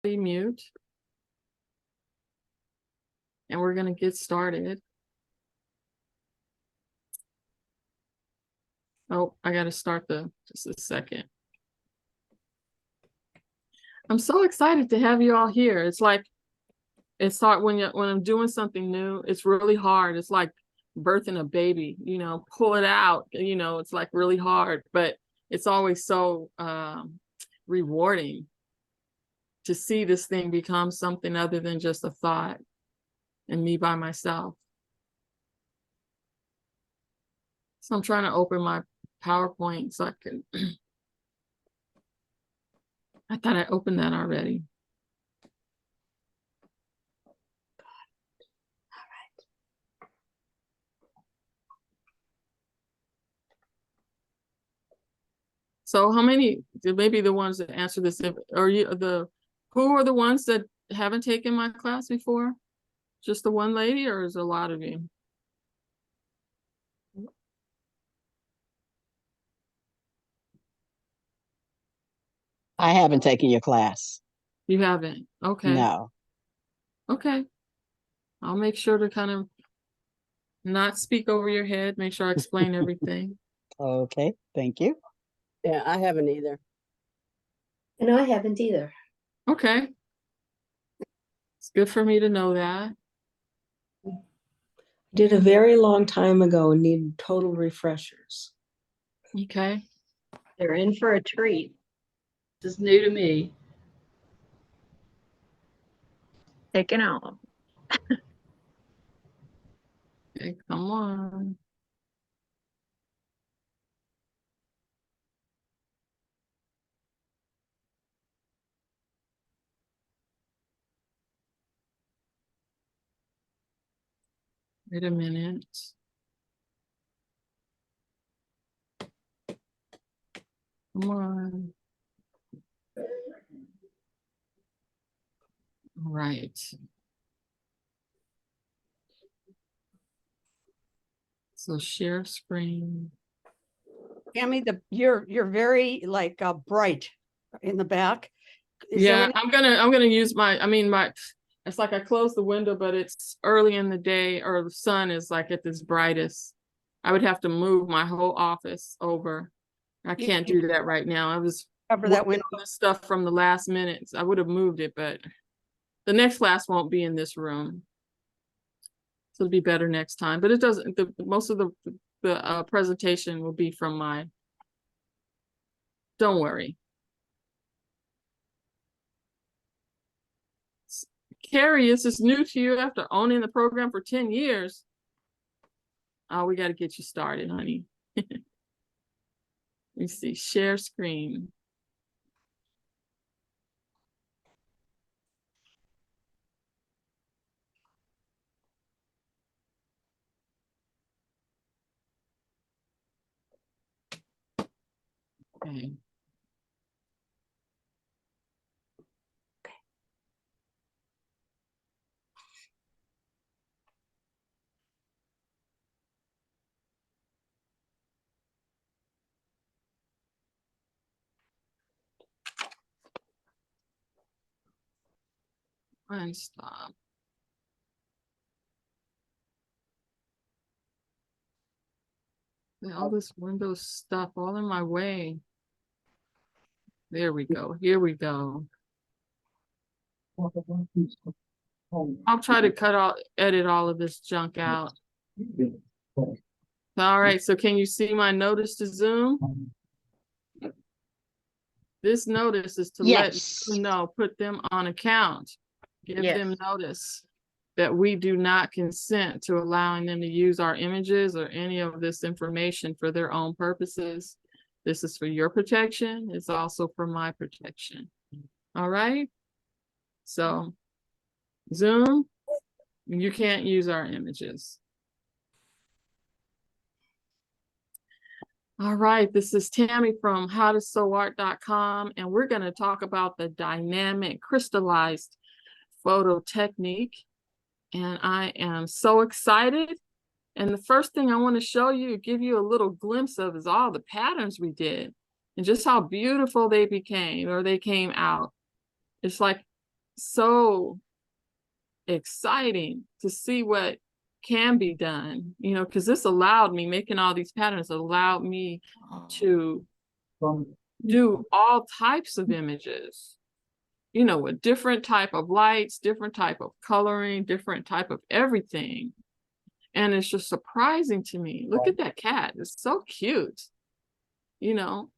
Mute, and we're going to get started. Oh, I got to start just a second. I'm so excited to have you all here. It's like, it's hard when I'm doing something new, it's really hard. It's like birthing a baby, pull it out, it's like really hard, but it's always so rewarding to see this thing become something other than just a thought and me by myself. So I'm trying to open my PowerPoint so I can, I thought I opened that already. So how many, maybe the ones that answer this, who are the ones that haven't taken my class before? Just the one lady, or is there a lot of you? I haven't taken your class. You haven't? Okay. No. Okay. I'll make sure to kind of not speak over your head, make sure I explain everything. Okay, thank you. Yeah, I haven't either. And I haven't either. Okay. It's good for me to know that. Did a very long time ago and need total refreshers. Okay. They're in for a treat. This is new to me. Taking out. Okay, come on. Wait a minute. Come on. All right. So share screen. Tammy, you're very like bright in the back. Yeah, I'm gonna use it's like I closed the window, but it's early in the day, or the sun is like at its brightest. I would have to move my whole office over. I can't do that right now. I was cover that window. This stuff from the last minute. I would have moved it, but the next class won't be in this room. So it'll be better next time. But it doesn't. Most of the presentation will be from my. Don't worry. Carrie, this is new to you after owning the program for 10 years. Oh, we got to get you started, honey. Let me see, share screen. Okay. And stop. All this Windows stuff all in my way. There we go. Here we go. I'll try to edit all of this junk out. All right, so can you see my notice to Zoom? This notice is to let you know, put them on account. Give them notice that we do not consent to allowing them to use our images or any of this information for their own purposes. This is for your protection. It's also for my protection. All right. So Zoom, you can't use our images. All right, this is Tammy from howtosewart.com, and we're going to talk about the dynamic crystallized photo technique. And I am so excited. And the first thing I want to show you, give you a little glimpse of, is all the patterns we did and just how beautiful they became, or they came out. It's like so exciting to see what can be done, you know, because this allowed me, making all these patterns allowed me to do all types of images, you know, with different type of lights, different type of coloring, different type of everything. And it's just surprising to me. Look at that cat. It's so cute. You know,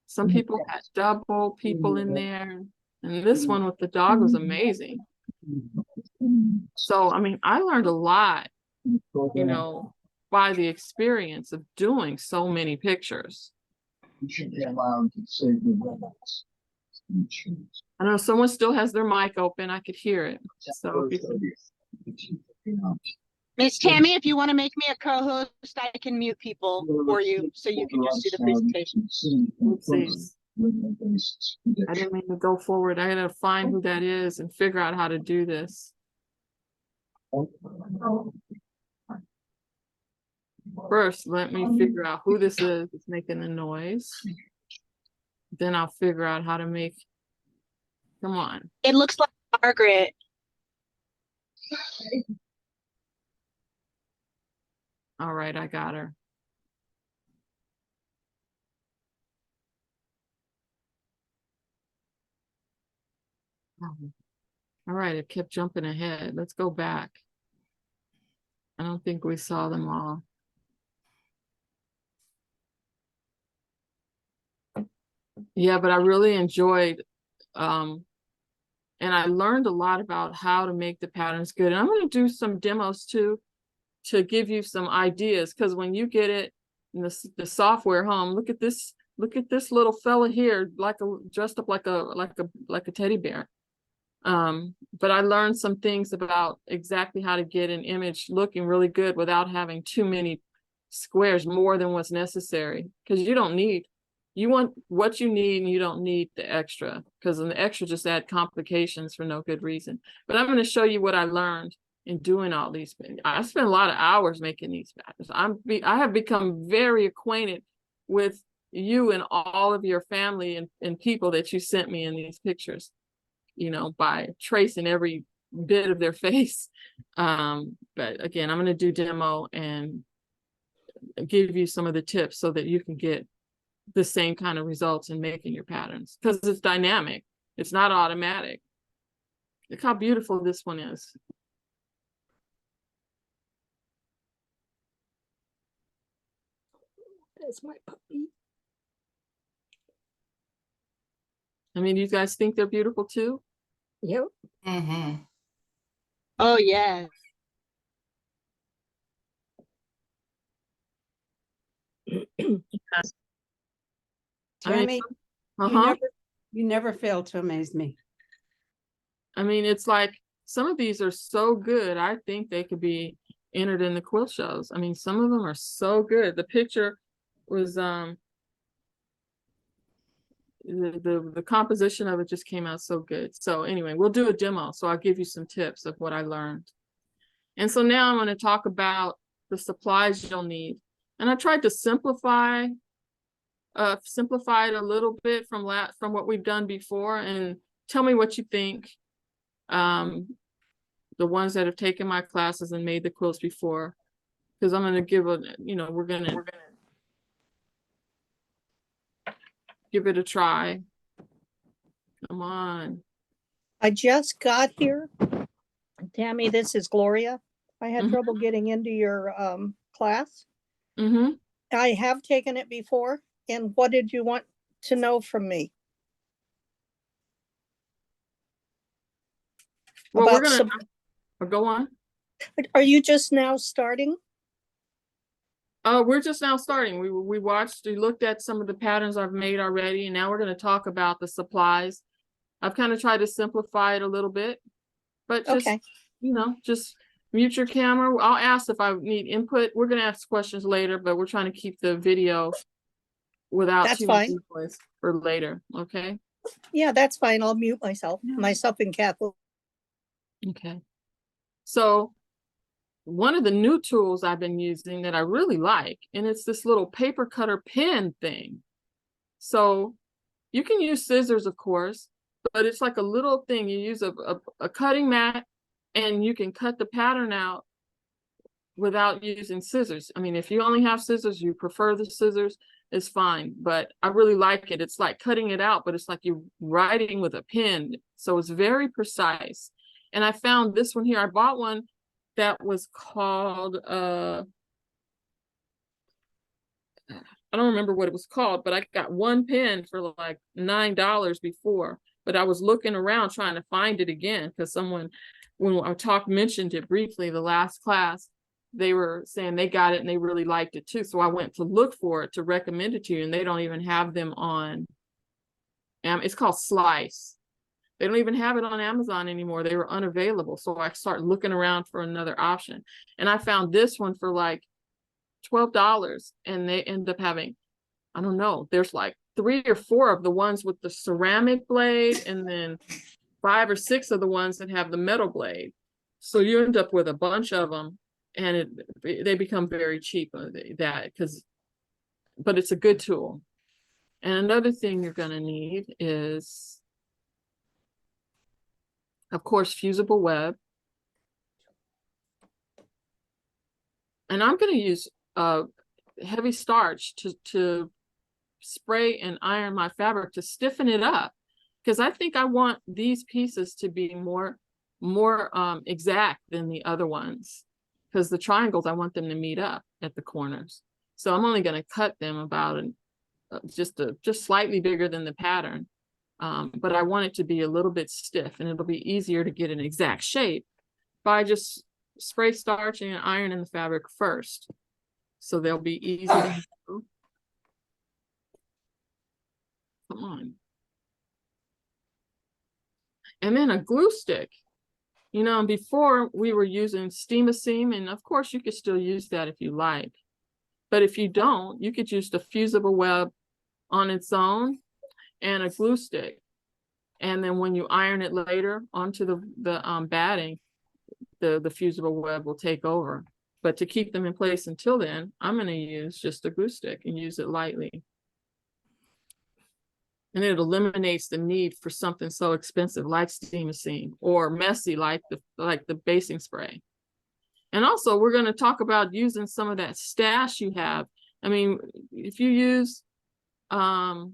some people had double people in there. And this one with the dog was amazing. So, I mean, I learned a lot, you know, by the experience of doing so many pictures. You should be allowed to say the words. I know someone still has their mic open. I could hear it. So if you- Miss Tammy, if you want to make me a co-host, I can mute people for you so you can just do the presentation. Oopsies. I didn't mean to go forward. I gotta find who that is and figure out how to do this. First, let me figure out who this is that's making the noise. Then I'll figure out how to make. Come on. It looks like Margaret. All right, I got her. All right, it kept jumping ahead. Let's go back. I don't think we saw them all. Yeah, but I really enjoyed, and I learned a lot about how to make the patterns good. And I'm going to do some demos too, to give you some ideas. Because when you get it in the software home, look at this little fella here, dressed up like a teddy bear. But I learned some things about exactly how to get an image looking really good without having too many squares, more than what's necessary. Because you want what you need, and you don't need the extra, because the extra just add complications for no good reason. But I'm going to show you what I learned in doing all these things. I spent a lot of hours making these patterns. I have become very acquainted with you and all of your family and people that you sent me in these pictures, you know, by tracing every bit of their face. But again, I'm going to do demo and give you some of the tips so that you can get the same kind of results in making your patterns, because it's dynamic. It's not automatic. Look how beautiful this one is. That's my puppy. I mean, you guys think they're beautiful too? Yep. Oh, yeah. Tammy, Uh-huh. you never fail to amaze me. I mean, it's like some of these are so good. I think they could be entered in the quilt shows. I mean, some of them are so good. The picture was the composition of it just came out so good. So anyway, we'll do a demo. So I'll give you some tips of what I learned. And so now I'm going to talk about the supplies you'll need. And I tried to simplify it a little bit from what we've done before, and tell me what you think. The ones that have taken my classes and made the quilts before, because I'm going to give we're going to give it a try. Come on. I just got here. Tammy, this is Gloria. I had trouble getting into your class. I have taken it before. And what did you want to know from me? Well, we're going to go on. Are you just now starting? We're just now starting. We looked at some of the patterns I've made already, and now we're going to talk about the supplies. I've kind of tried to simplify it a little bit, but just, just mute your camera. I'll ask if I need input. We're going to ask questions later, but we're trying to keep the video without too much noise for later. Okay. Yeah, that's fine. I'll mute myself and Kathleen. Okay. So one of the new tools I've been using that I really like, and it's this little paper cutter pen thing. So you can use scissors, of course, but it's like a little thing. You use a cutting mat and you can cut the pattern out without using scissors. I mean, if you only have scissors, you prefer the scissors, it's fine, but I really like it. It's like cutting it out, but it's like you're writing with a pen. So it's very precise. And I found this one here. I bought one that was called, I don't remember what it was called, but I got one pen for like $9 before, but I was looking around trying to find it again because someone, when our talk mentioned it briefly, the last class, they were saying they got it and they really liked it too. So I went to look for it to recommend it to you, and they don't even have them on, it's called Slice. They don't even have it on Amazon anymore. They were unavailable. So I started looking around for another option. And I found this one for like $12, and they end up having, I don't know, there's like 3 or 4 of the ones with the ceramic blade, and then 5 or 6 of the ones that have the metal blade. So you end up with a bunch of them, and they become very cheap, but it's a good tool. And another thing you're going to need is, of course, fusible web. And I'm going to use heavy starch to spray and iron my fabric to stiffen it up, because I think I want these pieces to be more exact than the other ones, because the triangles, I want them to meet up at the corners. So I'm only going to cut them about just slightly bigger than the pattern. But I want it to be a little bit stiff, and it'll be easier to get an exact shape by just spray starching and ironing the fabric first. So they'll be easy to do. Come on. And then a glue stick. You know, before we were using steam-a-seam, and of course you could still use that if you like. But if you don't, you could use the fusible web on its own and a glue stick. And then when you iron it later onto the batting, the fusible web will take over. But to keep them in place until then, I'm going to use just a glue stick and use it lightly. And it eliminates the need for something so expensive like steam-a-seam, or messy like the basing spray. And also, we're going to talk about using some of that stash you have. I mean, if you use the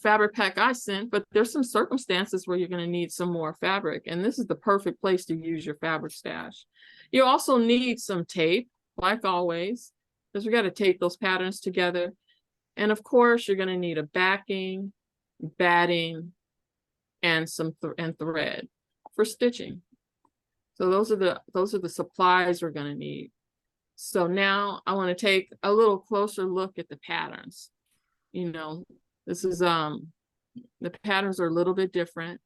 fabric pack I sent, but there's some circumstances where you're going to need some more fabric, and this is the perfect place to use your fabric stash. You also need some tape, like always, because we got to tape those patterns together. And of course, you're going to need a backing, batting, and thread for stitching. So those are the supplies we're going to need. So now I want to take a little closer look at the patterns. You know, this is the patterns are a little bit different,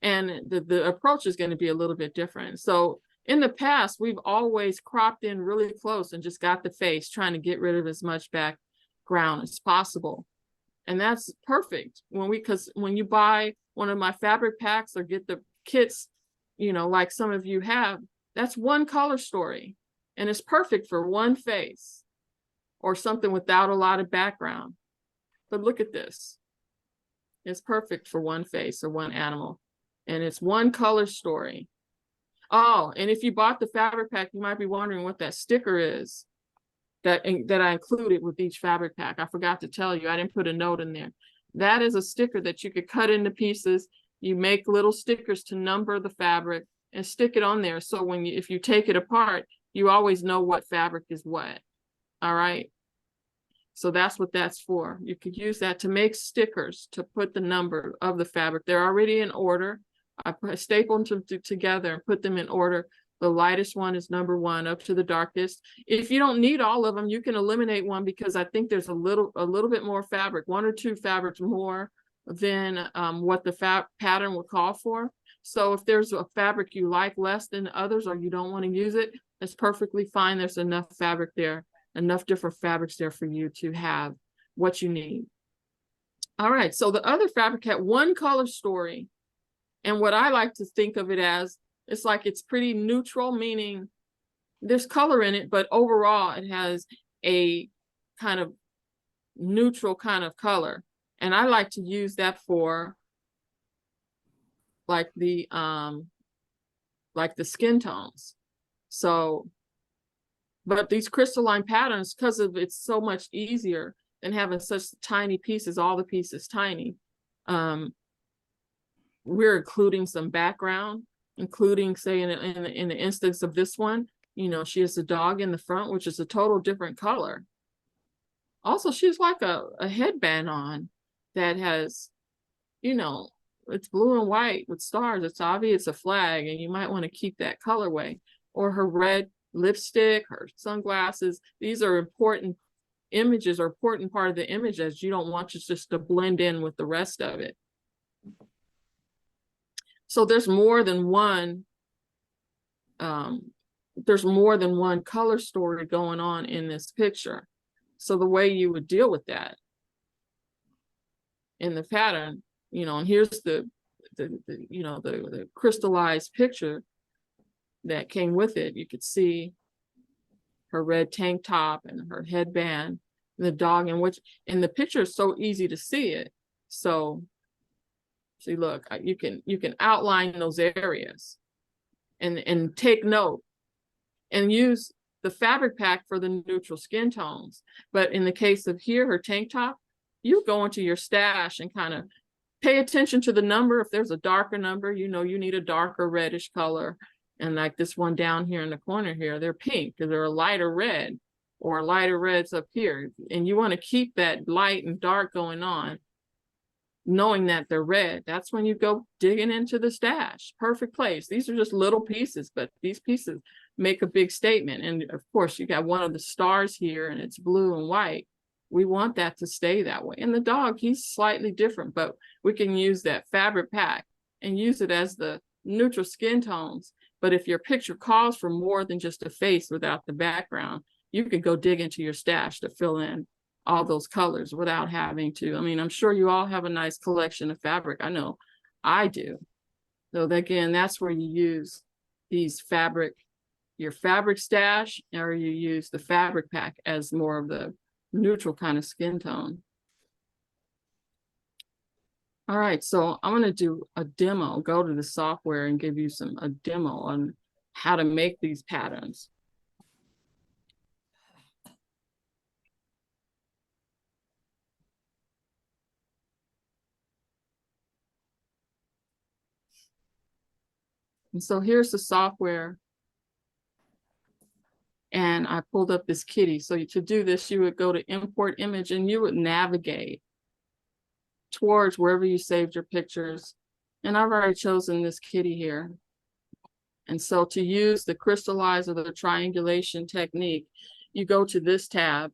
and the approach is going to be a little bit different. So in the past, we've always cropped in really close and just got the face, trying to get rid of as much background as possible. And that's perfect because when you buy one of my fabric packs or get the kits, you know, like some of you have, that's one color story, and it's perfect for one face or something without a lot of background. But look at this. It's perfect for one face or one animal, and it's one color story. Oh, and if you bought the fabric pack, you might be wondering what that sticker is that I included with each fabric pack. I forgot to tell you, I didn't put a note in there. That is a sticker that you could cut into pieces. You make little stickers to number the fabric and stick it on there. So if you take it apart, you always know what fabric is what. All right. So that's what that's for. You could use that to make stickers to put the number of the fabric. They're already in order. I staple them together and put them in order. The lightest one is number 1 up to the darkest. If you don't need all of them, you can eliminate one, because I think there's a little bit more fabric, 1 or 2 fabrics more than what the pattern would call for. So if there's a fabric you like less than others, or you don't want to use it, it's perfectly fine. There's enough fabric there, enough different fabrics there for you to have what you need. All right, so the other fabric had one color story. And what I like to think of it as, it's like it's pretty neutral, meaning there's color in it, but overall it has a kind of neutral kind of color. And I like to use that for like the skin tones. So, but these crystalline patterns, because of it's so much easier than having such tiny pieces, all the pieces tiny. We're including some background, including, say, in the instance of this one, you know, she has a dog in the front, which is a total different color. Also, she's like a headband on that has, you know, it's blue and white with stars. It's obvious a flag, and you might want to keep that colorway. Or her red lipstick, her sunglasses. These are important images, or important part of the image, as you don't want it just to blend in with the rest of it. So there's more than one color story going on in this picture. So the way you would deal with that in the pattern, you know, and here's the crystallized picture that came with it. You could see her red tank top and her headband, and the dog, and the picture is so easy to see it. So see, look, you can outline those areas and take note and use the fabric pack for the neutral skin tones. But in the case of here, her tank top, you go into your stash and kind of pay attention to the number. If there's a darker number, you know, you need a darker reddish color. And like this one down here in the corner here, they're pink because they're a lighter red, or lighter reds up here. And you want to keep that light and dark going on, knowing that they're red. That's when you go digging into the stash. Perfect place. These are just little pieces, but these pieces make a big statement. And of course, you got one of the stars here, and it's blue and white. We want that to stay that way. And the dog, he's slightly different, but we can use that fabric pack and use it as the neutral skin tones. But if your picture calls for more than just a face without the background, you could go dig into your stash to fill in all those colors without having to. I mean, I'm sure you all have a nice collection of fabric. I know I do. So again, that's where you use these your fabric stash, or you use the fabric pack as more of the neutral kind of skin tone. All right, so I'm going to do a demo, go to the software and give you a demo on how to make these patterns. And so here's the software. And I pulled up this kitty. So to do this, you would go to import image, and you would navigate towards wherever you saved your pictures. And I've already chosen this kitty here. And so to use the crystallize or the triangulation technique, you go to this tab.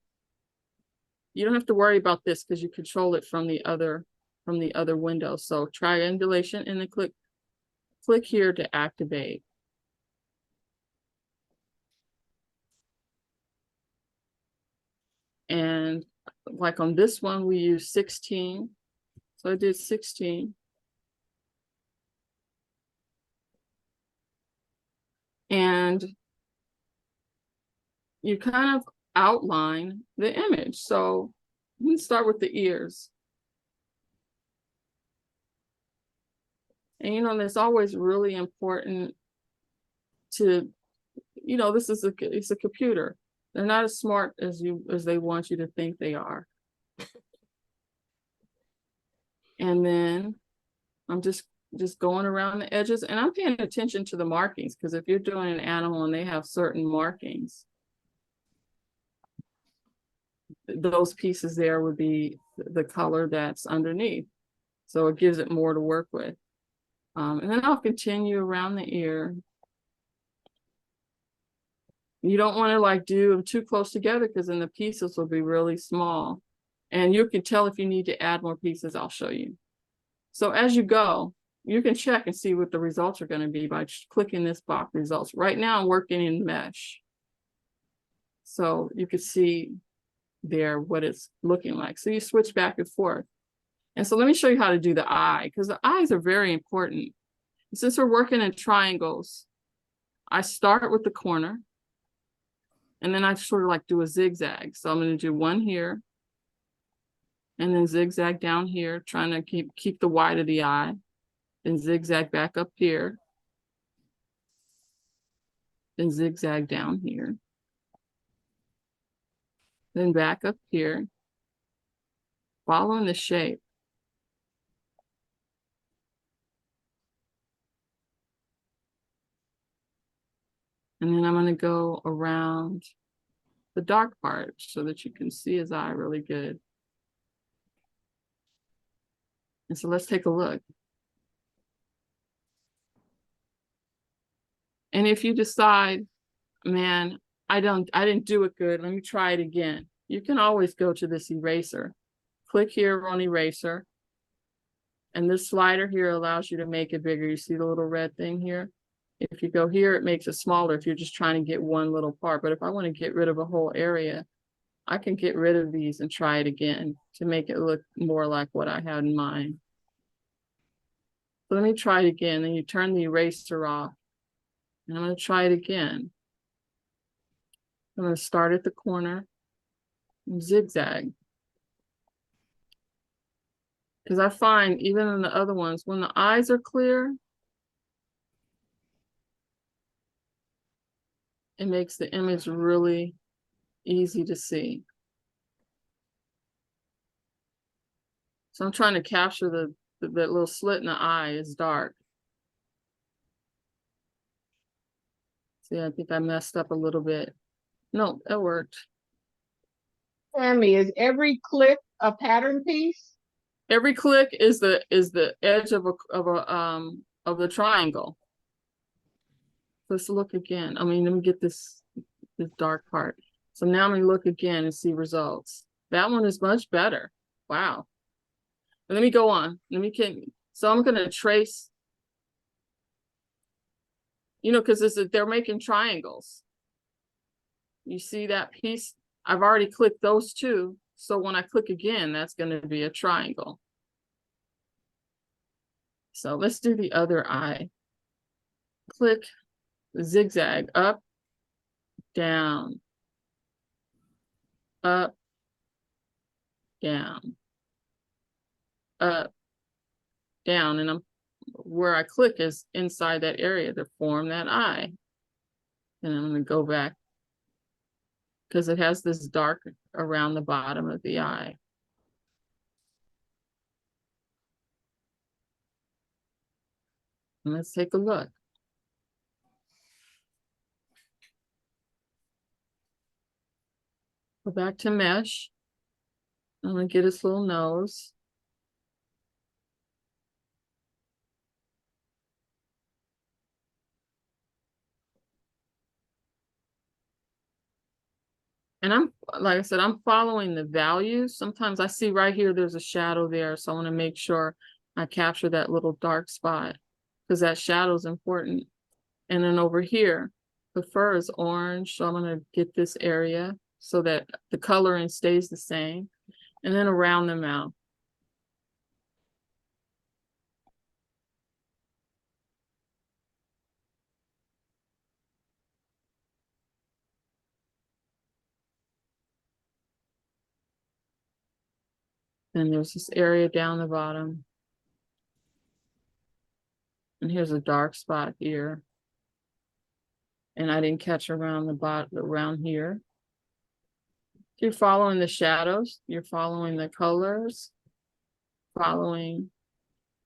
You don't have to worry about this because you control it from the other window. So triangulation, and then click here to activate. And like on this one, we use 16. So I did 16. And you kind of outline the image. So we start with the ears. And you know, that's always really important to, you know, it's a computer. They're not as smart as they want you to think they are. And then I'm just going around the edges, and I'm paying attention to the markings, because if you're doing an animal and they have certain markings, those pieces there would be the color that's underneath. So it gives it more to work with. And then I'll continue around the ear. You don't want to like do them too close together, because then the pieces will be really small. And you can tell if you need to add more pieces. I'll show you. So as you go, you can check and see what the results are going to be by clicking this box results. Right now I'm working in mesh. So you can see there what it's looking like. So you switch back and forth. And so let me show you how to do the eye, because the eyes are very important. Since we're working in triangles, I start with the corner, and then I sort of like do a zigzag. So I'm going to do one here, and then zigzag down here, trying to keep the white of the eye, then zigzag back up here, then zigzag down here, then back up here, following the shape. And then I'm going to go around the dark part so that you can see his eye really good. And so let's take a look. And if you decide, man, I didn't do it good, let me try it again, you can always go to this eraser. Click here on eraser. And this slider here allows you to make it bigger. You see the little red thing here? If you go here, it makes it smaller if you're just trying to get one little part. But if I want to get rid of a whole area, I can get rid of these and try it again to make it look more like what I had in mind. So let me try it again. Then you turn the eraser off. And I'm going to try it again. I'm going to start at the corner and zigzag. Because I find even in the other ones, when the eyes are clear, it makes the image really easy to see. So I'm trying to capture that little slit in the eye is dark. See, I think I messed up a little bit. No, that worked. Tammy, is every click a pattern piece? Every click is the edge of the triangle. Let's look again. I mean, let me get this dark part. So now I'm gonna look again and see results. That one is much better. Wow. But let me go on. So I'm gonna trace, you know, because they're making triangles. You see that piece? I've already clicked those two. So when I click again, that's gonna be a triangle. So let's do the other eye. Click, zigzag, up, down, up, down, up, down. And where I click is inside that area to form that eye. And I'm going to go back because it has this dark around the bottom of the eye. And let's take a look. Go back to mesh. I'm going to get his little nose. And I'm, like I said, I'm following the values. Sometimes I see right here, there's a shadow there. So I want to make sure I capture that little dark spot because that shadow is important. And then over here, the fur is orange. So I'm going to get this area so that the coloring stays the same. And then around the mouth. Then there's this area down the bottom. And here's a dark spot here. And I didn't catch around the bottom, around here. You're following the shadows, you're following the colors, following,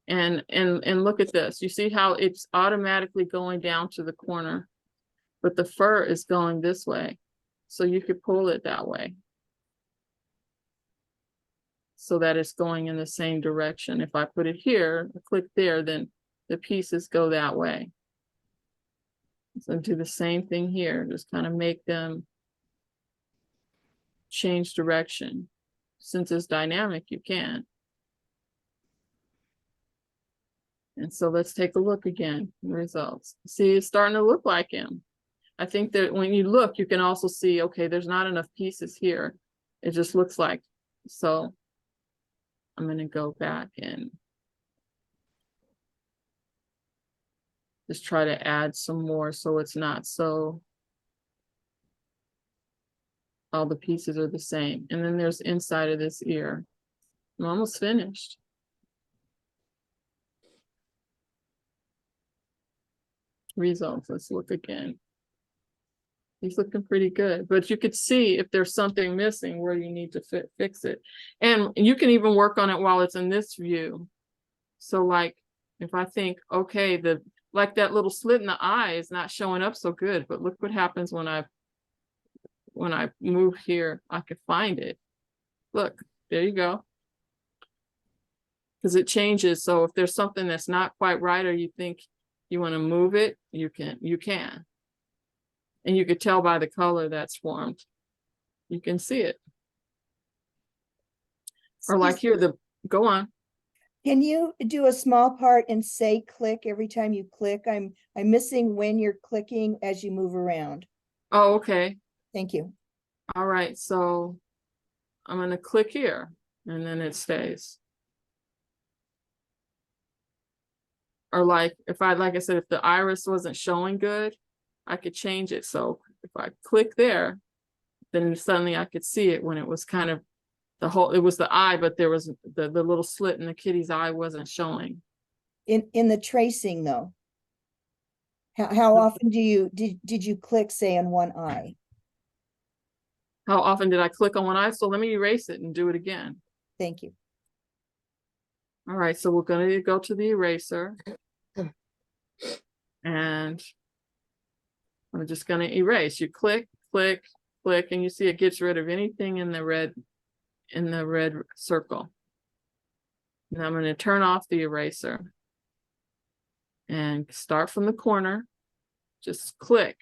and look at this. You see how it's automatically going down to the corner, but the fur is going this way. So you could pull it that way. So that it's going in the same direction. If I put it here, click there, then the pieces go that way. So do the same thing here, just kind of make them change direction. Since it's dynamic, you can. And so let's take a look again, the results. See, it's starting to look like him. I think that when you look, you can also see, okay, there's not enough pieces here. It just looks like, so I'm going to go back and just try to add some more so it's not so all the pieces are the same. And then there's inside of this ear. I'm almost finished. Results, let's look again. He's looking pretty good, but you could see if there's something missing where you need to fix it. And you can even work on it while it's in this view. So like, if I think, okay, like that little slit in the eye is not showing up so good, but look what happens when I move here, I could find it. Look, there you go. Because it changes. So if there's something that's not quite right, or you think you want to move it, you can. And you could tell by the color that's formed. You can see it. Or like here, go on. Can you do a small part and say click every time you click? I'm missing when you're clicking as you move around. Oh, okay. Thank you. All right, so I'm going to click here and then it stays. Or like I said, if the iris wasn't showing good, I could change it. So if I click there, then suddenly I could see it when it was kind of it was the eye, but there was the little slit in the kitty's eye wasn't showing. In the tracing though, how often did you click, say, on one eye? How often did I click on one eye? So let me erase it and do it again. Thank you. All right, so we're going to go to the eraser. And I'm just going to erase. You click, click, click, and you see it gets rid of anything in the red circle. Now I'm going to turn off the eraser and start from the corner. Just click.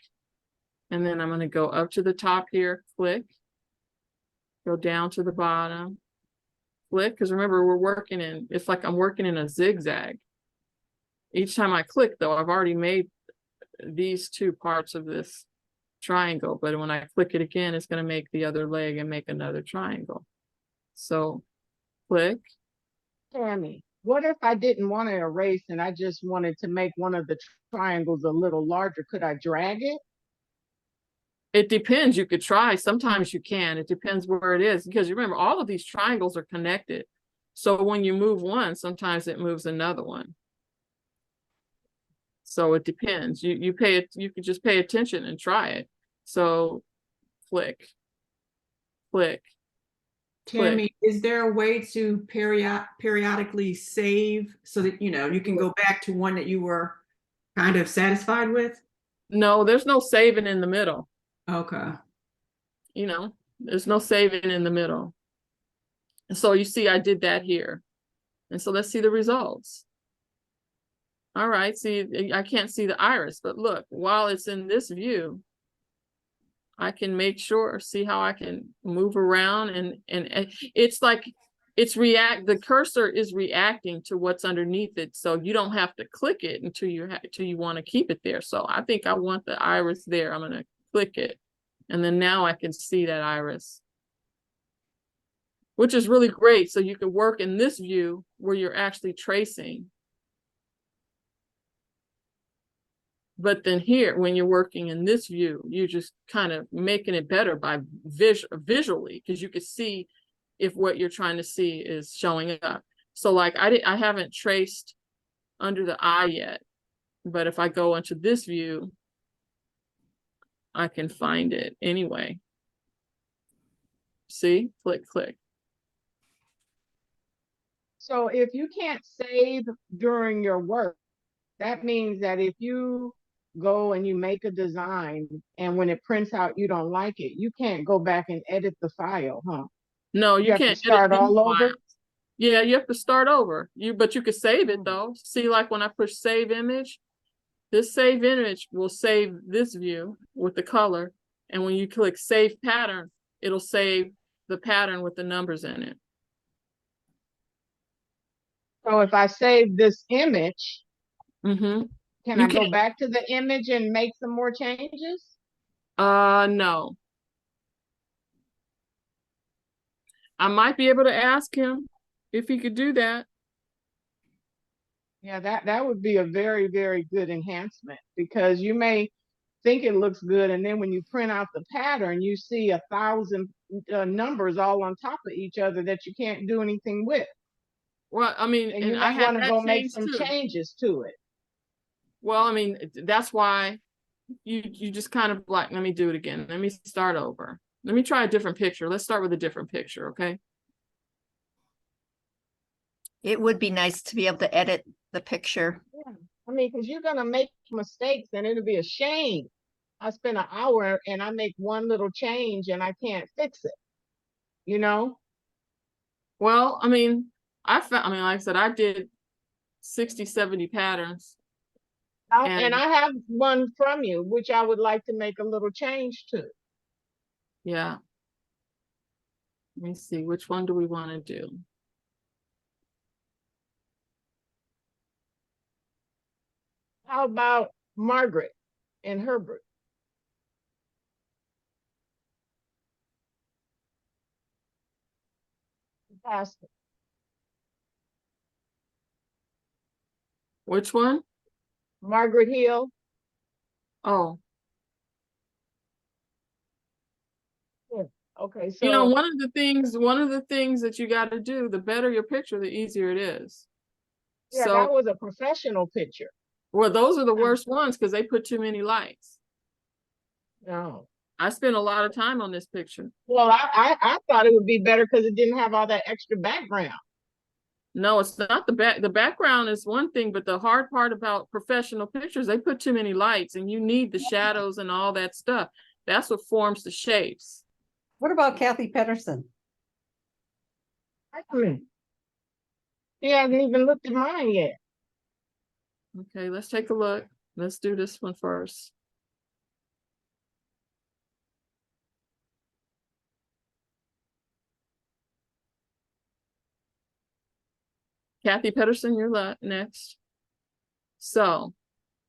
And then I'm going to go up to the top here, click, go down to the bottom, click, because remember it's like I'm working in a zigzag. Each time I click though, I've already made these two parts of this triangle, but when I click it again, it's going to make the other leg and make another triangle. So click. Tammy, what if I didn't want to erase and I just wanted to make one of the triangles a little larger? Could I drag it? It depends. You could try. Sometimes you can. It depends where it is, because you remember all of these triangles are connected. So when you move one, sometimes it moves another one. So it depends. You could just pay attention and try it. So click, click. Tammy, is there a way to periodically save so that you can go back to one that you were kind of satisfied with? No, there's no saving in the middle. Okay. There's no saving in the middle. And so you see, I did that here. And so let's see the results. All right, see, I can't see the iris, but look, while it's in this view, I can make sure, see how I can move around and it's like the cursor is reacting to what's underneath it. So you don't have to click it until you want to keep it there. So I think I want the iris there. I'm going to click it. And then now I can see that iris, which is really great. So you can work in this view where you're actually tracing. But then here, when you're working in this view, you're just kind of making it better by visually, because you can see if what you're trying to see is showing up. So like I haven't traced under the eye yet, but if I go into this view, I can find it anyway. See, click, click. So if you can't save during your work, that means that if you go and you make a design and when it prints out you don't like it, you can't go back and edit the file, huh? No, you can't have to start all over. Yeah, you have to start over. But you could save it though. See, like when I push save image, this save image will save this view with the color, and when you click save pattern, it'll save the pattern with the numbers in it. So if I save this image, mm-hmm. Can I go back to the image and make some more changes? No. I might be able to ask him if he could do that. Yeah, that would be a very, very good enhancement, because you may think it looks good, and then when you print out the pattern, you see 1,000 numbers all on top of each other that you can't do anything with. Well, I mean, And and you I might had want to that go make change some too. changes to it. Well, I mean, that's why you just kind of like, let me do it again. Let me start over. Let me try a different picture. Let's start with a different picture, okay? It would be nice to be able to edit the picture. Yeah. I mean, because you're gonna make mistakes, and it'll be a shame. I spend an hour and I make one little change and I can't fix it. You know? Well, I mean, like I said, I did 60, 70 patterns. And I have one from you, which I would like to make a little change to. Yeah. Let me see, which one do we want to do? How about Margaret and Herbert? Pastor. Which one? Margaret Hill. Oh. Yeah. Okay, so You know, one of the things that you got to do, the better your picture, the easier it is. yeah, So, that was a professional picture. well, those are the worst ones because they put too many lights. No. I spent a lot of time on this picture. Well, I thought it would be better because it didn't have all that extra background. No, it's not the background is one thing, but the hard part about professional pictures, they put too many lights and you need the shadows and all that stuff. That's what forms the shapes. What about Kathy Pedersen? He hasn't even looked at mine yet. Okay, let's take a look. Let's do this one first. Kathy Pedersen, you're next. So,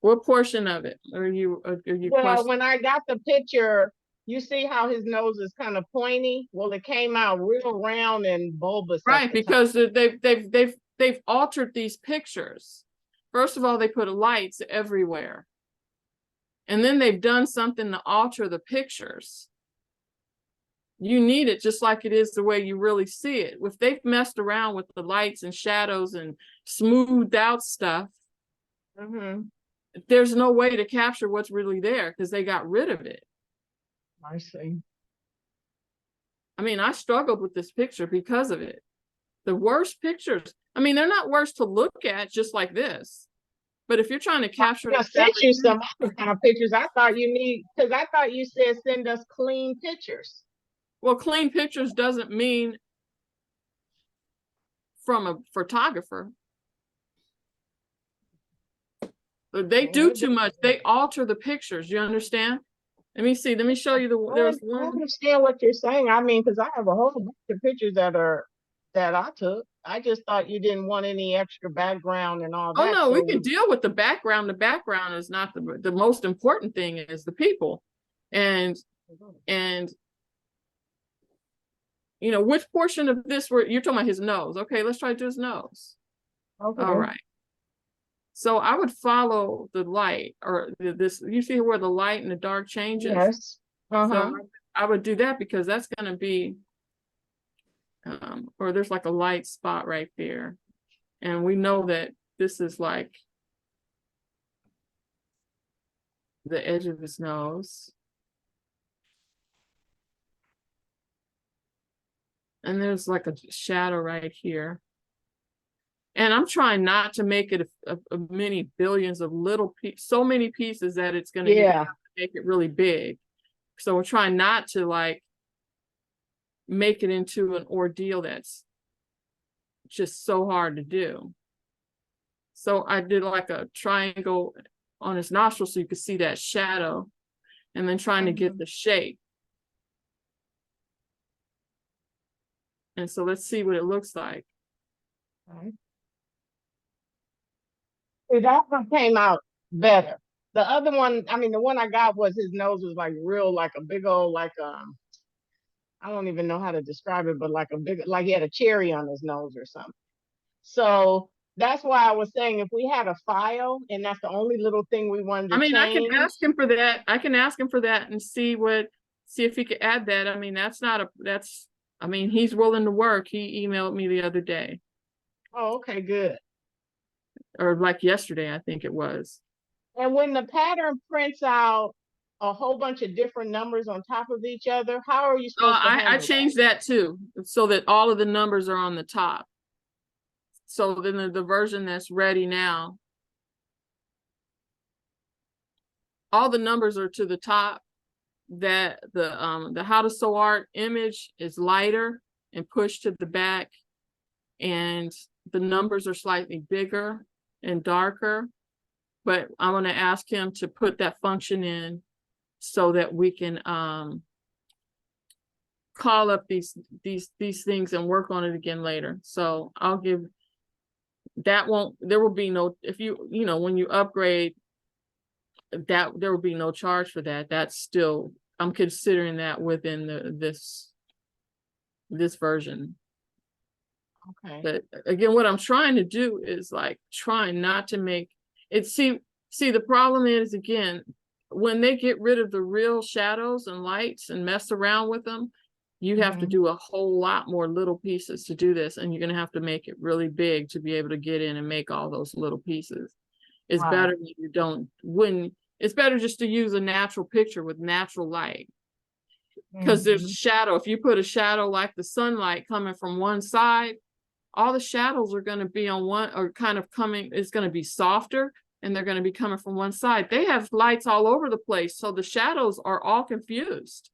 what portion of it are you Well, questioning? when I got the picture, you see how his nose is kind of pointy? Well, it came out real round and bulbous. Right, because they've altered these pictures. First of all, they put lights everywhere. And then they've done something to alter the pictures. You need it just like it is the way you really see it. If they've messed around with the lights and shadows and smoothed out stuff, there's no way to capture what's really there because they got rid of it. I see. I mean, I struggled with this picture because of it. The worst pictures, I mean, they're not worse to look at just like this. But if you're trying to capture, I sent you some other kind of pictures. I thought because I thought you said send us clean pictures. Well, clean pictures doesn't mean from a photographer. They do too much. They alter the pictures. You understand? Let me see. Let me show you there's one. I understand what you're saying. I mean, because I have a whole bunch of pictures that I took. I just thought you didn't want any extra background and all that. Oh no, we can deal with the background. The background is not the most important thing. Is the people, and you know, which portion of this you're talking about his nose. Okay, let's try to do his nose. Okay. All right. So I would follow the light or this, you see where the light and the dark changes? Yes. So I would do that because that's going to be, or there's like a light spot right there. And we know that this is like the edge of his nose. And there's like a shadow right here. And I'm trying not to make it a many billions of little pieces, so many pieces that it's going to make it really big. So we're trying not to like make it into an ordeal that's just so hard to do. So I did like a triangle on his nostril so you could see that shadow and then trying to get the shape. And so let's see what it looks like. That one came out better. The other one, I mean, the one I got was his nose was like real, like a big old, like I don't even know how to describe it, but like a big, like he had a cherry on his nose or something. So that's why I was saying if we had a file and that's the only little thing we wanted to I mean, I can change. ask him for that. I can ask him for that and see if he could add that. I mean, I mean, he's willing to work. He emailed me the other day, Oh, okay, good. or like yesterday, I think it was. And when the pattern prints out a whole bunch of different numbers on top of each other, how are you supposed to handle I changed that too, so that all of the numbers are on the top. So then the version that's ready now, all the numbers are to the top. That the how to sew art image is lighter and pushed to the back, and the numbers are slightly bigger and darker. But I want to ask him to put that function in so that we can call up these things and work on it again later. So I'll give that. There will be no, if when you upgrade that, there will be no charge for that. That's still, I'm considering that within this version. Okay. But again, what I'm trying to do is like trying not to make it. See, the problem is, again, when they get rid of the real shadows and lights and mess around with them, you have to do a whole lot more little pieces to do this, and you're going to have to make it really big to be able to get in and make all those little pieces. It's better when you don't, it's better just to use a natural picture with natural light. Because there's a shadow. If you put a shadow like the sunlight coming from one side, all the shadows are going to be on one, or kind of coming, it's going to be softer, and they're going to be coming from one side. They have lights all over the place, so the shadows are all confused.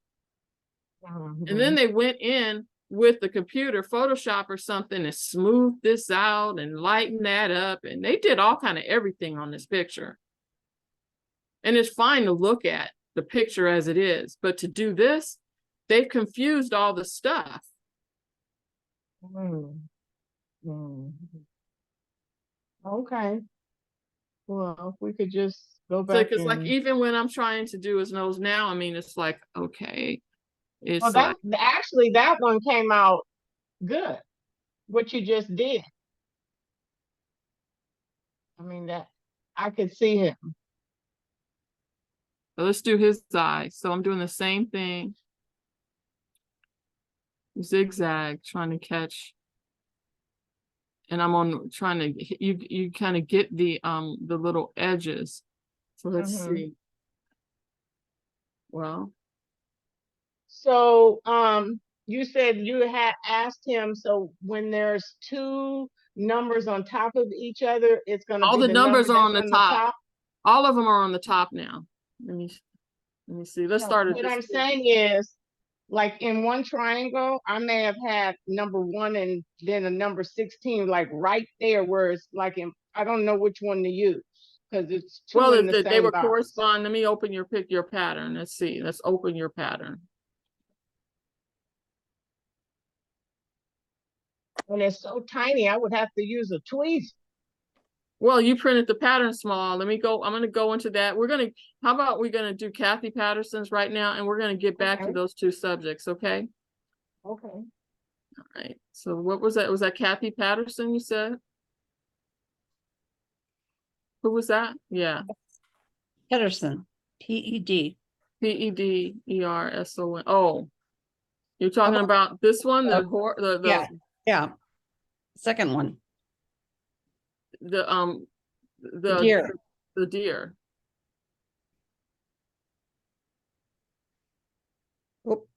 And then they went in with the computer, Photoshop or something, and smoothed this out and lightened that up, and they did all kind of everything on this picture. And it's fine to look at the picture as it is, but to do this, they've confused all the stuff. Okay. Well, if we could just go back. Because like even when I'm trying to do his nose now, I mean, it's like, okay, it's Well, like, actually that one came out good. What you just did. I mean, that I could see him. let's do his eye. So I'm doing the same thing. Zigzag, trying to catch. And I'm on trying to, you kind of get the little edges. So let's see. Well. So you said you had asked him, so when there's two numbers on top of each other, it's going to be all the numbers are on the top. All of them are on the top now. Let me see. Let's start at what this. I'm saying is, like in one triangle, I may have had number 1 and then a number 16, like right there where it's like I don't know which one to use because it's two well, in the they same would box. correspond. Let me open your pattern. Let's see. Let's open your pattern. And it's so tiny, I would have to use a tweeze. Well, you printed the pattern small. Let me go. I'm going to go into that. How about we're going to do Kathy Patterson's right now, and we're going to get back to those two subjects. Okay. Okay. All right. So what was that? Was that Kathy Patterson you said? Who was that? Yeah. Pedersen, P-E-D. P-E-D-E-R-S-O-N. Oh, you're talking about this one? Yeah. Second one. The deer. The deer. Oop.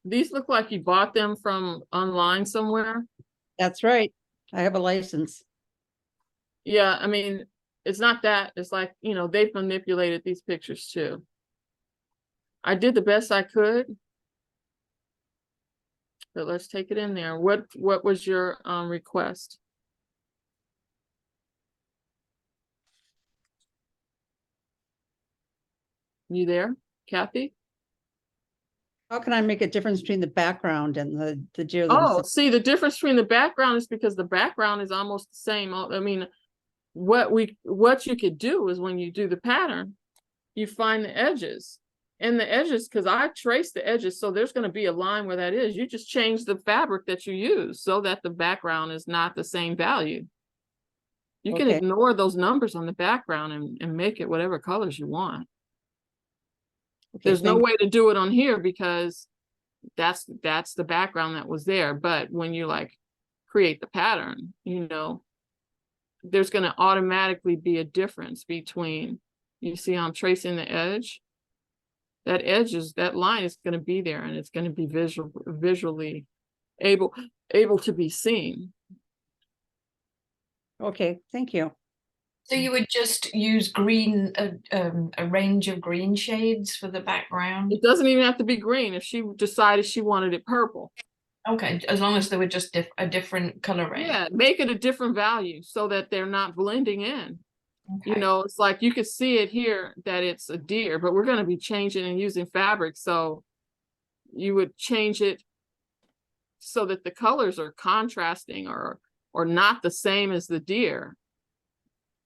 These look like you bought them from online somewhere. That's right. I have a license. Yeah, I mean, it's not that. It's like, they've manipulated these pictures too. I did the best I could. But let's take it in there. What was your request? You there, Kathy? How can I make a difference between the background and the deer? Oh, see, the difference between the background is because the background is almost the same. I mean, what you could do is when you do the pattern, you find the edges. And the edges, because I traced the edges, so there's going to be a line where that is. You just change the fabric that you use so that the background is not the same value. You can Okay. ignore those numbers on the background and make it whatever colors you want. Okay, There's no thank- way to do it on here because that's the background that was there. But when you like create the pattern, you know, there's going to automatically be a difference between, you see I'm tracing the edge. That line is going to be there, and it's going to be visually able to be seen. Okay, thank you. So you would just use green, a range of green shades for the background? It doesn't even have to be green if she decided she wanted it purple. Okay, as long as they were just a different color range. Yeah, make it a different value so that they're not blending in. Okay. You know, it's like you could see it here that it's a deer, but we're going to be changing and using fabric. So you would change it so that the colors are contrasting or not the same as the deer.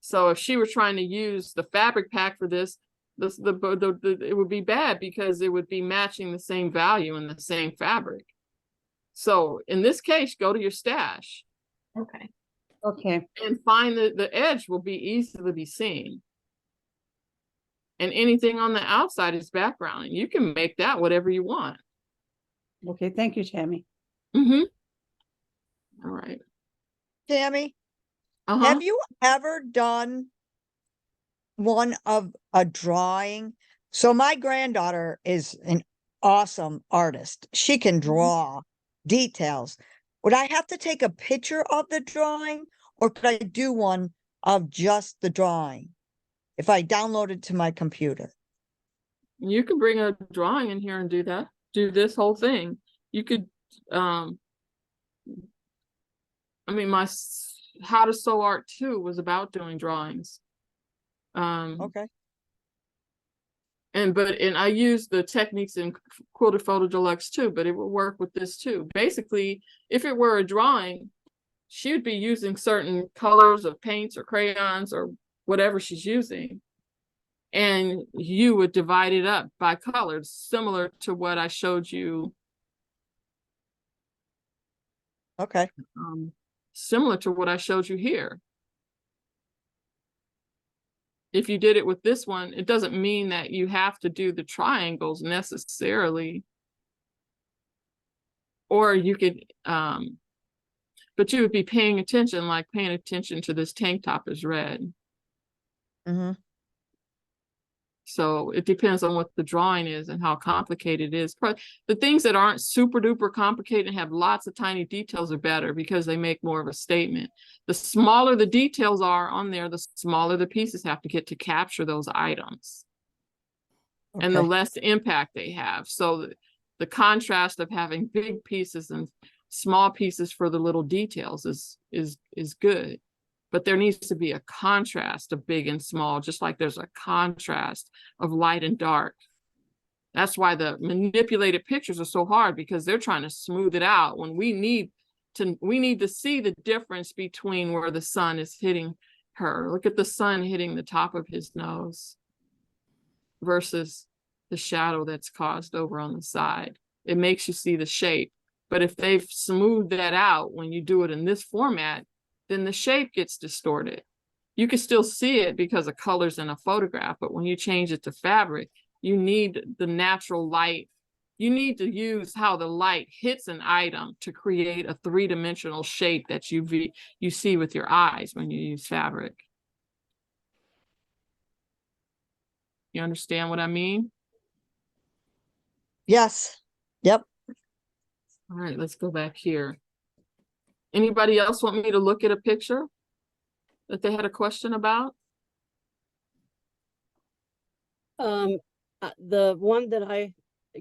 So if she were trying to use the fabric pack for this, it would be bad because it would be matching the same value in the same fabric. So in this case, go to your stash. Okay. Okay, And find the edge will be easily be seen. And anything on the outside is background, and you can make that whatever you want. okay, thank you, Tammy. Mm-hmm. All right. Tammy, Uh-huh. have you ever done one of a drawing? So my granddaughter is an awesome artist. She can draw details. Would I have to take a picture of the drawing, or could I do one of just the drawing if I download it to my computer? You can bring a drawing in here and do that. Do this whole thing. You could, I mean, my How to Sew Art 2 was about doing drawings. Okay. And I use the techniques in Quilted Photo Deluxe too, but it will work with this too. Basically, if it were a drawing, she would be using certain colors of paints or crayons or whatever she's using. And you would divide it up by colors, similar to what I showed you. Okay. Similar to what I showed you here. If you did it with this one, it doesn't mean that you have to do the triangles necessarily. Or you could, but you would be paying attention, like paying attention to this tank top is red. Mm-hmm. So it depends on what the drawing is and how complicated it is. The things that aren't super duper complicated and have lots of tiny details are better because they make more of a statement. The smaller the details are on there, the smaller the pieces have to get to capture those items. Okay. And the less impact they have. So the contrast of having big pieces and small pieces for the little details is good. But there needs to be a contrast of big and small, just like there's a contrast of light and dark. That's why the manipulated pictures are so hard, because they're trying to smooth it out when we need to see the difference between where the sun is hitting her. Look at the sun hitting the top of his nose versus the shadow that's caused over on the side. It makes you see the shape. But if they've smoothed that out when you do it in this format, then the shape gets distorted. You can still see it because of colors in a photograph, but when you change it to fabric, you need the natural light. You need to use how the light hits an item to create a three-dimensional shape that you see with your eyes when you use fabric. You understand what I mean? Yes. Yep. All right, let's go back here. Anybody else want me to look at a picture that they had a question about? The one that I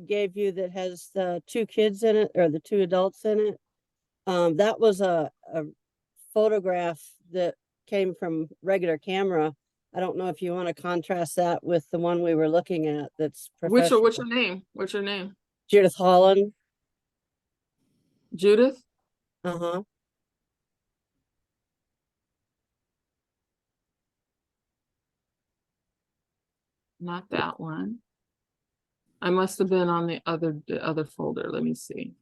gave you that has the two kids in it, or the two adults in it, that was a photograph that came from regular camera. I don't know if you want to contrast that with the one we were looking at that's professional. What's your name? What's your name? Judith Holland. Judith? Uh-huh. not that one. I must have been on the other folder. Let me see.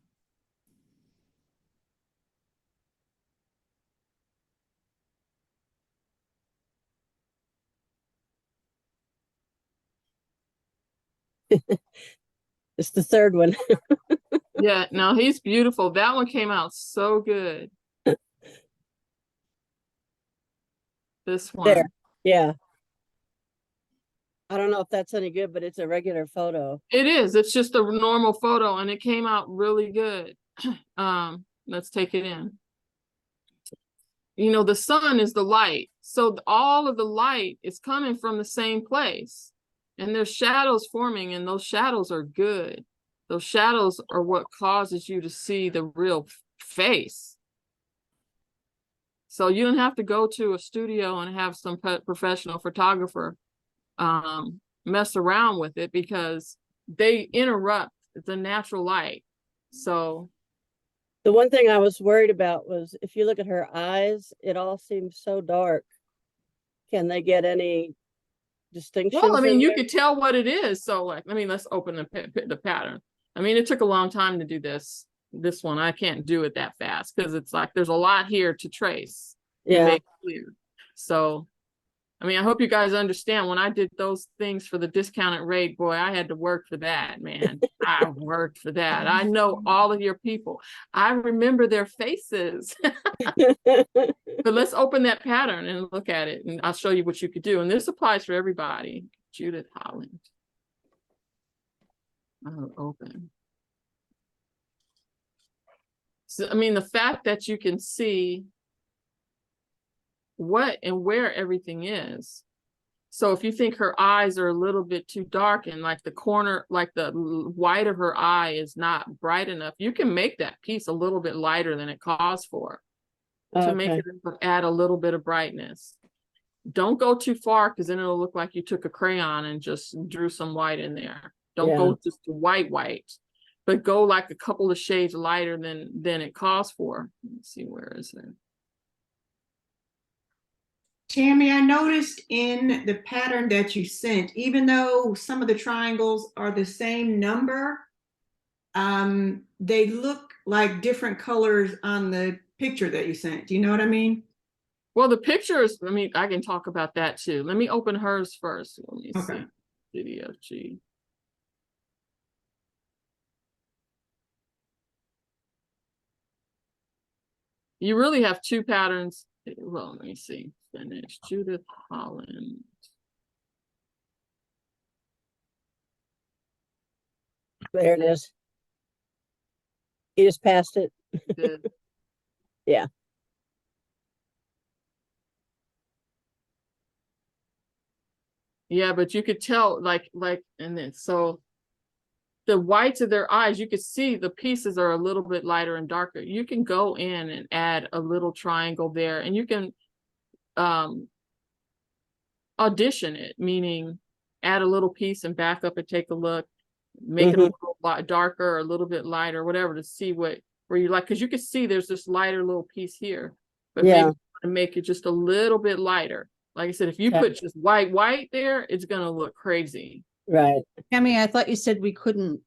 It's the third one. Yeah, no, he's beautiful. That one came out so good. This one. There. Yeah. I don't know if that's any good, but it's a regular photo. It is. It's just a normal photo and it came out really good. Let's take it in. You know, the sun is the light. So all of the light is coming from the same place. And there's shadows forming, and those shadows are good. Those shadows are what causes you to see the real face. So you don't have to go to a studio and have some professional photographer mess around with it, because they interrupt the natural light. So the one thing I was worried about was if you look at her eyes, it all seems so dark. Can they get any distinctions? Well, I mean, you could tell what it is. So like, I mean, let's open the pattern. I mean, it took a long time to do this one. I can't do it that fast because it's like there's a lot here to trace and make clear. So I mean, I hope you guys understand, when I did those things for the discounted rate, boy, I had to work for that, man. I worked for that. I know all of your people. I remember their faces. But let's open that pattern and look at it, and I'll show you what you could do. And this applies for everybody. Judith Holland. I'll open. So, I mean, the fact that you can see what and where everything is. So if you think her eyes are a little bit too dark and like the corner, like the white of her eye is not bright enough, you can make that piece a little bit lighter than it calls for to make it add a little bit of brightness. Don't go too far, because then it'll look like you took a crayon and just drew some white in there. Don't go just white, but go like a couple of shades lighter than it calls for. Let's see, where is it? Tammy, I noticed in the pattern that you sent, even though some of the triangles are the same number, they look like different colors on the picture that you sent. Do you know what I mean? Well, the pictures, I mean, I can talk about that too. Let me open hers first. Let me see. CDFG. You really have two patterns. Well, let me see. Finish. Judith Holland. There it is. You just passed it. Good. Yeah. Yeah, but you could tell like, and then so the whites of their eyes, you could see the pieces are a little bit lighter and darker. You can go in and add a little triangle there, and you can audition it, meaning add a little piece and back up and take a look, make it a little darker or a little bit lighter, whatever, to see where you like, because you can see there's this lighter little piece here, but maybe make it just a little bit lighter. Like I said, if you put just white there, it's gonna look crazy. Right. Tammy, I thought you said we couldn't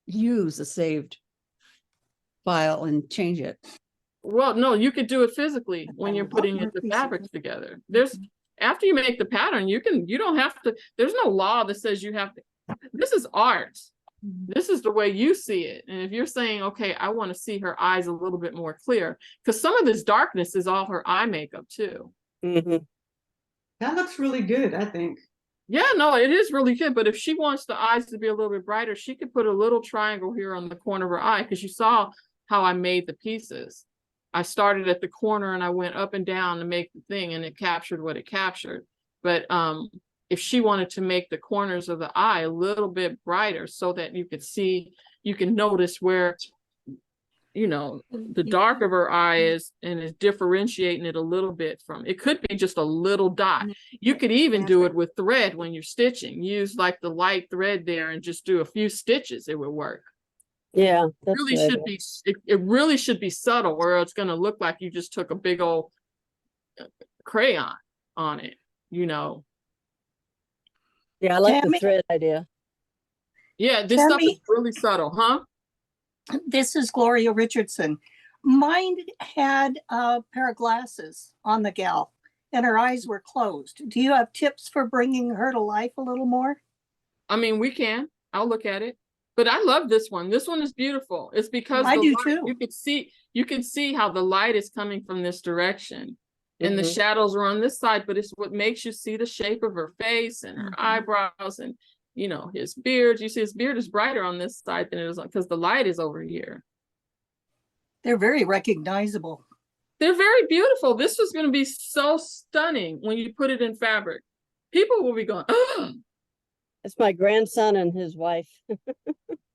use a saved file and change it. Well, no, you could do it physically when you're putting the fabrics together. There's, after you make the pattern, you don't have to, there's no law that says you have to. This is art. This is the way you see it. And if you're saying, okay, I want to see her eyes a little bit more clear, because some of this darkness is all her eye makeup too. That looks really good, I think. Yeah, no, it is really good. But if she wants the eyes to be a little bit brighter, she could put a little triangle here on the corner of her eye, because you saw how I made the pieces. I started at the corner and I went up and down to make the thing, and it captured what it captured. But if she wanted to make the corners of the eye a little bit brighter so that you could see, you can notice where, you know, the dark of her eye is, and is differentiating it a little bit from, it could be just a little dot. You could even do it with thread when you're stitching. Use like the light thread there and just do a few stitches, it would work. Yeah, that's really should be, it really should be subtle, or it's going to look like you just took a big old crayon on it, you know. Yeah, I like the Tammy? thread idea. Yeah, this stuff is Tammy? really subtle, huh? This is Gloria Richardson. Mine had a pair of glasses on the gal and her eyes were closed. Do you have tips for bringing her to life a little more? I mean, we can. I'll look at it. But I love this one. This one is beautiful. It's because I the do light, too. you can see how the light is coming from this direction. And the Mhm. shadows are on this side, but it's what makes you see the shape of her face and her eyebrows and, you know, his beard. You see his beard is brighter on this side than it is on, because the light is over here. They're very recognizable. They're very beautiful. This was going to be so stunning when you put it in fabric. People will be going, oh. It's my grandson and his wife.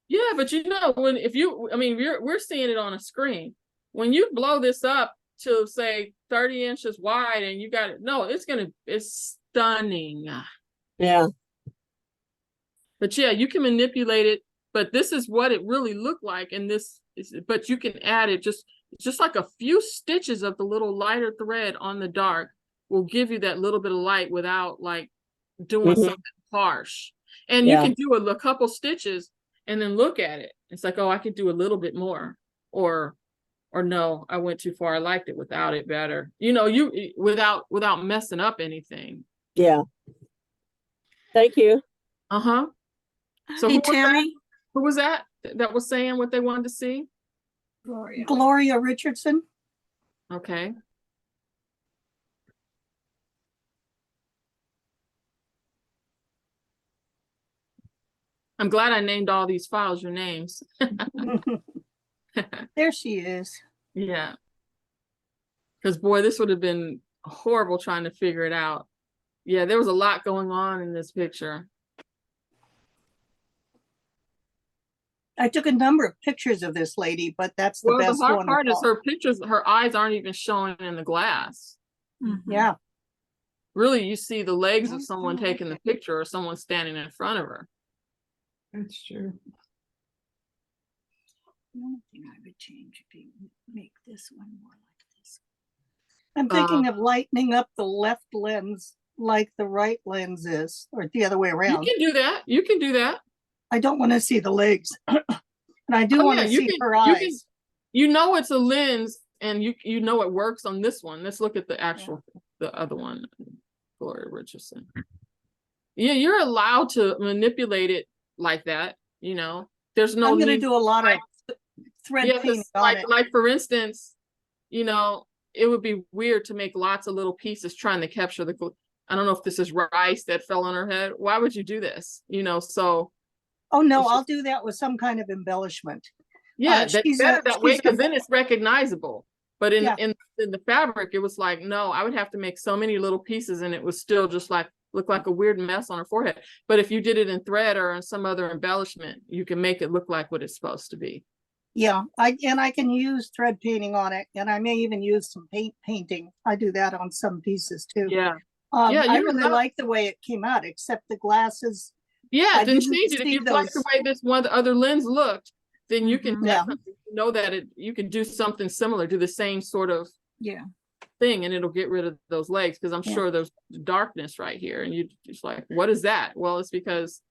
Yeah, but you know, when if you, I mean, we're seeing it on a screen. When you blow this up to say 30 inches wide and you got it, no, it's stunning. Yeah. But yeah, you can manipulate it, but this is what it really looked like. And this is, but you can add it just like a few stitches of the little lighter thread on the dark will give you that little bit of light without like doing something harsh. And you can do a couple stitches and then look at it. It's like, oh, I could do a little bit more, or no, I went too far. I liked it without it better. You know, without messing up anything. Yeah. Thank you. Uh-huh. So Hey, Tammy. Who was that was saying what they wanted to see? Gloria Richardson. Okay. I'm glad I named all these files your names. There she is. Yeah. Because boy, this would have been horrible trying to figure it out. Yeah, there was a lot going on in this picture. I took a number of pictures of this lady, but that's the best the hard one. part is her pictures, her eyes aren't even showing in the glass. Yeah. Really, you see the legs of someone taking the picture or someone standing in front of her. That's true. One thing I would change if you make this one more like this. I'm thinking of lightening up the left lens like the right lens is, or the other way around. You can do that. You can do that. I don't want to see the legs. And I do want to see her eyes. You know it's a lens, and you know it works on this one. Let's look at the actual, the other one, Gloria Richardson. Yeah, you're allowed to manipulate it like that. You know, there's no. I'm going to do a lot of thread painting on it. Like for instance, you know, it would be weird to make lots of little pieces trying to capture the. I don't know if this is rice that fell on her head. Why would you do this? You know, so. Oh no, I'll do that with some kind of embellishment. Yeah, that's better that way, because then it's recognizable. But in the fabric, it was like, no, I would have to make so many little pieces, and it was still just like look like a weird mess on her forehead. But if you did it in thread or in some other embellishment, you can make it look like what it's supposed to be. Yeah, I can use thread painting on it, and I may even use some painting. I do that on some pieces too. Yeah. I really like the way it came out, except the glasses. Yeah, then change it. If you like the way this one, the other lens looked, then you can definitely know that you can do something similar, do the same sort of thing, and it'll get rid of those legs, because I'm sure there's darkness right here, and you just like, what is that? Well, it's because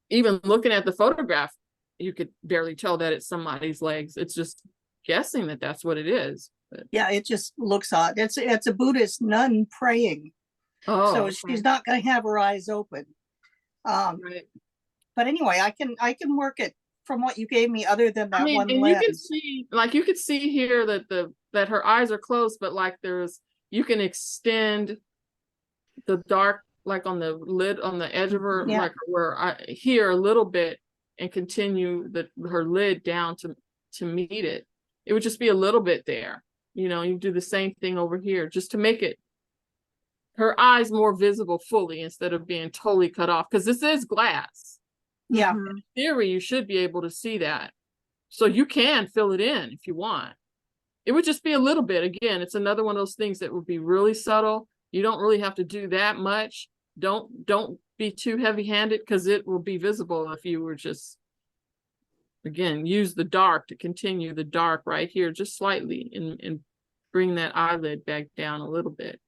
even looking at the photograph, you could barely tell that it's somebody's legs. It's just guessing that that's what it is. But. Yeah, it just looks odd. It's a Buddhist nun praying. Oh, so she's not going to have her eyes open. Right. But anyway, I can work it from what you gave me, other than that one and lens. you can see, like, you could see here that that her eyes are closed, but like you can extend the dark, like on the lid, on the edge of her, like where here a little bit, and continue her lid down to meet it. It would just be a little bit there. You know, you do the same thing over here, just to make it her eyes more visible fully, instead of being totally cut off, because this is glass. Yeah. In theory, you should be able to see that. So you can fill it in if you want. It would just be a little bit. Again, it's another one of those things that would be really subtle. You don't really have to do that much. Don't be too heavy-handed, because it will be visible if you were just, again, use the dark to continue the dark right here just slightly, and bring that eyelid back down a little bit.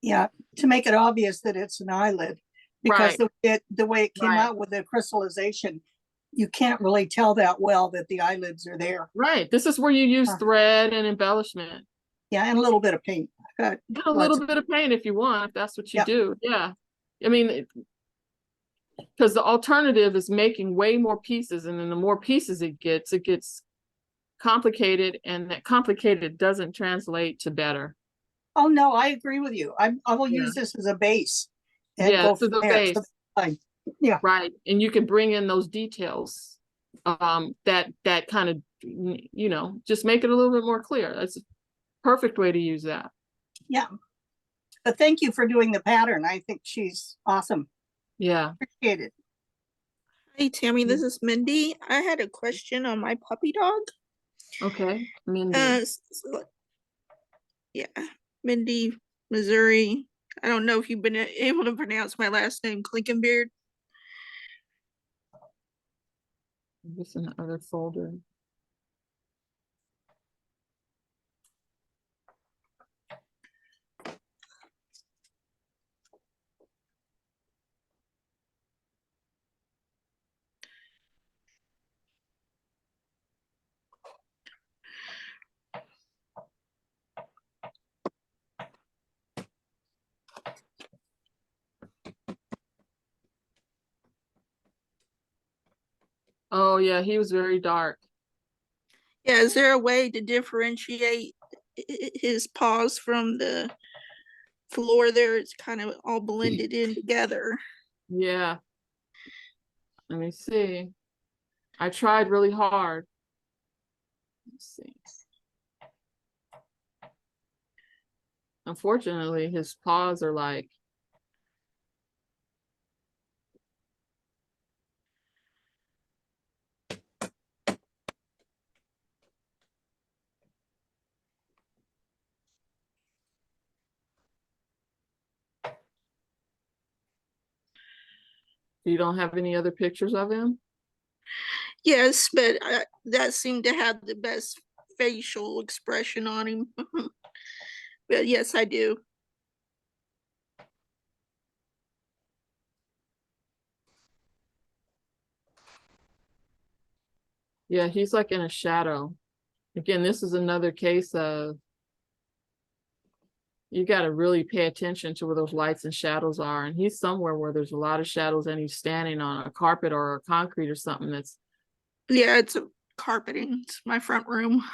Yeah, to make it obvious that it's an eyelid. Because Right. the way it came Right. out with the crystallization, you can't really tell that well that the eyelids are there. Right. This is where you use Huh. thread and embellishment. Yeah, and a little bit of paint. Get a Lots little bit of paint if you want, if that's what you Yeah. do. Yeah. I mean, because the alternative is making way more pieces, and then the more pieces it gets complicated, and that complicated doesn't translate to better. Oh, no, I agree with you. I will Yeah. use this as a base and Yeah, go to from the there. base. So, fine. Yeah, Right. And you can bring in those details that kind of, you know, just make it a little bit more clear. That's a perfect way to use that. yeah. But thank you for doing the pattern. I think she's awesome. Yeah. Appreciate it. Hey Tammy, this is Mindy. I had a question on my puppy dog. Okay. Mindy. Yeah, Mindy, Missouri. I don't know if you've been able to pronounce my last name, Klinkenbeard. This in the other folder. Oh yeah, he was very dark. Yeah, is there a way to differentiate his paws from the floor there? It's kind of all blended in together. Yeah. Let me see. I tried really hard. Let's see. Unfortunately, his paws are like, you don't have any other pictures of him? Yes, but that seemed to have the best facial expression on him. But yes, I do. Yeah, he's like in a shadow. Again, this is another case of you got to really pay attention to where those lights and shadows are. And he's somewhere where there's a lot of shadows, and he's standing on a carpet or a concrete or something that's. Yeah, it's a carpeting. It's my front room.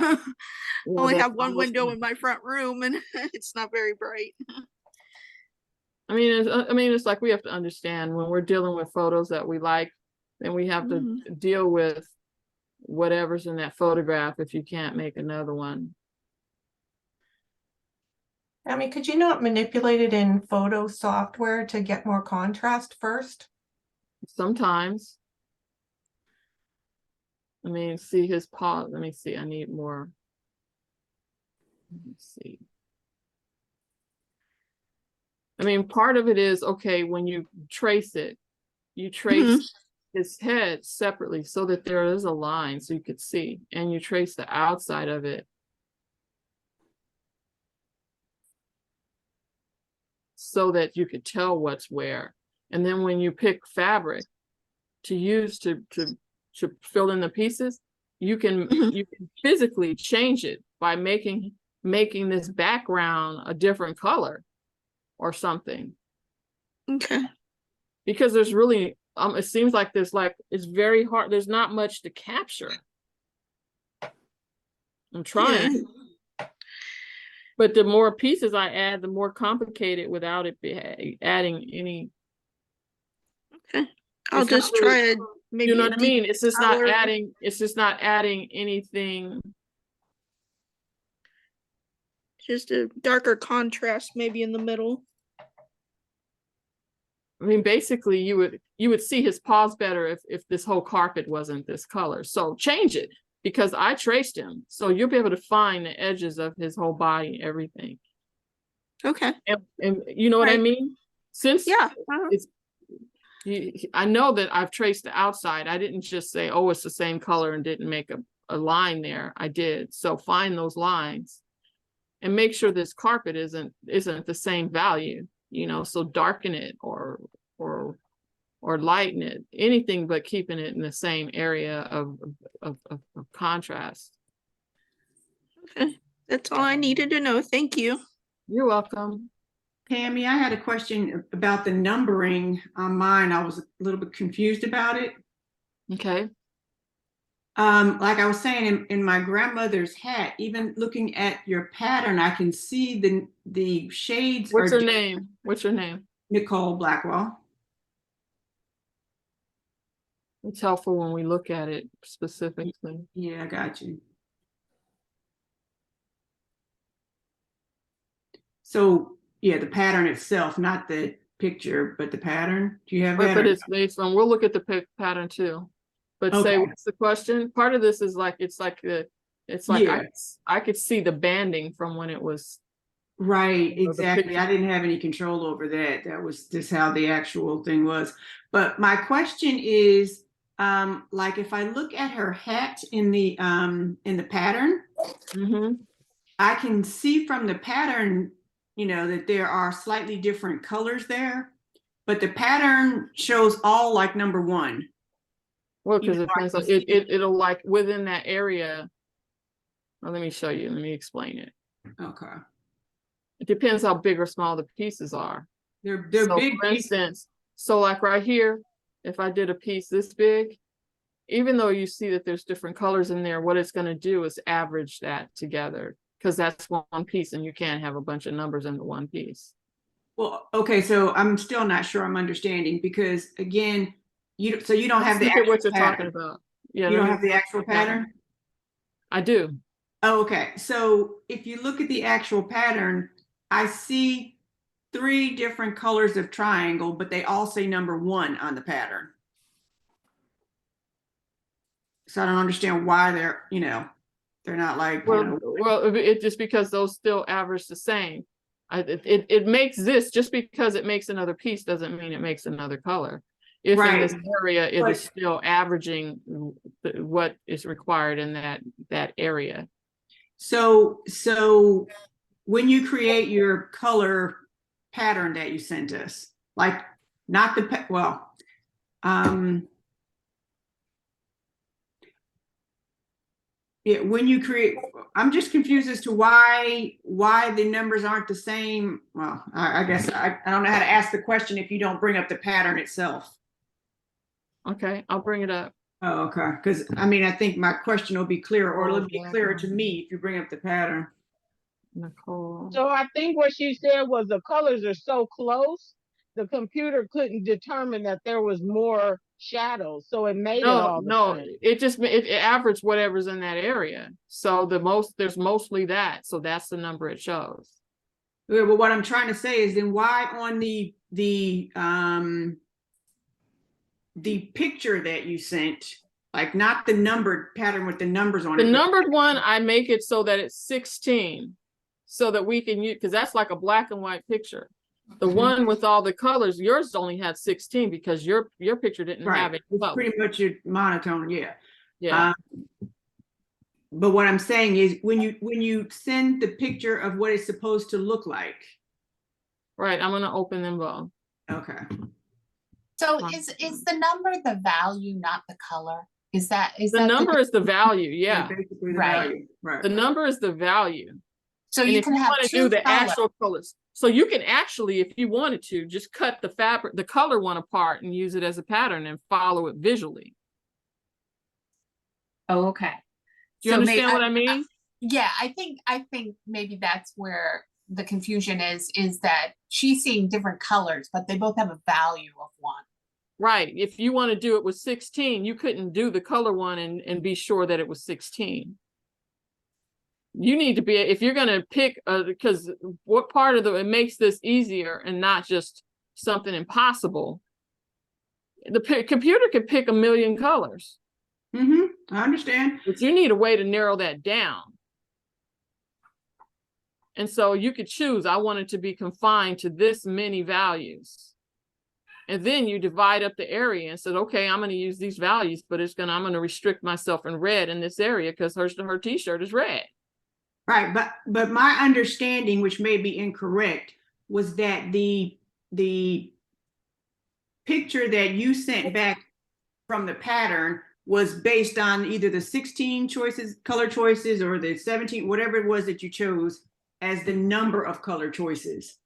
Only have one window in my front room, and it's not very bright. I mean, it's like we have to understand when we're dealing with photos that we like, then we have to deal with whatever's in that photograph if you can't make another one. I mean, could you not manipulate it in photo software to get more contrast first? Sometimes. I mean, see his paw. Let me see. I need more. Let me see. I mean, part of it is, okay, when you trace it, you trace his head separately so that there is a line so you could see, and you trace the outside of it so that you could tell what's where. And then when you pick fabric to use to fill in the pieces, you can physically change it by making this background a different color or something. Okay. Because there's really it seems like it's very hard. There's not much to capture. I'm trying. Yeah. But the more pieces I add, the more complicated without it adding any. Okay. I'll just try it. Maybe you know what I mean? It's just not adding, anything. Just a darker contrast maybe in the middle. I mean, basically you would see his paws better if this whole carpet wasn't this color. So change it, because I traced him. So you'll be able to find the edges of his whole body, everything. Okay. And you know what I mean? Since it's, I know that I've traced the outside. I didn't just say, oh, it's the same color and didn't make a line there. I did. So find those lines and make sure this carpet isn't the same value, you know, so darken it or or lighten it, anything but keeping it in the same area of contrast. Okay, that's all I needed to know. Thank you. You're welcome. Tammy, I had a question about the numbering on mine. I was a little bit confused about it. Okay. Like I was saying, in my grandmother's hat, even looking at your pattern, I can see the shades. What's her name? What's your name? Nicole Blackwell. It's helpful when we look at it specifically. Yeah, I got you. So yeah, the pattern itself, not the picture, but the pattern. Do you have that? But it's based on, we'll look at the pattern too. But say, Okay. what's the question? Part of this is like, it's like Yeah. I could see the banding from when it was. Right, You know, exactly. I didn't have any control over that. That was just how the actual thing was. But my question is, like if I look at her hat in the pattern, I can see from the pattern, that there are slightly different colors there, but the pattern shows all like number one. Well, because it depends on it'll like within that area. Well, let me show you. Let me explain it. Okay. It depends how big or small the pieces are. They're So big. for instance, so like right here, if I did a piece this big, even though you see that there's different colors in there, what it's going to do is average that together, because that's one piece and you can't have a bunch of numbers into one piece. Well, okay, so I'm still not sure I'm understanding, because again, you don't have the Look at what actual you're talking pattern. about. Yeah, You don't have the actual pattern? I do. Oh, okay. So if you look at the actual pattern, I see 3 different colors of triangle, but they all say number 1 on the pattern. So I don't understand why they're not like, Well, it's just because those still average the same. It makes this, just because it makes another piece doesn't mean it makes another color. If in this area it is still averaging what is required in that area. So when you create your color pattern that you sent us, like not the yeah, when you create, I'm just confused as to why the numbers aren't the same. Well, I guess I don't know how to ask the question if you don't bring up the pattern itself. Okay, I'll bring it up. Oh, okay. Because I think my question will be clearer, or it'll be clearer to me if you bring up the pattern. Nicole. So I think what she said was the colors are so close, the computer couldn't determine that there was more shadows, so it made it all the same. It just it averaged whatever's in that area. So there's mostly that. So that's the number it shows. Yeah, but what I'm trying to say is, then why on the picture that you sent, like not the numbered pattern with the numbers on it. The numbered one, I make it so that it's 16, so that we can use, because that's like a black and white picture. The one with all the colors, yours only had 16 because your picture didn't have it. It's pretty much your monotone, yeah. Yeah. But what I'm saying is, when you send the picture of what it's supposed to look like. Right, I'm gonna open them both. Okay. So is the number the value, not the color? Is the number is the value? Yeah. Basically the Right. value. Right. The number is the value. So and you if can have want to do the actual colors, so you can actually, if you wanted to, just cut the color one apart and use it as a pattern and follow it visually. Oh, okay. Do you understand what I mean? Yeah, I think maybe that's where the confusion is that she's seeing different colors, but they both have a value of 1. Right. If you want to do it with 16, you couldn't do the color one and be sure that it was 16. You need to be, if you're going to pick, because what part of it makes this easier and not just something impossible. The computer can pick 1 million colors. I understand. But you need a way to narrow that down. And so you could choose, I want it to be confined to this many values. And then you divide up the area and said, okay, I'm going to use these values, but I'm going to restrict myself in red in this area because her t-shirt is red. Right, but my understanding, which may be incorrect, was that the picture that you sent back from the pattern was based on either the 16 choices, color choices, or the 17, whatever it was that you chose as the number of color choices.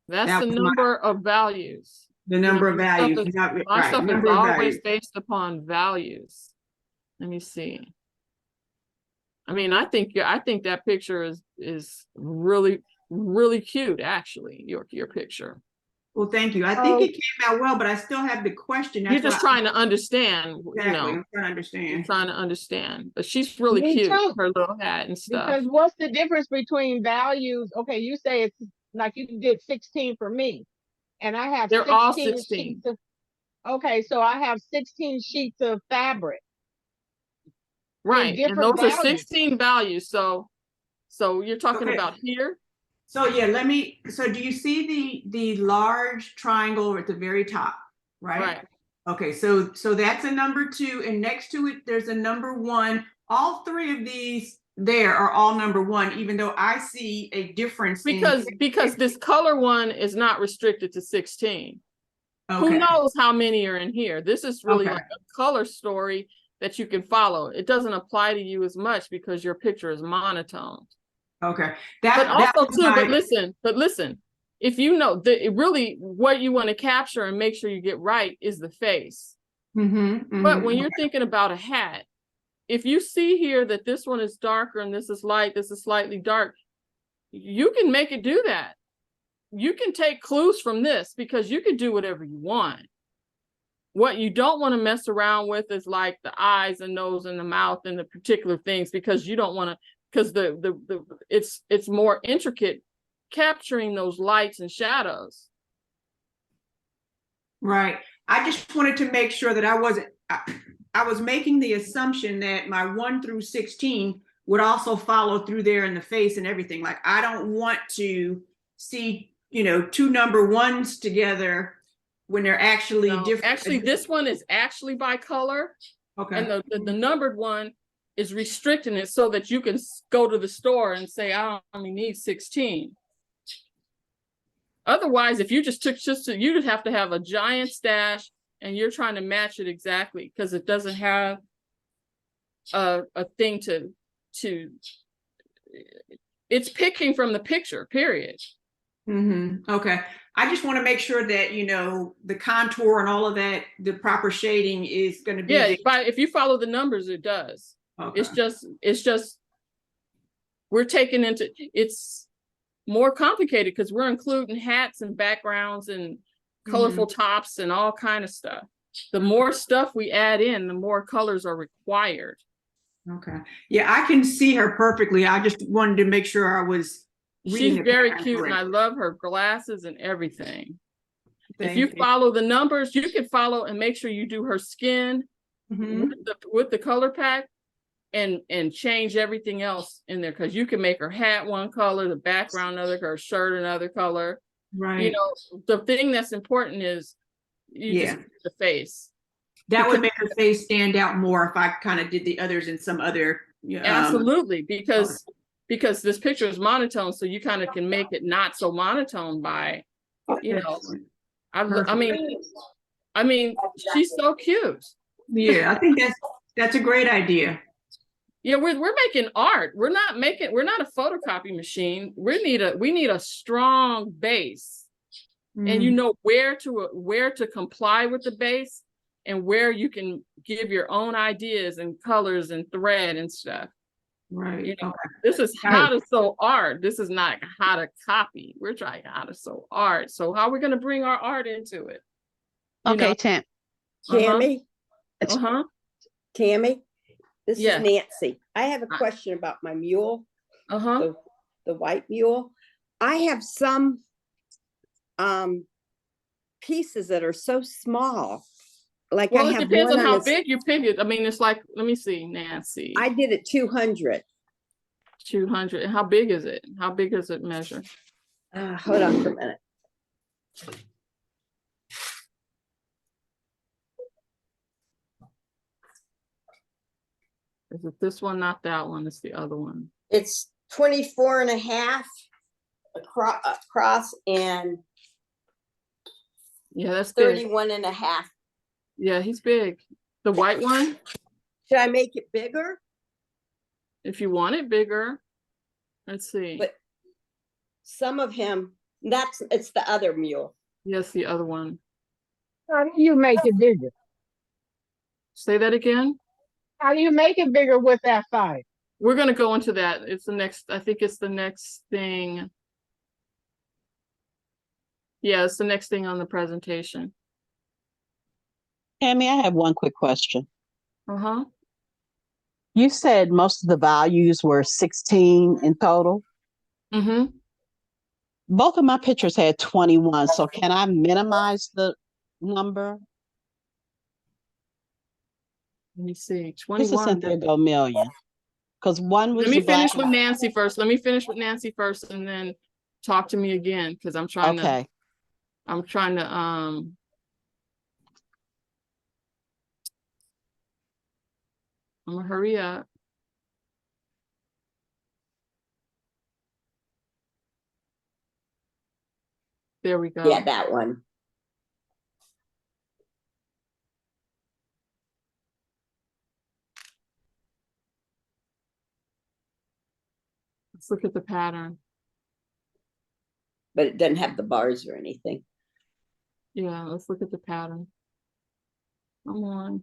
That's That the was number of values. the number of my stuff values. is- Not- My right, stuff is number of always values. based upon values. Let me see. I mean, I think that picture is really, really cute, actually, your picture. Well, thank you. I think it came out well, but I still have the question. You're just trying to understand, Exactly, you know. I'm trying to understand. You're trying to understand. But she's really Me cute, too. her little hat and stuff. Because what's the difference between values? Okay, you say it's like you did 16 for me, and I have They're all 16 16. sheets of. Okay, so I have 16 sheets of fabric. Right, and different those are values. 16 values. So you're talking Okay. about here? So yeah, so do you see the large triangle at the very top, right? Right. Okay, so that's a number 2, and next to it, there's a number 1. All 3 of these there are all number 1, even though I see a difference Because this color one is not restricted to 16. Okay. Who knows how many are in here? This is really Okay. like a color story that you can follow. It doesn't apply to you as much because your picture is monotone. Okay. But listen, if you know really what you want to capture and make sure you get right is the face. But when you're thinking about a hat, if you see here that this one is darker and this is light, this is slightly dark, you can make it do that. You can take clues from this because you can do whatever you want. What you don't want to mess around with is like the eyes and nose and the mouth and the particular things, because you don't want to, because it's more intricate capturing those lights and shadows. Right. I just wanted to make sure that I was making the assumption that my 1 through 16 would also follow through there in the face and everything. Like, I don't want to see, 2 number 1s together when they're actually different. Actually, this one is actually by color. Okay. And the numbered one is restricting it so that you can go to the store and say, I only need 16. Otherwise, if you just took you'd have to have a giant stash and you're trying to match it exactly because it doesn't have a thing to it's picking from the picture, period. Okay. I just want to make sure that, the contour and all of that, the proper shading is going to be. Yeah, if you follow the numbers, it does. Okay. It's just, it's more complicated because we're including hats and backgrounds and colorful tops and all kind of stuff. The more stuff we add in, the more colors are required. Okay. Yeah, I can see her perfectly. I just wanted to make sure I was. She's very cute and I love her glasses and everything. If you Thank follow the numbers, you can follow and make sure you do her skin with the color pack and change everything else in there, because you can make her hat one color, the background another, her shirt another color. Right. The thing that's important is just the face. That would make her face stand out more if I kind of did the others in some other. Absolutely, because this picture is monotone, so you kind of can make it not so monotone by, I mean, she's so cute. Yeah, I think that's a great idea. Yeah, we're making art. We're not a photocopy machine. We need a strong base, and where to comply with the base, and where you can give your own ideas and colors and thread and stuff. Right. This is how to sew art. This is not how to copy. We're trying how to sew art. So how are we going to bring our art into it? Tammy. Tammy, this is Nancy. I have a question about my mule. The white mule. I have some pieces that are so small. Like, well, I it have depends one on how this- big you pick it. I mean, it's like, let me see, Nancy. I did it 200. 200. How big is it? How big does it measure? Hold on for a minute. Is it this one? Not that one. It's the other one. It's 24 and a half across and Yeah, that's big. 31.5. Yeah, he's big. The white one? Should I make it bigger? If you want it bigger. Let's see. But some of him, it's the other mule. Yes, the other one. How do you make it bigger? Say that again. How do you make it bigger with that size? We're going to go into that. It's the next, I think it's the next thing. Yeah, it's the next thing on the presentation. Tammy, I have one quick question. Uh-huh. You said most of the values were 16 in total. Mm-hmm. Both of my pictures had 21, so can I minimize the number? Let me see. This is 21. Cynthia Go Million. Because one was Let me the black finish with Nancy first. Let me finish with Nancy first and then talk to me again because I'm trying to I'm gonna hurry up. There we go. Yeah, that one. Let's look at the pattern. But it doesn't have the bars or anything. Yeah, let's look at the pattern. Come on.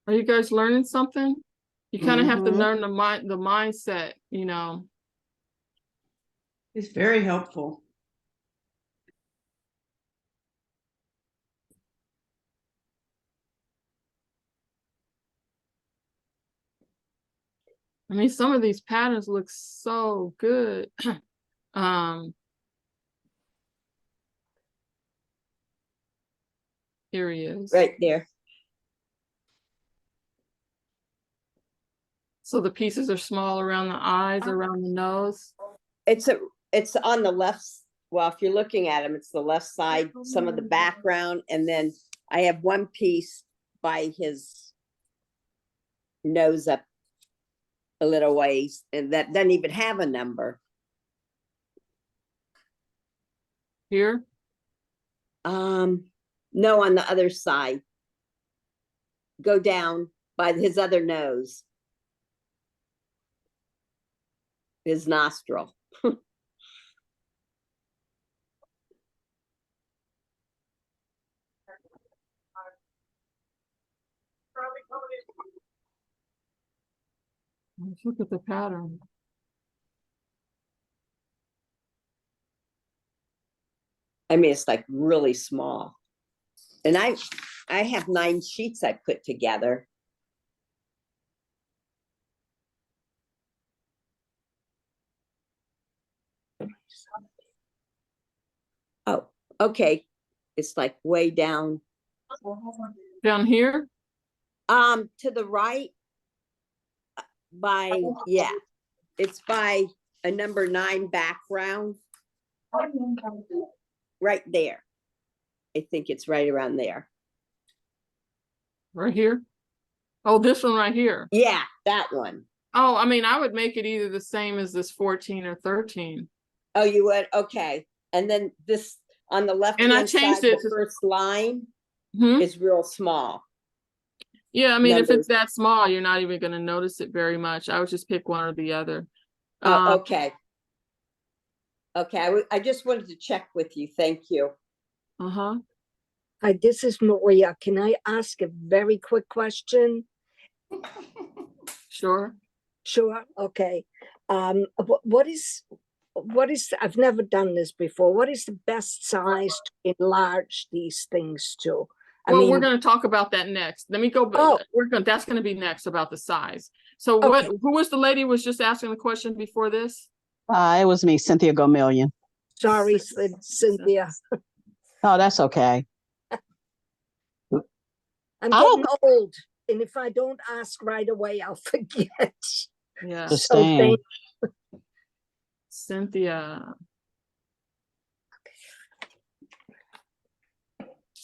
Are you guys learning something? You kind of have to learn the mindset, you know. It's very helpful. I mean, some of these patterns look so good. Here he is. Right there. So the pieces are small around the eyes, around the nose. It's on the left. Well, if you're looking at him, it's the left side, some of the background, and then I have one piece by his nose up a little ways, and that doesn't even have a number. Here? No, on the other side. Go down by his other nose. His nostril. Let's look at the pattern. I mean, it's like really small. And I have 9 sheets I put together. Oh, okay. It's like way down. Down here? To the right by, yeah, it's by a number 9 background. Right there. I think it's right around there. Right here? Oh, this one right here. Yeah, that one. Oh, I mean, I would make it either the same as this 14 or 13. Oh, you would? Okay. And then this on the left And I hand changed side, it the to- first line Hmm? is real small. Yeah, I mean, if Numbers. it's that small, you're not even going to notice it very much. I would just pick one or the other. Oh, okay. Okay, I just wanted to check with you. Thank you. Uh-huh. Hi, this is Maria. Can I ask a very quick question? Sure. Sure. Okay. What is, I've never done this before. What is the best size to enlarge these things to? Well, we're going to talk about that next. Let me go. Oh. That's going to be next about the size. So who was the lady who was just asking the question before this? It was me, Cynthia Go Million. Sorry, Cynthia. Oh, that's okay. I'm getting old, and if I don't ask right away, I'll forget. Yeah. Understand. Cynthia.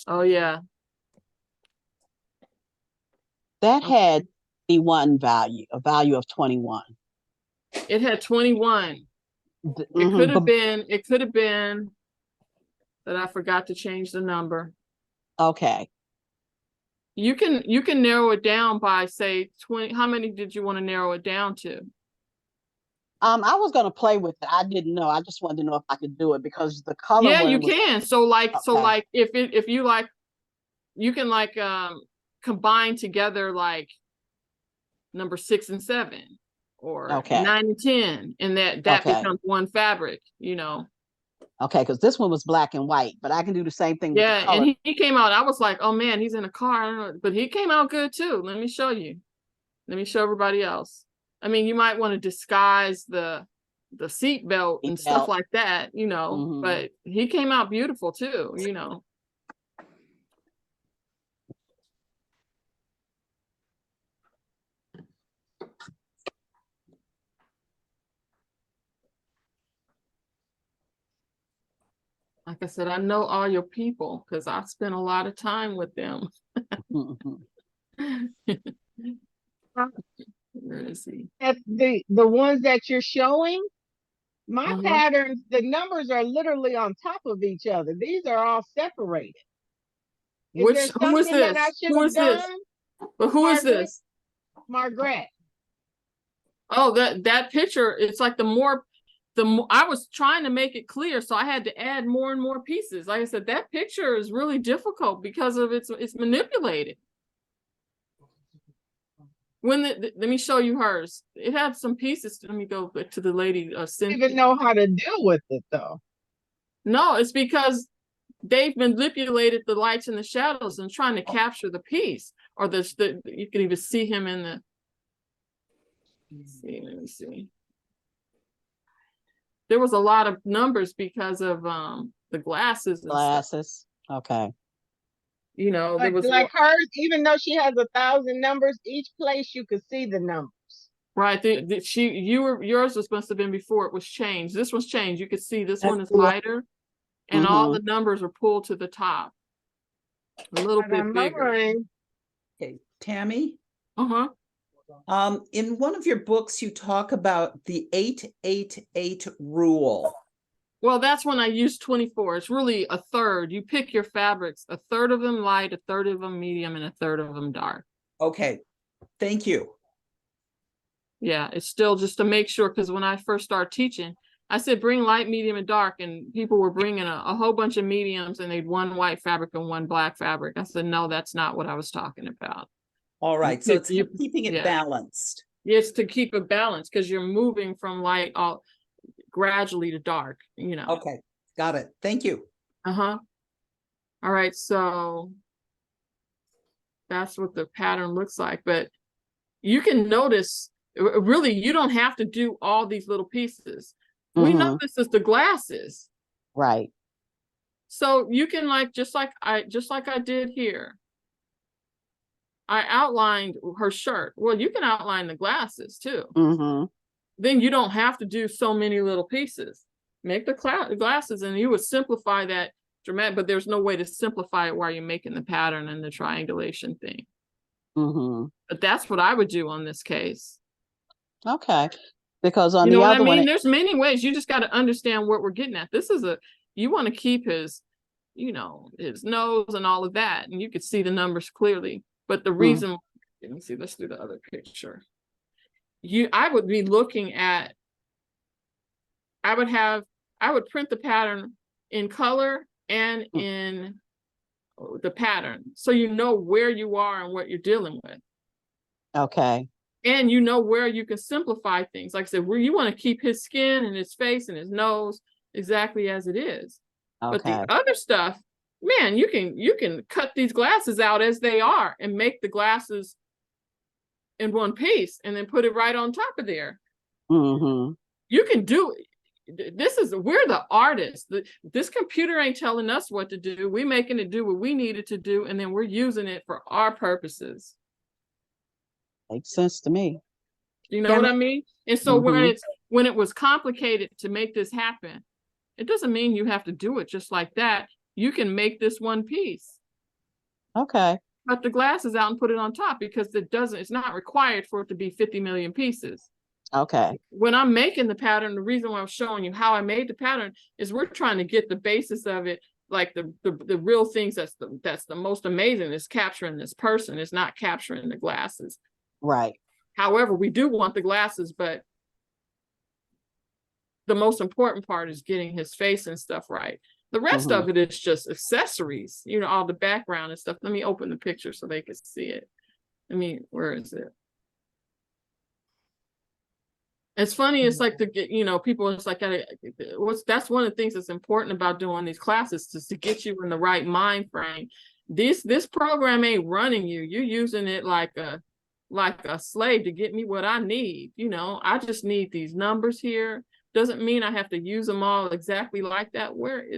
Oh, yeah. That had 21 value, a value of 21. It had 21. It Mhm, could have but- been, it could have been that I forgot to change the number. Okay. You can narrow it down by, say, 20. How many did you want to narrow it down to? I was gonna play with it. I didn't know. I just wanted to know if I could do it because the color Yeah, one you was- can. So like Okay. if you like, you can like combine together like number 6 and 7 or Okay. 9 and 10, and that Okay. becomes one fabric, you know. Okay, because this one was black and white, but I can do the same thing with Yeah, the color. and he came out. I was like, oh man, he's in a car. I don't know, but he came out good too. Let me show you. Let me show everybody else. I mean, you might want to disguise the seat belt and stuff Seatbelt. like that, you know, Mhm. but he came out beautiful too, you know. Like I said, I know all your people because I spent a lot of time with them. Mhm. Where is he? At the ones that you're showing, my Uh-huh. patterns, the numbers are literally on top of each other. These are all separated. Is Which there who is something that I this? should Who have is this? done? But who is Margaret? this? Margaret. Oh, that picture, it's like the more I was trying to make it clear, so I had to add more and more pieces. Like I said, that picture is really difficult because of it's manipulated. Let me show you hers. It had some pieces. Let me go back to the lady. I don't Cynthia. even know how to deal with it though. No, it's because they've manipulated the lights and the shadows and trying to capture the piece, or you can even see him in the. Let me see. There was a lot of numbers because of the glasses and stuff. Glasses. Okay. You know, there But was like hers, even though she has 1,000 numbers, each place you could see the numbers. right. Yours was supposed to have been before it was changed. This was changed. You could see this one is lighter, and all the numbers are pulled to the top. A little But bit on bigger. mine, Okay, Tammy, Uh-huh. in one of your books, you talk about the 8-8-8 rule. Well, that's when I use 24. It's really a third. You pick your fabrics, a third of them light, a third of them medium, and a third of them dark. Okay, thank you. Yeah, it's still just to make sure, because when I first started teaching, I said bring light, medium, and dark, and people were bringing a whole bunch of mediums, and they'd one white fabric and one black fabric. I said, no, that's not what I was talking about. All right, so it's keeping it yeah. balanced. It's to keep it balanced because you're moving from light all gradually to dark, you know. Okay, got it. Thank you. Uh-huh. All right, so that's what the pattern looks like, but you can notice really you don't have to do all these little pieces. We know this is the glasses. Right. So you can just like I did here. I outlined her shirt. Well, you can outline the glasses too. Then you don't have to do so many little pieces. Make the glasses and you would simplify that dramatic, but there's no way to simplify it while you're making the pattern and the triangulation thing. But that's what I would do on this case. Okay. Because on you know the what other I mean? one, There's many ways. You just got to understand what we're getting at. This is you want to keep his, his nose and all of that. And you could see the numbers clearly. But the reason, let me see, let's do the other picture. I would be looking at, I would print the pattern in color and in the pattern. So you know where you are and what you're dealing with. okay. And you know where you can simplify things. Like I said, where you want to keep his skin and his face and his nose exactly as it is. Okay. But the other stuff, man, you can cut these glasses out as they are and make the glasses in one piece and then put it right on top of there. You can do we're the artists. This computer ain't telling us what to do. We're making it do what we needed to do, and then we're using it for our purposes. Makes sense to me. You know what I mean? And so when it was complicated to make this happen, it doesn't mean you have to do it just like that. You can make this one piece. Okay. cut the glasses out and put it on top because it's not required for it to be 50 million pieces. Okay. When I'm making the pattern, the reason why I'm showing you how I made the pattern is we're trying to get the basis of it, like the real things that's the most amazing is capturing this person. It's not capturing the glasses. Right. However, we do want the glasses, but the most important part is getting his face and stuff right. The rest of it is just accessories, you know, all the background and stuff. Let me open the picture so they can see it. Where is it? It's funny, it's like to get, you know, people, it's like, that's one of the things that's important about doing these classes, is to get you in the right mind frame. This program ain't running you. You're using it like a slave to get me what I need. You know, I just need these numbers here. Doesn't mean I have to use them all exactly like that.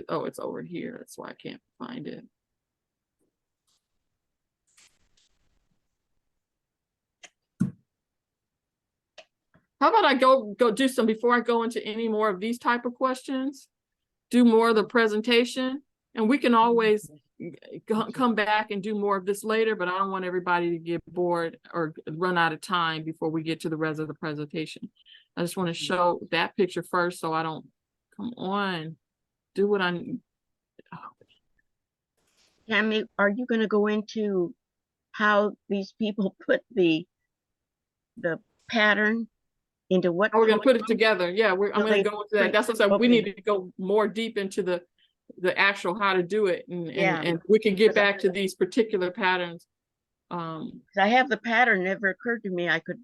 Oh, it's over here. That's why I can't find it. How about I go do some, before I go into any more of these type of questions, do more of the presentation, and we can always come back and do more of this later, but I don't want everybody to get bored or run out of time before we get to the rest of the presentation. I just want to show that picture first so I don't, come on, do what I need. Tammy, are you going to go into how these people put the pattern into what? We're going to put it together. Yeah, I'm going to go into that. That's what I said. We need to go more deep into the actual how to do it, and we can get back to these particular patterns. I have the pattern. Never occurred to me I could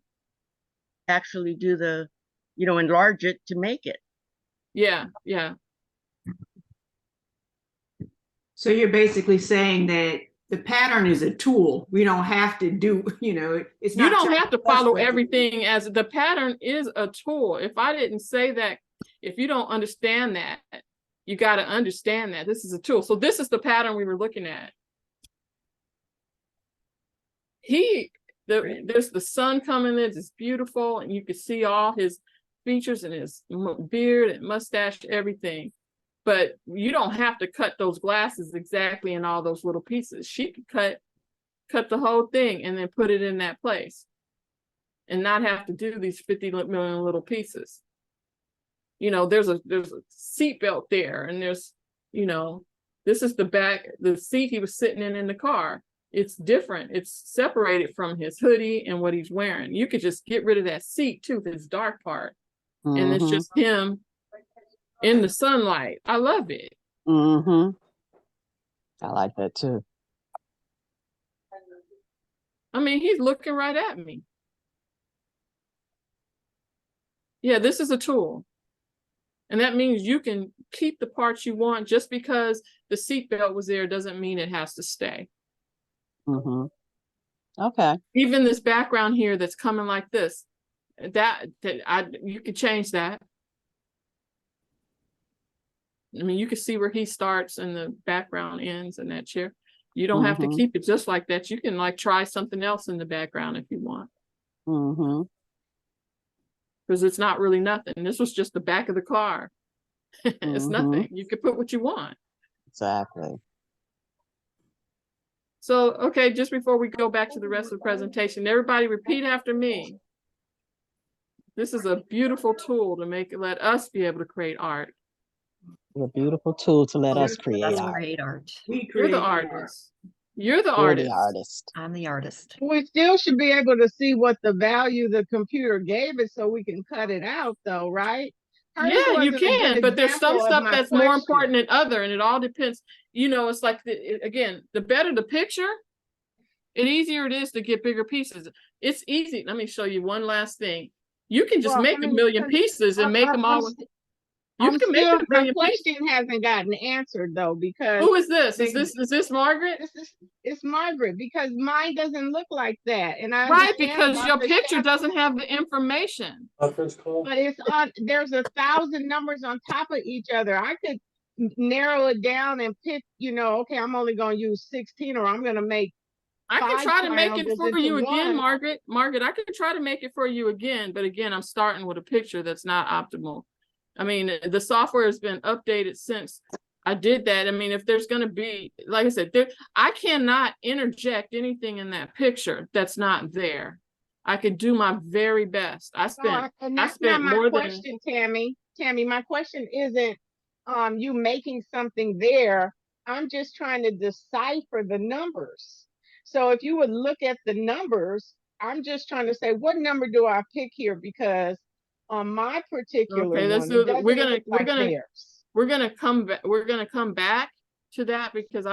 actually do the, you know, enlarge it to make it. Yeah. So you're basically saying that the pattern is a tool. We don't have to do, you know, it's not. You don't have to follow everything as the pattern is a tool. If I didn't say that, if you don't understand that, you got to understand that this is a tool. So this is the pattern we were looking at. There's the sun coming in. It's beautiful, and you can see all his features and his beard and mustache, everything. But you don't have to cut those glasses exactly in all those little pieces. She could cut the whole thing and then put it in that place and not have to do these 50 million little pieces. You know, there's a seat belt there, and there's, you know, this is the seat he was sitting in the car. It's different. It's separated from his hoodie and what he's wearing. You could just get rid of that seat too, this dark part. And it's just him in the sunlight. I love it. I like that too. I mean, he's looking right at me. Yeah, this is a tool. And that means you can keep the parts you want. Just because the seatbelt was there doesn't mean it has to stay. Okay. Even this background here that's coming like this, you could change that. I mean, you can see where he starts and the background ends in that chair. You don't have to keep it just like that. You can like try something else in the background if you want. Because it's not really nothing. This was just the back of the car. It's nothing. You can put what you want. Exactly. So, okay, just before we go back to the rest of the presentation, everybody repeat after me. This is a beautiful tool to let us be able to create art. A beautiful tool to let us create art. You're the artist. You're the artist. I'm the artist. We still should be able to see what the value the computer gave it so we can cut it out though, right? Yeah, you can, but there's some stuff that's more important than other, and it all depends. You know, it's like, again, the better the picture, the easier it is to get bigger pieces. It's easy. Let me show you one last thing. You can just make a million pieces and make them all. My question hasn't gotten answered though, because who is this? Is this Margaret? It's Margaret, because mine doesn't look like that, and right, because your picture doesn't have the information. But it's on. There's 1,000 numbers on top of each other. I could narrow it down and pick. You know, okay, I'm only going to use 16, or I'm going to make. I can try to make it for you again, Margaret. Margaret, I can try to make it for you again, but again, I'm starting with a picture that's not optimal. I mean, the software has been updated since I did that. I mean, if there's going to be, like I said, I cannot interject anything in that picture that's not there. I could do my very best. I and that's not spent my more than, question, Tammy. Tammy, my question isn't you making something there. I'm just trying to decipher the numbers. So if you would look at the numbers, I'm just trying to say, what number do I pick here? Because on my particular okay, one, it doesn't look like theirs. we're gonna come back. We're gonna come back to that because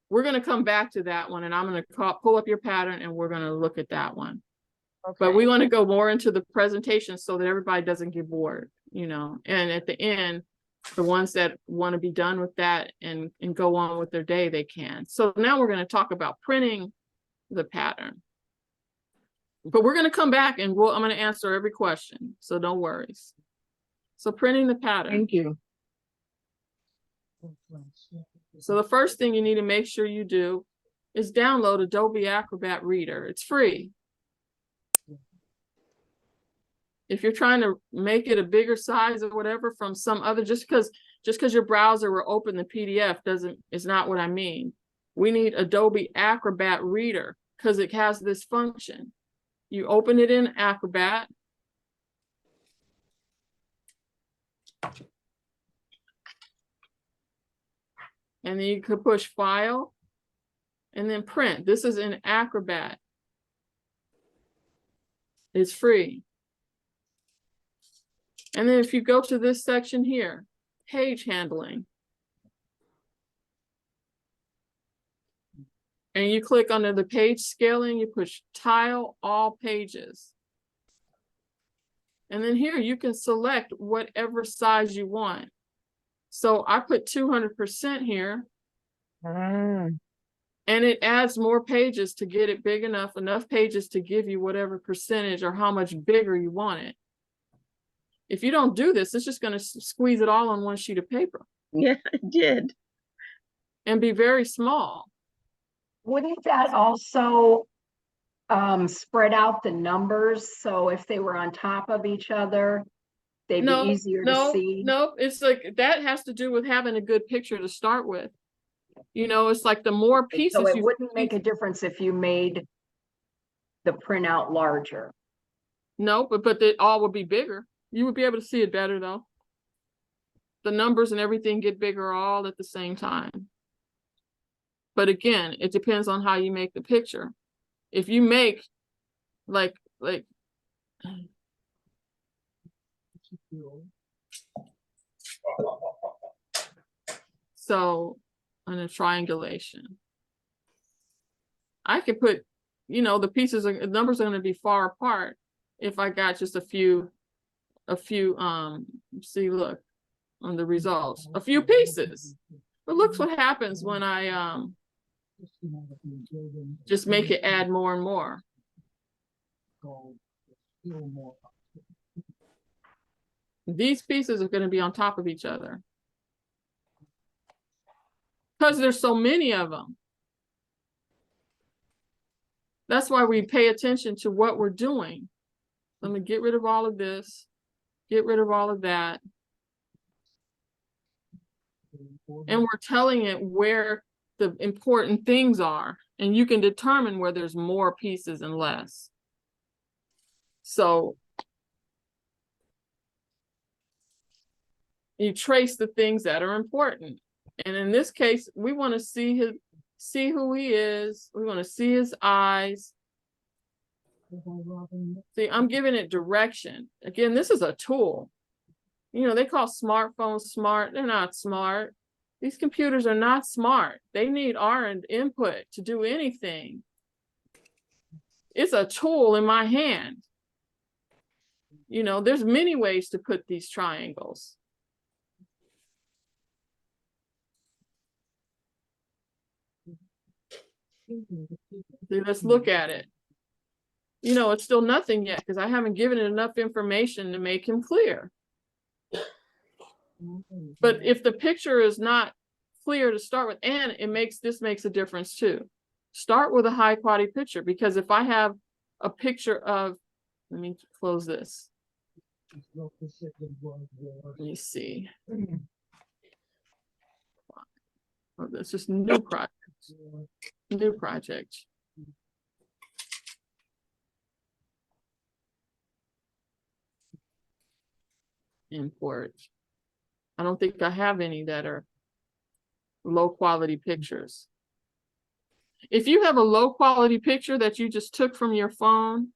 we're gonna come back to that one, and I'm gonna pull up your pattern and we're gonna look at that one. Okay. But we want to go more into the presentation so that everybody doesn't get bored, you know. And at the end, the ones that want to be done with that and go on with their day, they can. So now we're going to talk about printing the pattern. But we're going to come back and I'm going to answer every question. So no worries. So printing the pattern. Thank you. So the first thing you need to make sure you do is download Adobe Acrobat Reader. It's free. If you're trying to make it a bigger size or whatever from some other, just because your browser will open the PDF is not what I mean. We need Adobe Acrobat Reader because it has this function. You open it in Acrobat. And then you could push File and then Print. This is in Acrobat. It's free. And then if you go to this section here, page handling, and you click under the page scaling, you push tile all pages. And then here you can select whatever size you want. So I put 200% here. And it adds more pages to get it big enough pages to give you whatever percentage or how much bigger you want it. If you don't do this, it's just going to squeeze it all on one sheet of paper. Yeah, it did. And be very small. Wouldn't that also spread out the numbers? So if they were on top of each other, they'd be easier to see? No, it's like that has to do with having a good picture to start with. You know, it's like the more pieces. So it wouldn't make a difference if you made the printout larger. No, but they all would be bigger. You would be able to see it better though. The numbers and everything get bigger all at the same time. But again, it depends on how you make the picture. If you make like so on a triangulation, I could put, you know, the numbers are going to be far apart if I got just a few see, look on the results, a few pieces. But look what happens when I just make it add more and more. These pieces are going to be on top of each other because there's so many of them. That's why we pay attention to what we're doing. Let me get rid of all of this. Get rid of all of that. And we're telling it where the important things are. And you can determine where there's more pieces and less. So you trace the things that are important. And in this case, we want to see who he is. We want to see his eyes. See, I'm giving it direction. Again, this is a tool. You know, they call smartphones smart. They're not smart. These computers are not smart. They need our input to do anything. It's a tool in my hand. You know, there's many ways to put these triangles. See, let's look at it. You know, it's still nothing yet because I haven't given it enough information to make him clear. But if the picture is not clear to start with, and this makes a difference too. Start with a high quality picture, because if I have a picture of, let me close this. Let me see. Oh, that's just new project. New project. Import. I don't think I have any that are low quality pictures. If you have a low quality picture that you just took from your phone,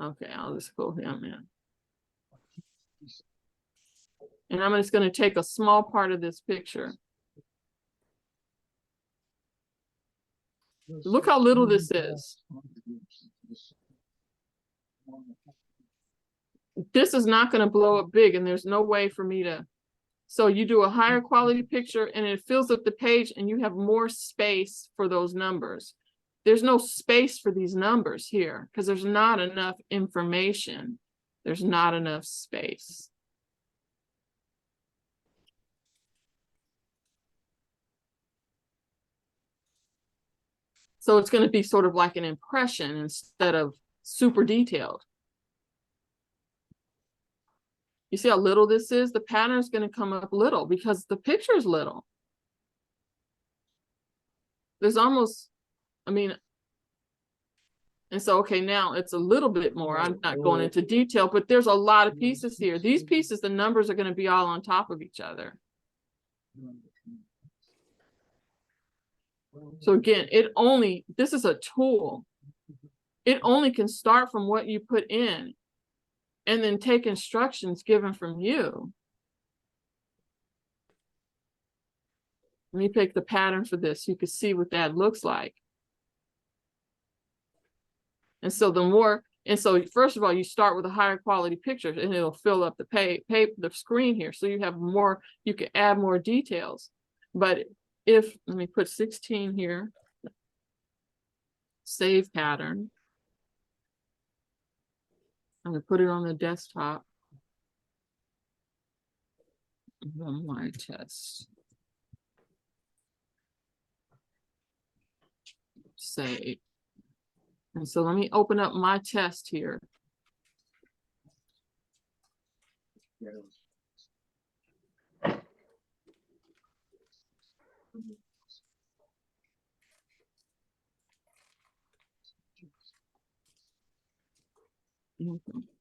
okay, I'll just go him in. And I'm just going to take a small part of this picture. Look how little this is. This is not going to blow up big, and there's no way for me to. So you do a higher quality picture and it fills up the page and you have more space for those numbers. There's no space for these numbers here because there's not enough information. There's not enough space. So it's going to be sort of like an impression instead of super detailed. You see how little this is? The pattern is going to come up little because the picture is little. There's almost, I mean, and so, okay, now it's a little bit more. I'm not going into detail, but there's a lot of pieces here. These pieces, the numbers are going to be all on top of each other. So again, this is a tool. It only can start from what you put in and then take instructions given from you. Let me pick the pattern for this. You can see what that looks like. And so first of all, you start with a higher quality picture and it'll fill up the screen here. So you have more, you can add more details. But let me put 16 here, save pattern. I'm going to put it on the desktop. Run my test. Save. And so let me open up my test here.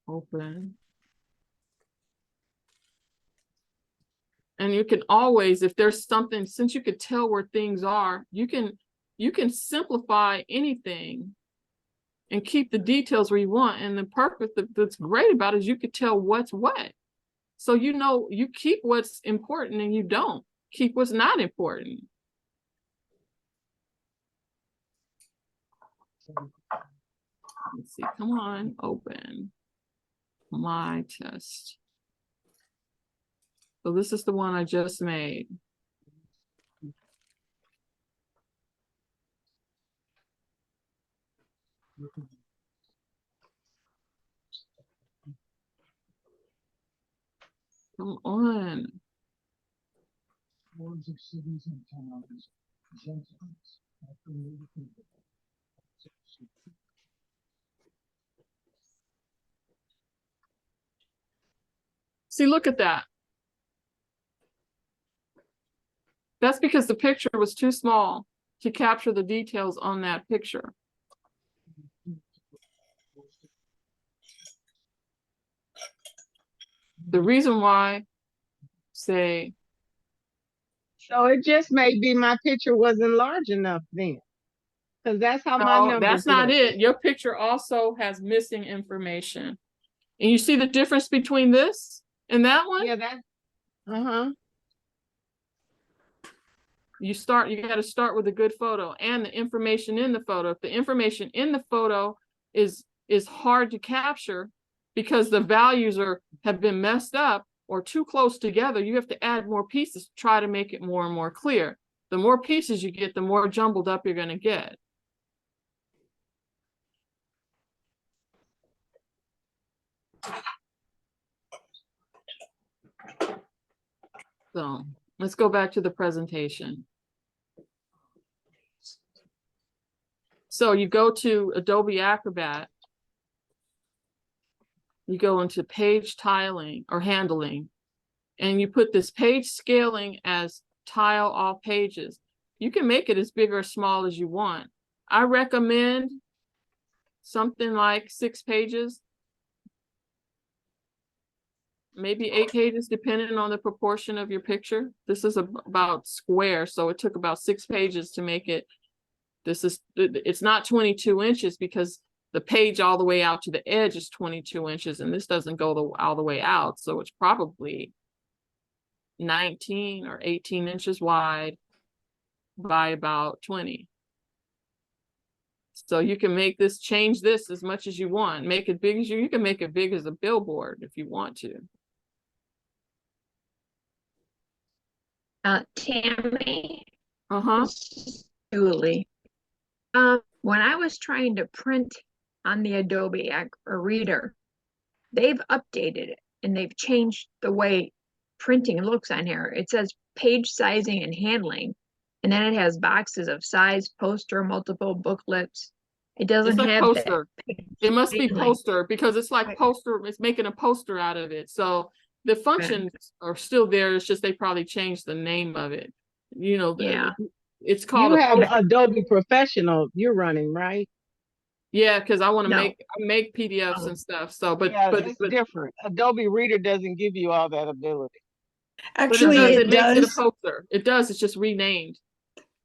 Open. And you can always, if there's something, since you could tell where things are, you can simplify anything and keep the details where you want. And the purpose that's great about it is you could tell what's what. So you know, you keep what's important and you don't keep what's not important. Let's see, come on, open my test. So this is the one I just made. Come on. See, look at that. That's because the picture was too small to capture the details on that picture. The reason why, say. So it just may be my picture wasn't large enough then. Because that's how my numbers That's not look. it. Your picture also has missing information. And you see the difference between this and that one? Yeah, that. You got to start with a good photo and the information in the photo. If the information in the photo is hard to capture because the values have been messed up or too close together, you have to add more pieces to try to make it more and more clear. The more pieces you get, the more jumbled up you're going to get. So let's go back to the presentation. So you go to Adobe Acrobat, you go into page tiling or handling, and you put this page scaling as tile all pages. You can make it as big or small as you want. I recommend something like 6 pages, maybe 8 pages, depending on the proportion of your picture. This is about square, so it took about 6 pages to make it. It's not 22 inches because the page all the way out to the edge is 22 inches, and this doesn't go all the way out, so it's probably 19 or 18 inches wide by about 20. So you can make this, change this as much as you want, make it big as you can make it big as a billboard if you want to. Tammy. Uh-huh. Julie. When I was trying to print on the Adobe Reader, they've updated it and they've changed the way printing looks on here. It says page sizing and handling, and then it has boxes of size, poster, multiple booklets. It doesn't It's like have poster. It must be handling. poster because it's like poster. It's making a poster out of it. So the functions are still there. It's just they probably changed the name of it. You know, Yeah. It's called You a have poster. Adobe Professional you're running, right? Yeah, because I want to No. make PDFs and stuff. So, but Yeah, but it's but different. Adobe Reader doesn't give you all that ability. Actually, it it makes it a does. poster. It does. It's just renamed.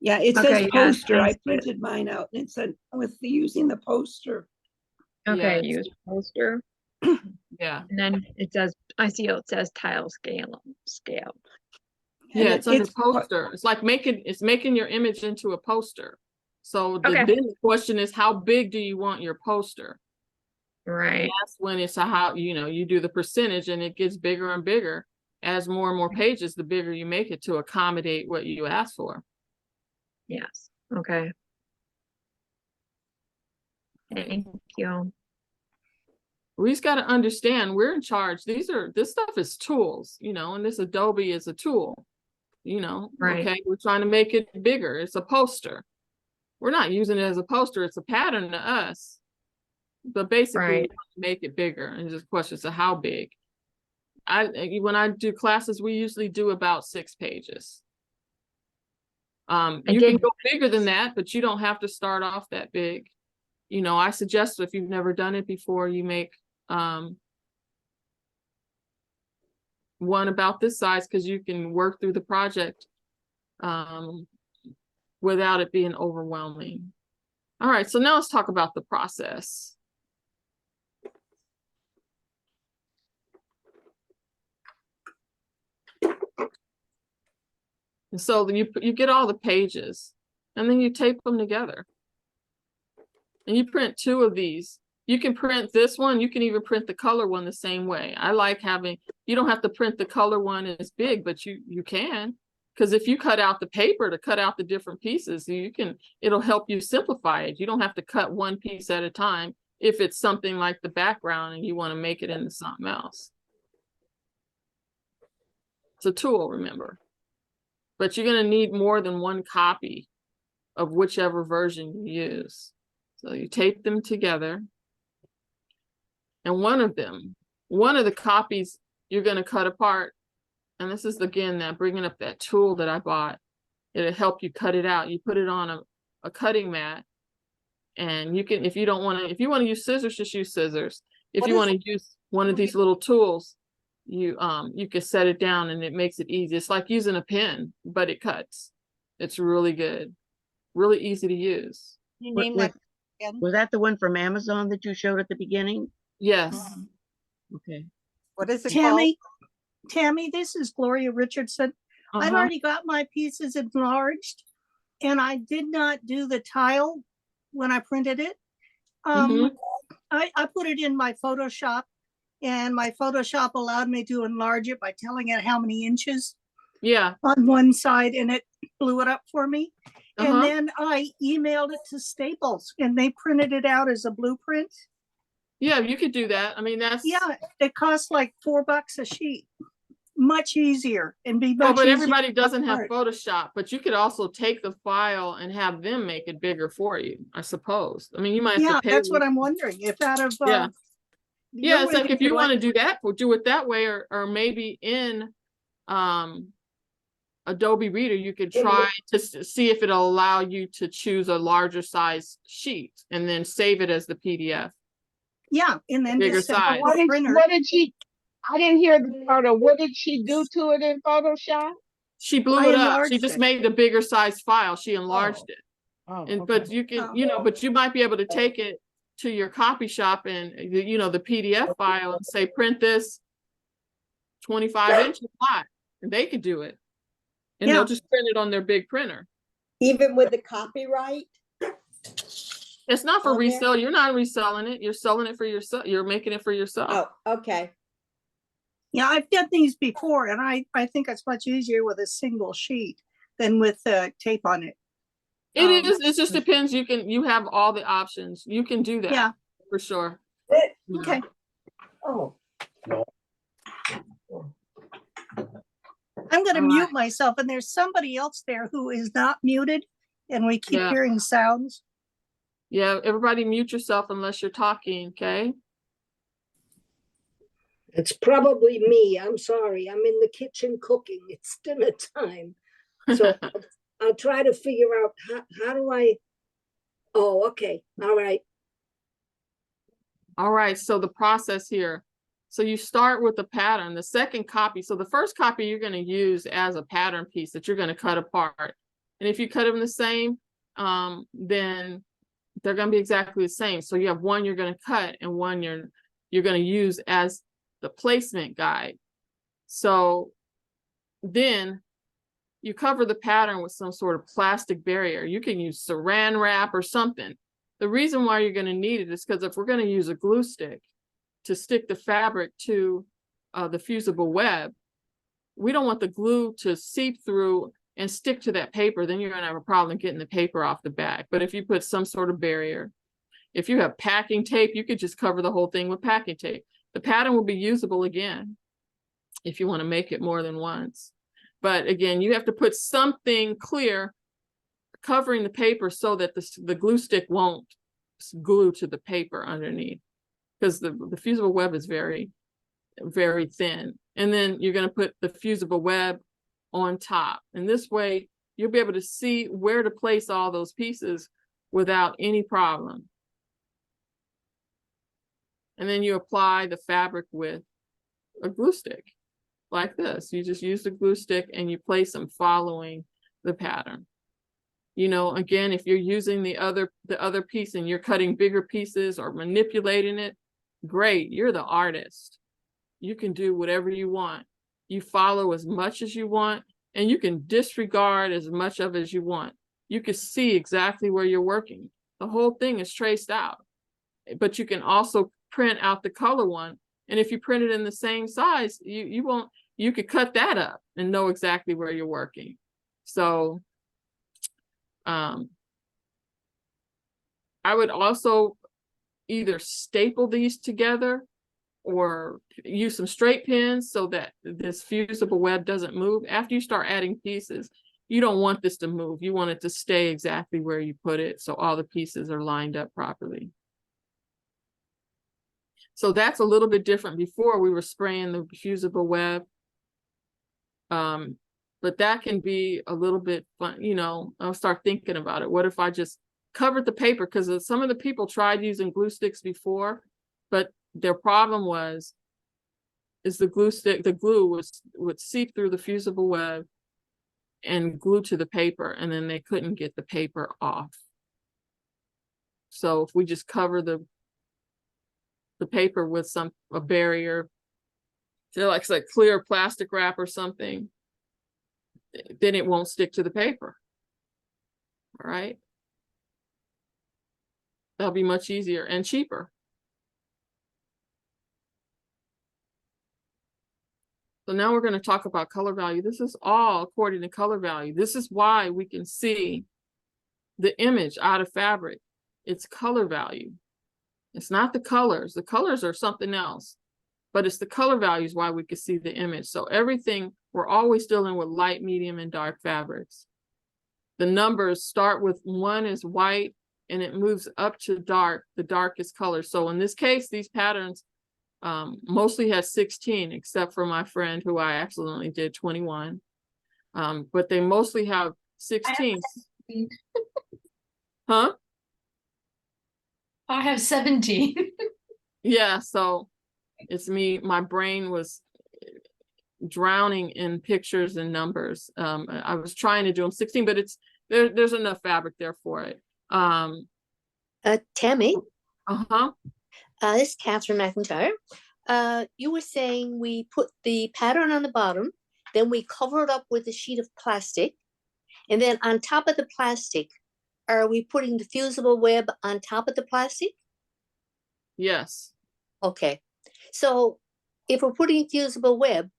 Yeah, it Okay, says yes, poster. I I see it. printed mine out and it said with using the poster. Okay, Yeah, use poster. Yeah. And then it says, I see it says tile scale. Yeah, it's under poster. It's like making your image into a poster. So then the question is, how big do you want your poster? Right. And that's when it's how, you do the percentage and it gets bigger and bigger. As more and more pages, the bigger you make it to accommodate what you ask for. Yes. Okay. Thank you. We just got to understand we're in charge. This stuff is tools, and this Adobe is a tool, Right. okay. We're trying to make it bigger. It's a poster. We're not using it as a poster. It's a pattern to us, but basically we want to make it bigger. And just questions of how big. When I do classes, we usually do about 6 pages. You can go bigger than that, but you don't have to start off that big. I suggest if you've never done it before, you make one about this size because you can work through the project without it being overwhelming. All right, so now let's talk about the process. And so you get all the pages and then you tape them together. And you print 2 of these. You can print this one. You can even print the color one the same way. I like you don't have to print the color one as big, but you can. Because if you cut out the paper to cut out the different pieces, it'll help you simplify it. You don't have to cut one piece at a time if it's something like the background and you want to make it into something else. It's a tool, remember. But you're going to need more than one copy of whichever version you use. So you tape them together. And one of the copies you're going to cut apart. And this is, again, that bringing up that tool that I bought. It'll help you cut it out. You put it on a cutting mat. And you can, if you want to use scissors, just use scissors. If you want to use one of these little tools, you can set it down and it makes it easy. It's like using a pen, but it cuts. It's really good. Really easy to use. You name that again? Was that the one from Amazon that you showed at the beginning? Yes. Okay. What is it called? Tammy, this is Gloria Richardson. I've already got my pieces enlarged and I did not do the tile when I printed it. I put it in my Photoshop and my Photoshop allowed me to enlarge it by telling it how many inches on one side and it blew it up for me. And then I emailed it to Staples and they printed it out as a blueprint. Yeah, you could do that. I mean, it costs like $4 a sheet. Much easier and be much but easier everybody doesn't have apart. Photoshop, but you could also take the file and have them make it bigger for you, I suppose. I mean, you might have to pay. That's what I'm wondering. If out of it's like if you want to do that, we'll do it that way, or maybe in Adobe Reader, you could try to see if it'll allow you to choose a larger size sheet and then save it as the PDF. Yeah, and then bigger just send size. it What to the did, printer. what did she, I didn't hear the part of what did she do to it in Photoshop? She blew I it up. She enlarged just it. made a bigger size file. She enlarged it. Oh, And okay. but you can, you know, but you might be able to take it to your copy shop and you know the PDF file and say print this 25 inches wide, and they could do it. And they'll just print it on their big printer. Even with the copyright? It's not for on there? resale. You're not reselling it. You're selling it for yourself. You're making it for yourself. Oh, okay. Yeah, I've done these before, and I think it's much easier with a single sheet than with tape on it. It is. It just depends. You have all the options. You can do that. Yeah, for sure. Okay. Oh. I'm going to mute myself, and there's somebody else there who is not muted, and we keep hearing sounds. Yeah, everybody mute yourself unless you're talking, okay? It's probably me. I'm sorry. I'm in the kitchen cooking. It's dinner time. So I'll try to figure out how do I. Oh, okay. All right. All right, so the process here. So you start with the pattern, the second copy. So the first copy you're going to use as a pattern piece that you're going to cut apart. And if you cut them the same, then they're going to be exactly the same. So you have one you're going to cut and one you're going to use as the placement guide. So then you cover the pattern with some sort of plastic barrier. You can use saran wrap or something. The reason why you're going to need it is because if we're going to use a glue stick to stick the fabric to the fusible web, we don't want the glue to seep through and stick to that paper. Then you're going to have a problem getting the paper off the back. But if you put some sort of barrier, if you have packing tape, you could just cover the whole thing with packing tape. The pattern will be usable again if you want to make it more than once. But again, you have to put something clear covering the paper so that the glue stick won't glue to the paper underneath, because the fusible web is very, very thin. And then you're going to put the fusible web on top. And this way you'll be able to see where to place all those pieces without any problem. And then you apply the fabric with a glue stick like this. You just use the glue stick and you place them following the pattern. You know, again, if you're using the other piece and you're cutting bigger pieces or manipulating it, great, you're the artist. You can do whatever you want. You follow as much as you want, and you can disregard as much of it as you want. You can see exactly where you're working. The whole thing is traced out, but you can also print out the color one. And if you print it in the same size, you could cut that up and know exactly where you're working. So I would also either staple these together or use some straight pins so that this fusible web doesn't move. After you start adding pieces, you don't want this to move. You want it to stay exactly where you put it, so all the pieces are lined up properly. So that's a little bit different. Before we were spraying the fusible web. But that can be a little bit fun, you know. I'll start thinking about it. What if I just covered the paper? Because some of the people tried using glue sticks before, but their problem is the glue would seep through the fusible web and glue to the paper, and then they couldn't get the paper off. So if we just cover the paper with a barrier, like clear plastic wrap or something, then it won't stick to the paper. All right. That'll be much easier and cheaper. So now we're going to talk about color value. This is all according to color value. This is why we can see the image out of fabric. It's color value. It's not the colors. The colors are something else, but it's the color values why we can see the image. So everything, we're always dealing with light, medium, and dark fabrics. The numbers start with 1 is white and it moves up to dark, the darkest color. So in this case, these patterns mostly has 16, except for my friend who I accidentally did 21. But they mostly have 16. Huh? I have 17. Yeah, so it's me. My brain was drowning in pictures and numbers. I was trying to do them 16, but there's enough fabric there for it. Tammy, Uh-huh. This is Catherine McIntyre. You were saying we put the pattern on the bottom, then we cover it up with a sheet of plastic, and then on top of the plastic, are we putting the fusible web on top of the plastic? Yes. Okay. So if we're putting fusible web,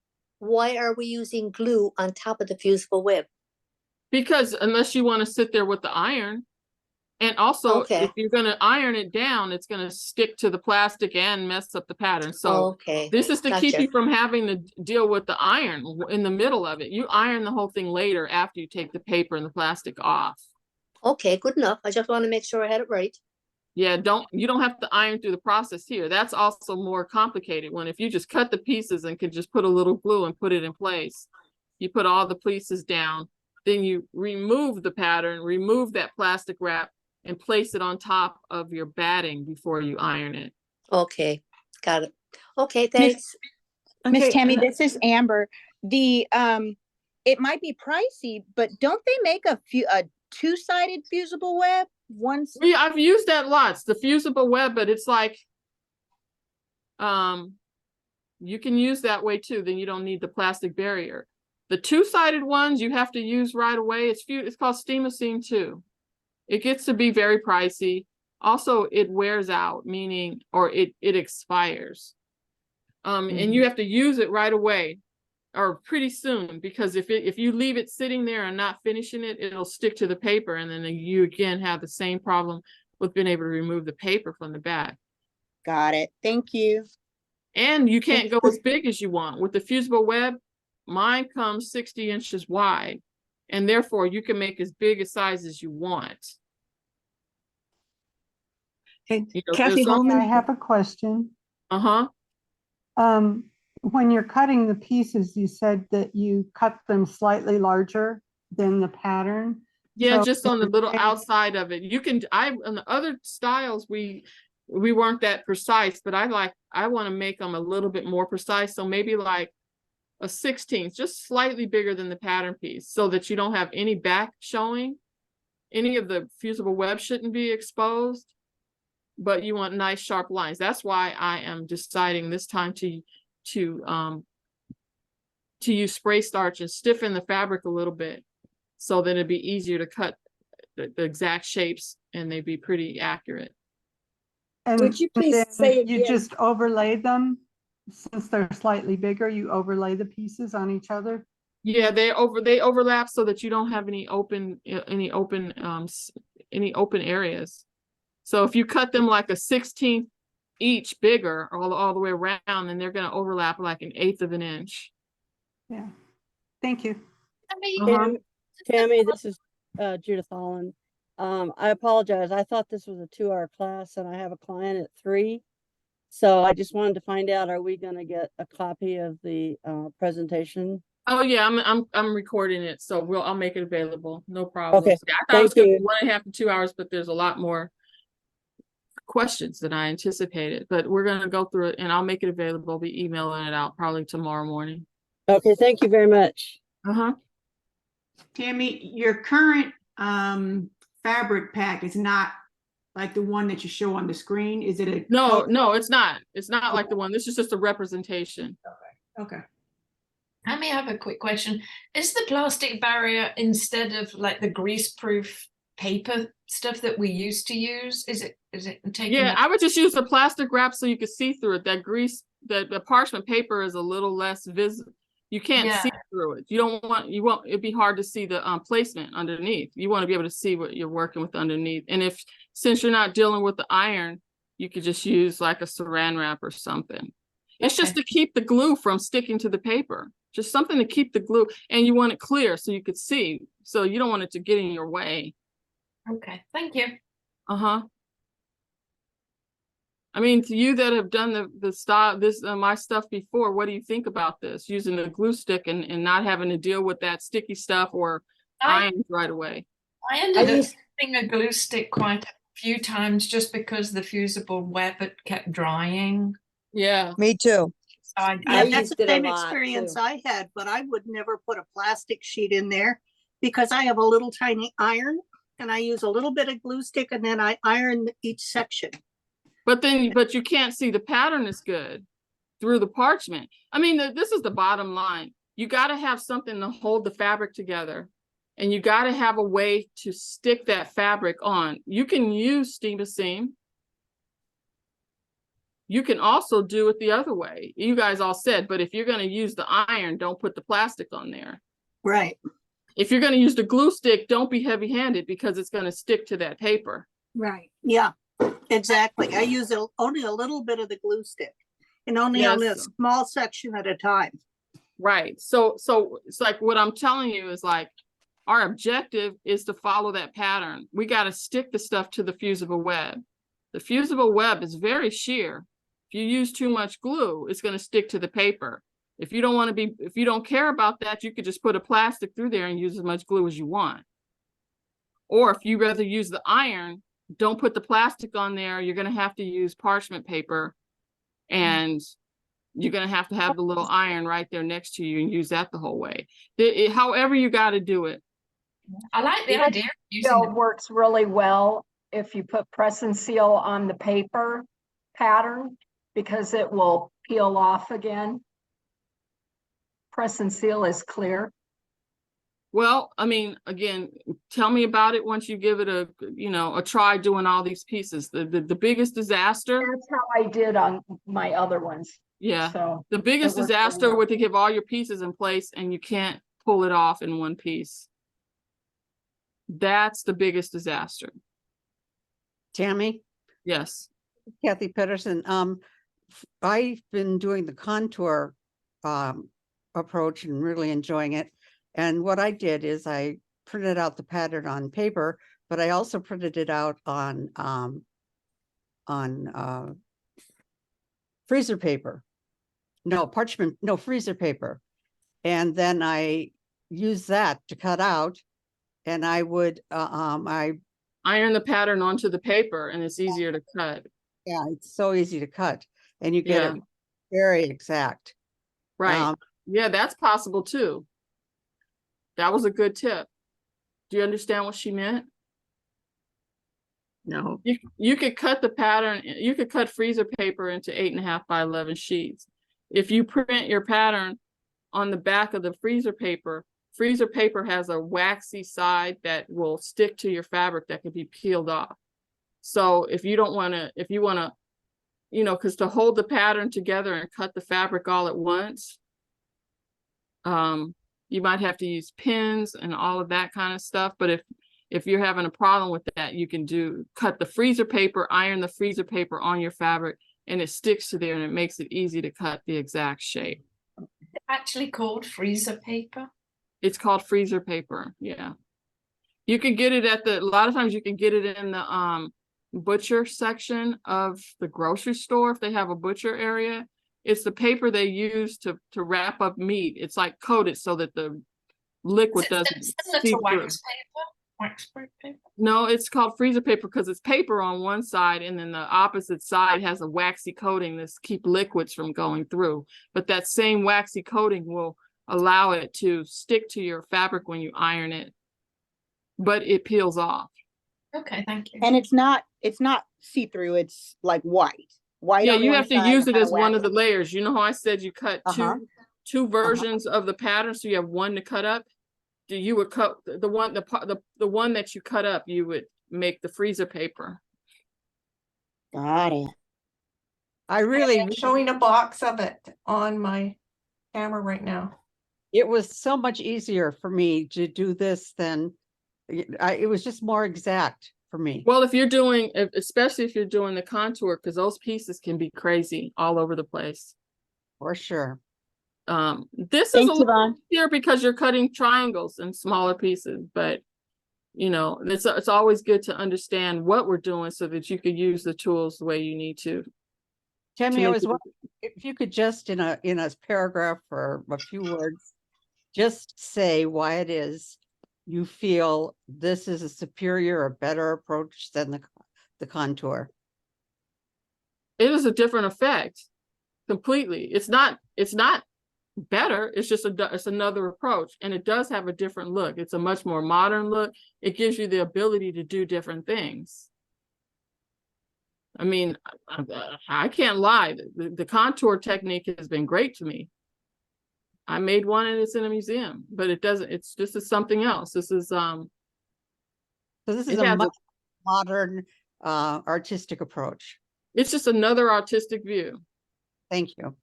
why are we using glue on top of the fusible web? Because unless you want to sit there with the iron, and also if you're going to iron it down, it's going to stick to the plastic and mess up the pattern. So this is to keep you from having to deal with the iron in the middle of it. You iron the whole thing later after you take the paper and the plastic off. Okay, good enough. I just want to make sure I had it right. Yeah, you don't have to iron through the process here. That's also more complicated when if you just cut the pieces and could just put a little glue and put it in place. You put all the pieces down, then you remove the pattern, remove that plastic wrap, and place it on top of your batting before you iron it. Okay, got it. Okay, thanks. Miss Tammy, this is Amber. It might be pricey, but don't they make a two-sided fusible web? I've used that lots, the fusible web, but it's like you can use that way too, then you don't need the plastic barrier. The two-sided ones you have to use right away. It's called steam-a-seam too. It gets to be very pricey. Also, it wears out, meaning it expires. And you have to use it right away or pretty soon, because if you leave it sitting there and not finishing it, it'll stick to the paper, and then you again have the same problem with being able to remove the paper from the back. Got it. Thank you. And you can't go as big as you want. With the fusible web, mine comes 60 inches wide, and therefore you can make as big a size as you want. Hey, Kathy Holman, I have a question. When you're cutting the pieces, you said that you cut them slightly larger than the pattern. Yeah, So just on the little outside of it. You can, on the other styles, we weren't that precise, but I want to make them a little bit more precise. So maybe like a 16th, just slightly bigger than the pattern piece, so that you don't have any back showing. Any of the fusible web shouldn't be exposed, but you want nice sharp lines. That's why I am deciding this time to use spray starch and stiffen the fabric a little bit, so that it'd be easier to cut the exact shapes and they'd be pretty accurate. And would you please say you just overlay them, since they're slightly bigger, you overlay the pieces on each other? Yeah, they overlap so that you don't have any open areas. So if you cut them like a 16th each bigger all the way around, then they're going to overlap like 1/8 of an inch. Yeah. Thank you. Tammy, this is Judith Holland. I apologize. I thought this was a 2-hour class, and I have a client at 3. So I just wanted to find out, are we going to get a copy of the presentation? Oh yeah, I'm recording it, so I'll make it available. No problem. Okay. I thought it was going to be 1.5 to 2 hours, but there's a lot more questions than I anticipated. But we're going to go through it, and I'll make it available. I'll be emailing it out probably tomorrow morning. Okay, thank you very much. Tammy, your current fabric pack is not like the one that you show on the screen. Is it a No, it's not. It's not like the one. This is just a representation. Okay. I may have a quick question. Is the plastic barrier instead of like the grease-proof paper stuff that we used to use? Is it taking? Yeah, I would just use the plastic wrap so you could see through it. That grease, the parchment paper is a little less visible. You can't see through it. You won't. It'd be hard to see the placement underneath. You want to be able to see what you're working with underneath. And since you're not dealing with the iron, you could just use like a saran wrap or something. It's just to keep the glue from sticking to the paper. Just something to keep the glue, and you want it clear so you could see. So you don't want it to get in your way. Okay, thank you. I mean, to you that have done the style, my stuff before, what do you think about this? Using a glue stick and not having to deal with that sticky stuff or irons right away. I ended up using a glue stick quite a few times just because the fusible web had kept drying. Yeah. Me too. So I That's the same experience I had, but I would never put a plastic sheet in there because I have a little tiny iron and I use a little bit of glue stick and then I iron each section. But you can't see the pattern as good through the parchment. I mean, this is the bottom line. You got to have something to hold the fabric together, and you got to have a way to stick that fabric on. You can use steam a seam. You can also do it the other way. You guys all said, but if you're going to use the iron, don't put the plastic on there. Right. If you're going to use the glue stick, don't be heavy-handed because it's going to stick to that paper. Right. Yeah, exactly. I use only a little bit of the glue stick and only on a small section at a time. Right. So it's like what I'm telling you is like our objective is to follow that pattern. We got to stick the stuff to the fusible web. The fusible web is very sheer. If you use too much glue, it's going to stick to the paper. If you don't care about that, you could just put a plastic through there and use as much glue as you want. Or if you rather use the iron, don't put the plastic on there. You're going to have to use parchment paper, and you're going to have the little iron right there next to you and use that the whole way. However you got to do it. I like the idea of using it works really well if you put press and seal on the paper pattern because it will peel off again. Press and seal is clear. Well, I mean, again, tell me about it once you give it a try doing all these pieces. The biggest disaster. That's how I did on my other ones. Yeah. So the biggest disaster would to give all your pieces in place and you can't pull it off in one piece. That's the biggest disaster. Tammy? Yes. Kathy Pedersen. I've been doing the contour approach and really enjoying it. And what I did is I printed out the pattern on paper, but I also printed it out on freezer paper. No, parchment, no, freezer paper. And then I used that to cut out, and I would I iron the pattern onto the paper, and it's easier to cut. Yeah, it's so easy to cut, and you get it very exact. Right. Yeah, that's possible too. That was a good tip. Do you understand what she meant? No. You could cut the pattern. You could cut freezer paper into 8.5 by 11 sheets. If you print your pattern on the back of the freezer paper has a waxy side that will stick to your fabric that can be peeled off. So if you want to, because to hold the pattern together and cut the fabric all at once, you might have to use pins and all of that kind of stuff. But if you're having a problem with that, you can cut the freezer paper, iron the freezer paper on your fabric, and it sticks to there and it makes it easy to cut the exact shape. It's actually called freezer paper. It's called freezer paper. Yeah. You can get it a lot of times you can get it in the butcher section of the grocery store if they have a butcher area. It's the paper they use to wrap up meat. It's like coated so that the liquid doesn't seep through. Wax paper? No, it's called freezer paper because it's paper on one side and then the opposite side has a waxy coating that keep liquids from going through. But that same waxy coating will allow it to stick to your fabric when you iron it, but it peels off. Okay, thank you. And it's not see-through, it's like white. Yeah, you have to use it as one of the layers. You know how I said you cut two versions of the pattern, so you have one to cut up? You would cut the one that you cut up, you would make the freezer paper. Got it. I'm showing a box of it on my camera right now. It was so much easier for me to do this than it was just more exact for me. Well, especially if you're doing the contour, because those pieces can be crazy all over the place. For sure. This is a little easier because you're cutting triangles and smaller pieces, but it's always good to understand what we're doing so that you can use the tools the way you need to. Tammy, I make was it- wondering if you could just in a paragraph or a few words, just say why it is you feel this is a superior or better approach than the contour. It is a different effect completely. It's not better. It's just it's another approach, and it does have a different look. It's a much more modern look. It gives you the ability to do different things. I mean, I can't lie. The contour technique has been great to me. I made one and it's in a museum, but this is something else. This is So this is a much modern artistic approach. It's just another artistic view. Thank you.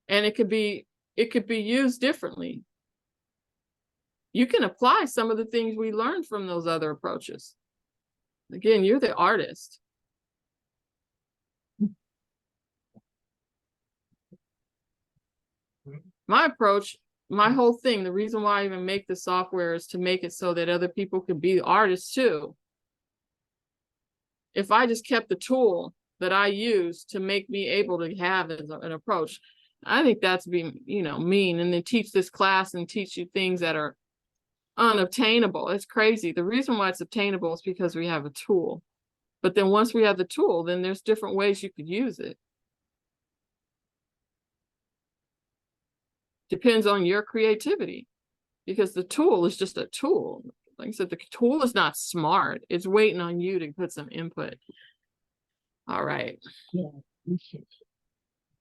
And it could be used differently. You can apply some of the things we learned from those other approaches. Again, you're the artist. My approach, my whole thing, the reason why I even make the software is to make it so that other people could be artists too. If I just kept the tool that I use to make me able to have an approach, I think that's being, mean, and then teach this class and teach you things that are unobtainable. It's crazy. The reason why it's obtainable is because we have a tool. But then once we have the tool, then there's different ways you could use it. Depends on your creativity, because the tool is just a tool. Like I said, the tool is not smart. It's waiting on you to put some input. All right. Yeah.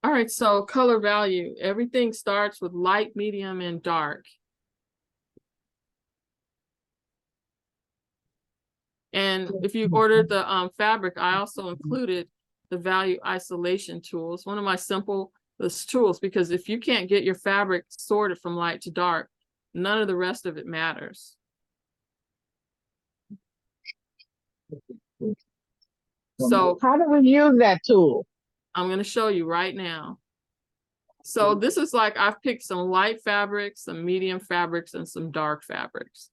All right, so color value. Everything starts with light, medium, and dark. And if you ordered the fabric, I also included the value isolation tools, one of my simplest tools, because if you can't get your fabric sorted from light to dark, none of the rest of it matters. So how do we use that tool? I'm going to show you right now. So this is like, I've picked some light fabrics, some medium fabrics, and some dark fabrics.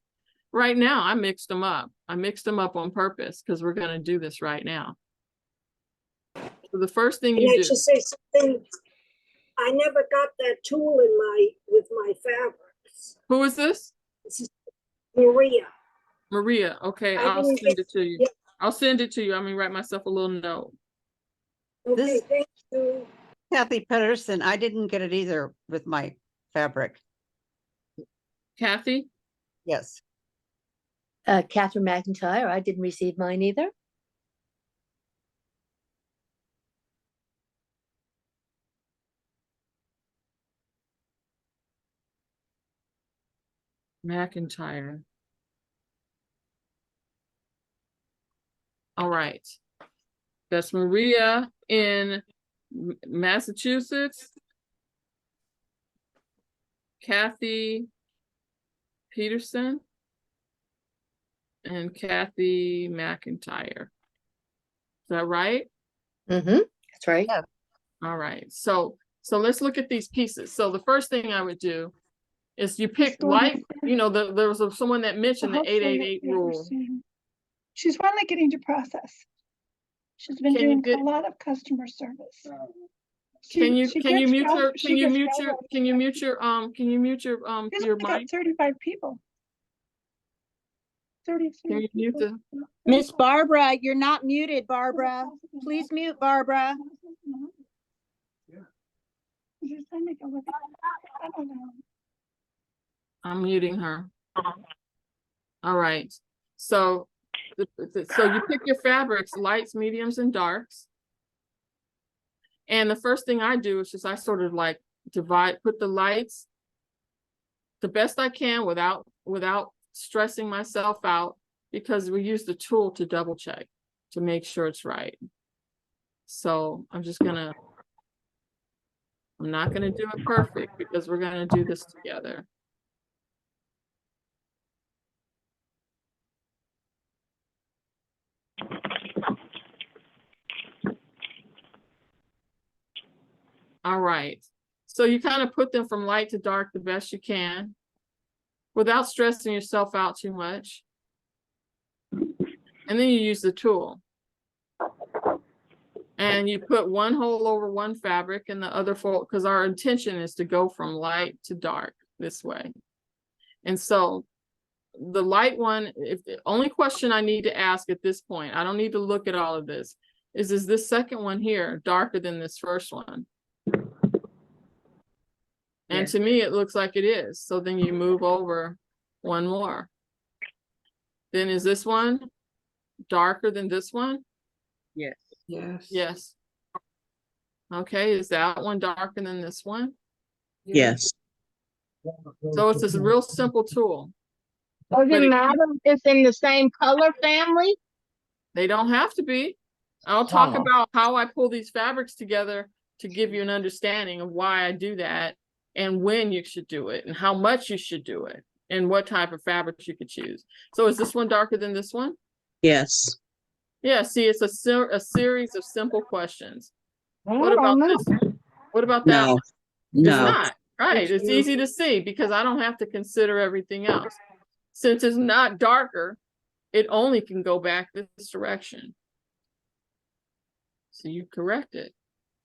Right now, I mixed them up. I mixed them up on purpose because we're going to do this right now. So the first thing you do. Just say something. I never got that tool with my fabrics. Who is this? This is Maria. Maria. Okay, I'll send it to you. Yeah. I'll send it to you. I'm going to write myself a little note. Okay, thank you. Kathy Pedersen, I didn't get it either with my fabric. Kathy? Yes. Catherine McIntyre, I didn't receive mine either. McIntyre. All right. That's Maria in Massachusetts. Kathy Peterson. And Kathy McIntyre. Is that right? Mm-hmm. That's right. Yeah. All right. So let's look at these pieces. So the first thing I would do is you pick light, there was someone that mentioned the 888 rule. She's finally getting to process. She's been doing a lot of customer service. Can you mute your mic? 35 people. 30. Can you mute the Miss Barbara, you're not muted, Barbara. Please mute Barbara. I'm muting her. All right. So you pick your fabrics, lights, mediums, and darks. And the first thing I do is just I sort of like put the lights the best I can without stressing myself out, because we use the tool to double check to make sure it's right. So I'm not gonna do it perfect because we're gonna do this together. All right. So you kind of put them from light to dark the best you can without stressing yourself out too much. And then you use the tool. And you put one hole over one fabric and the other fold, because our intention is to go from light to dark this way. And so the light one, if the only question I need to ask at this point, I don't need to look at all of this, is this second one here darker than this first one? And to me, it looks like it is. So then you move over one more. Then is this one darker than this one? Yes. Yes. Yes. Okay, is that one darker than this one? Yes. So it's this real simple tool. Does it matter if it's in the same color family? They don't have to be. I'll talk about how I pull these fabrics together to give you an understanding of why I do that and when you should do it and how much you should do it and what type of fabrics you could choose. So is this one darker than this one? Yes. Yeah, see, it's a series of simple questions. What about this? What about that? No. One? No. It's not, right? It's easy to see because I don't have to consider everything else. Since it's not darker, it only can go back this direction. So you correct it.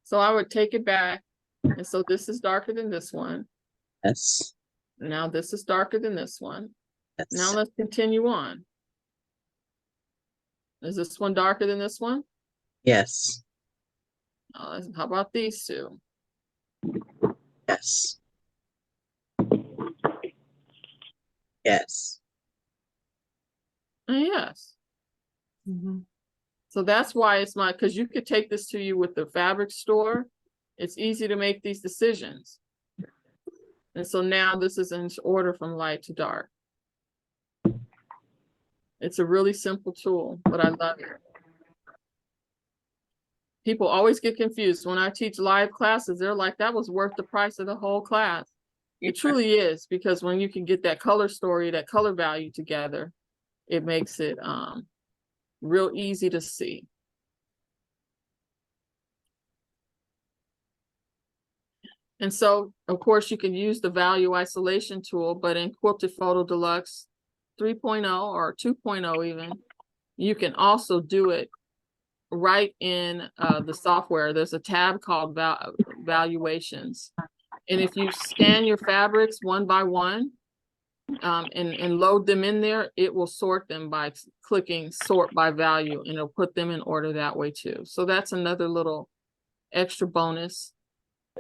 So I would take it back. And so this is darker than this one. Yes. Now this is darker than this one. Yes. Now let's continue on. Is this one darker than this one? Yes. How about these two? Yes. Yes. Yes. So that's why it's because you could take this to you with the fabric store. It's easy to make these decisions. And so now this is in order from light to dark. It's a really simple tool, but I love it. People always get confused. When I teach live classes, they're like, that was worth the price of the whole class. It truly is, because when you can get that color story, that color value together, it makes it real easy to see. And so, of course, you can use the value isolation tool, but in Quilted Photo Deluxe 3.0 or 2.0 even, you can also do it right in the software. There's a tab called valuations. And if you scan your fabrics one by one and load them in there, it will sort them by clicking sort by value, and it'll put them in order that way too. So that's another little extra bonus.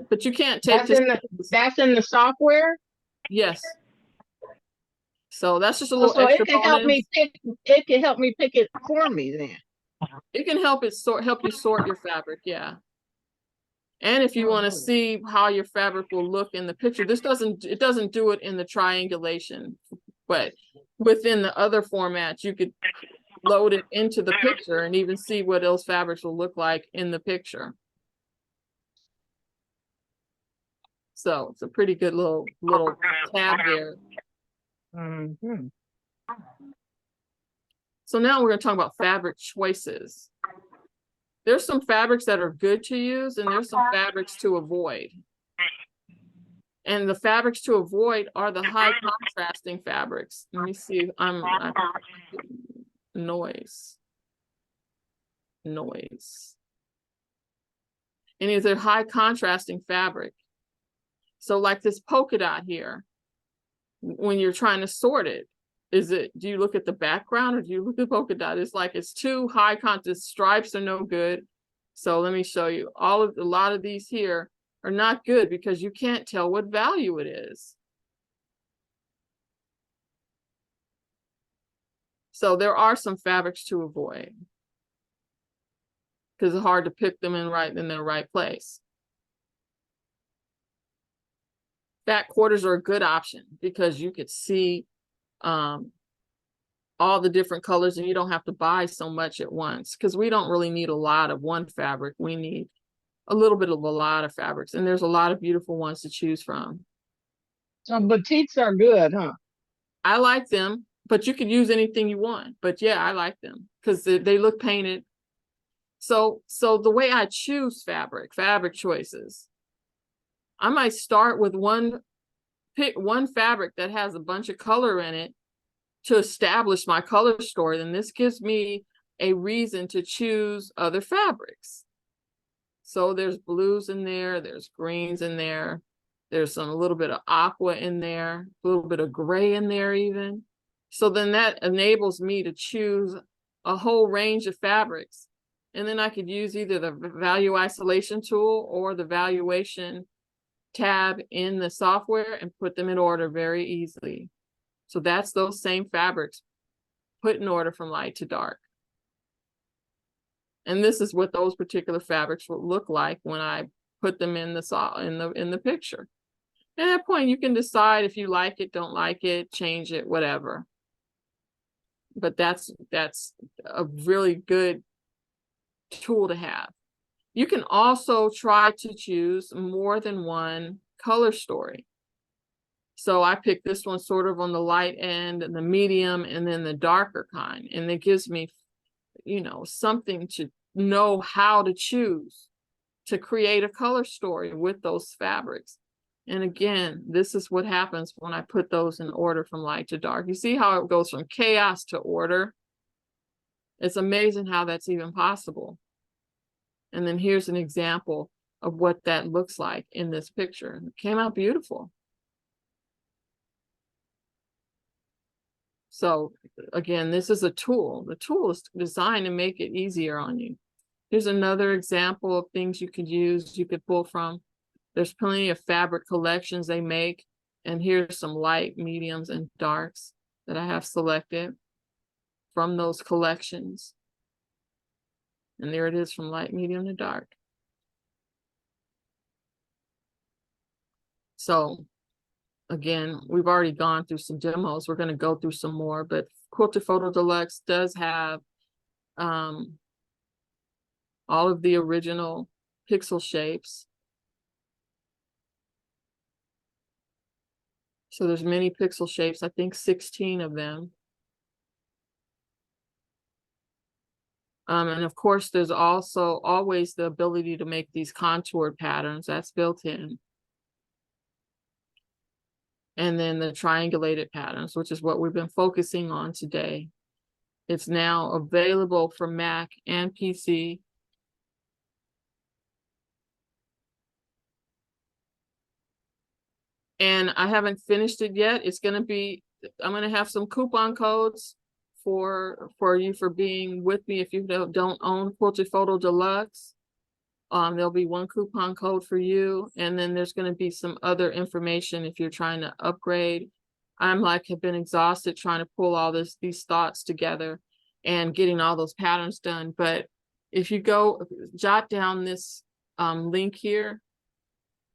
But you can't take that's in the software? Yes. So that's just a little extra it can bonus. help me pick it can help me pick it for me then. It can help you sort your fabric, yeah. And if you want to see how your fabric will look in the picture, it doesn't do it in the triangulation, but within the other formats, you could load it into the picture and even see what those fabrics will look like in the picture. So it's a pretty good little tab there. So now we're going to talk about fabric choices. There's some fabrics that are good to use, and there's some fabrics to avoid. And the fabrics to avoid are the high contrasting fabrics. Let me see. Noise. And is there high contrasting fabric? So like this polka dot here, when you're trying to sort it, do you look at the background or do you look at the polka dot? It's like it's too high contrast. Stripes are no good. So let me show you. A lot of these here are not good because you can't tell what value it is. So there are some fabrics to avoid because it's hard to pick them in their right place. Fat quarters are a good option because you could see all the different colors and you don't have to buy so much at once, because we don't really need a lot of one fabric. We need a little bit of a lot of fabrics, and there's a lot of beautiful ones to choose from. So batiks are good, huh? I like them, but you can use anything you want. But yeah, I like them because they look painted. So the way I choose fabric choices, I might start with pick one fabric that has a bunch of color in it to establish my color story. Then this gives me a reason to choose other fabrics. So there's blues in there, there's greens in there, there's a little bit of aqua in there, a little bit of gray in there even. So then that enables me to choose a whole range of fabrics. And then I could use either the value isolation tool or the valuation tab in the software and put them in order very easily. So that's those same fabrics put in order from light to dark. And this is what those particular fabrics will look like when I put them in the picture. At that point, you can decide if you like it, don't like it, change it, whatever. But that's a really good tool to have. You can also try to choose more than one color story. So I picked this one sort of on the light end and the medium and then the darker kind. And it gives me, you know, something to know how to choose to create a color story with those fabrics. And again, this is what happens when I put those in order from light to dark. You see how it goes from chaos to order? It's amazing how that's even possible. And then here's an example of what that looks like in this picture. It came out beautiful. So again, this is a tool. The tool is designed to make it easier on you. Here's another example of things you could use, you could pull from. There's plenty of fabric collections they make. And here's some light, mediums, and darks that I have selected from those collections. And there it is from light, medium to dark. So again, we've already gone through some demos. We're going to go through some more, but Quilted Photo Deluxe does have all of the original pixel shapes. So there's many pixel shapes, I think 16 of them. And of course, there's also always the ability to make these contoured patterns. That's built in. And then the triangulated patterns, which is what we've been focusing on today. It's now available for Mac and PC. And I haven't finished it yet. It's going to be, I'm going to have some coupon codes for you for being with me if you don't own Quilted Photo Deluxe. There'll be one coupon code for you, and then there's going to be some other information if you're trying to upgrade. I'm like have been exhausted trying to pull all these thoughts together and getting all those patterns done. But if you go jot down this link here,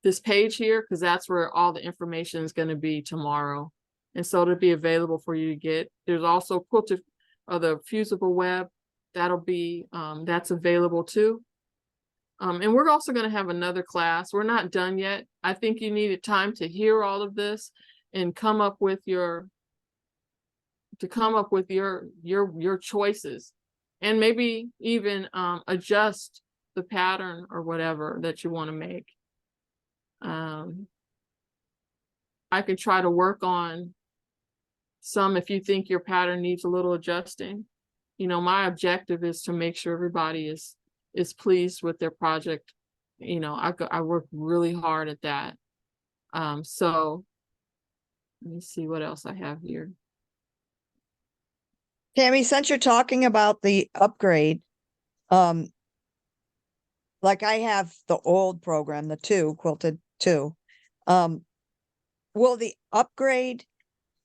this page here, because that's where all the information is going to be tomorrow. And so it'll be available for you to get. There's also Quilted the Fusible Web. That'll be that's available too. And we're also going to have another class. We're not done yet. I think you needed time to hear all of this and come up with your choices, and maybe even adjust the pattern or whatever that you want to make. I could try to work on some if you think your pattern needs a little adjusting. You know, my objective is to make sure everybody is pleased with their project. You know, I work really hard at that. So let me see what else I have here. Tammy, since you're talking about the upgrade, like I have the old program, the Quilted 2. Will the upgrade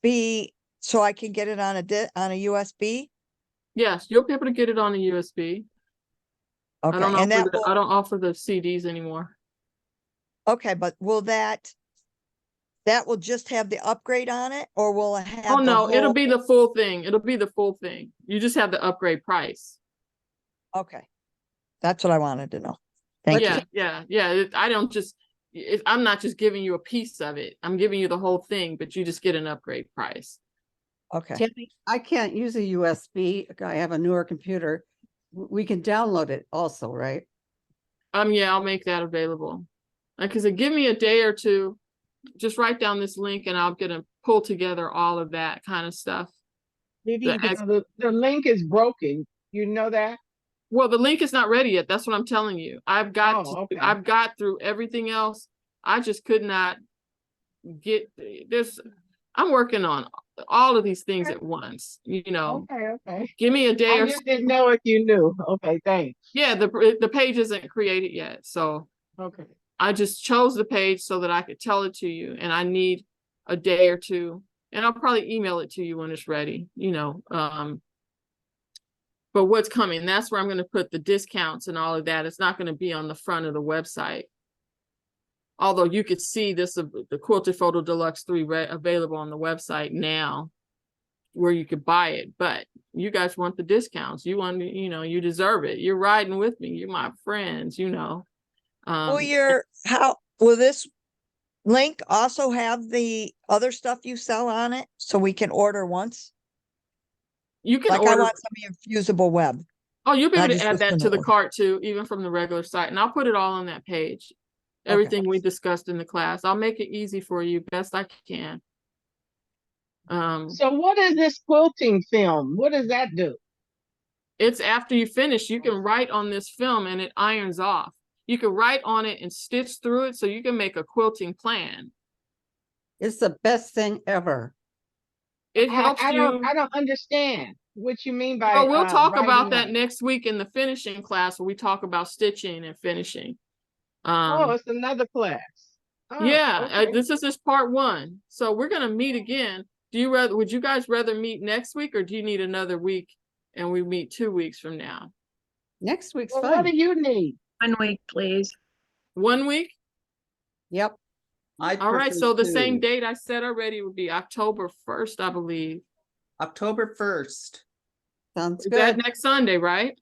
be so I can get it on a USB? Yes, you'll be able to get it on a USB. Okay, I don't offer the CDs anymore. Okay, but will that will just have the upgrade on it, or will it have? Oh no, it'll be the full thing. It'll be the full thing. You just have the upgrade price. Okay, that's what I wanted to know. Thank you. Yeah. I don't just. I'm not just giving you a piece of it. I'm giving you the whole thing, but you just get an upgrade price. Okay. Tammy, I can't use a USB. I have a newer computer. We can download it also, right? Yeah, I'll make that available. Like I said, give me a day or two. Just write down this link and I'm gonna pull together all of that kind of stuff. The link is broken. You know that? Well, the link is not ready yet. That's what I'm telling you. I've got I've got through everything else. I just could not get I'm working on all of these things at once, you know. Okay. Give me a day I or just didn't know if you knew. Okay, thanks. yeah, the page isn't created yet. So Okay. I just chose the page so that I could tell it to you, and I need a day or two, and I'll probably email it to you when it's ready, you know. But what's coming, that's where I'm going to put the discounts and all of that. It's not going to be on the front of the website. Although you could see this, the Quilted Photo Deluxe 3 available on the website now, where you could buy it. But you guys want the discounts. You want, you know, you deserve it. You're riding with me. You're my friends, you know. Will this link also have the other stuff you sell on it so we can order once? You can like order. I want some of your fusible web. Oh, you'll be I able to just add was that gonna to the order. cart too, even from the regular site. And I'll put it all on that page. Everything we discussed in the class. I'll make it easy for you best I can. So what is this quilting film? What does that do? It's after you finish, you can write on this film and it irons off. You can write on it and stitch through it so you can make a quilting plan. It's the best thing ever. It helps I you. I don't understand what you mean by Well, we'll talk writing about that on it. next week in the finishing class where we talk about stitching and finishing. Oh, it's another class. Oh, Yeah, okay. this is just part 1. So we're gonna meet again. Would you guys rather meet next week, or do you need another week and we meet 2 weeks from now? Next week's Well, fine. what do you need? 1 week, please. 1 week? Yep. All right, so the same date I said already would be October 1st, I believe. October 1st. Sounds Is good. that next Sunday, right?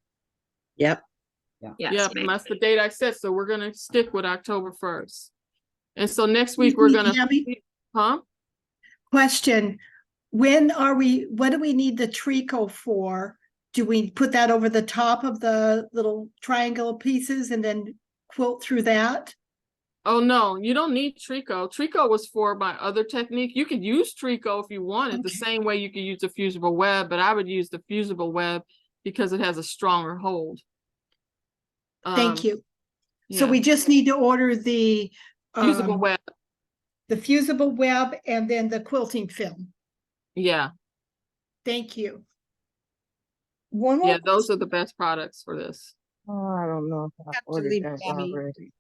Yep. Yes, Yep, ma'am. that's the date I said. So we're gonna stick with October 1st. And so next week we're gonna, huh? Question, what do we need the tricot for? Do we put that over the top of the little triangle pieces and then quilt through that? Oh no, you don't need tricot. Tricot was for my other technique. You could use tricot if you wanted, the same way you could use the fusible web, but I would use the fusible web because it has a stronger hold. Thank you. So yeah. we just need to order the Fusible web. the fusible web and then the quilting film. Yeah. Thank you. Yeah, those are the best products for this. Oh, I don't know if I ordered that already.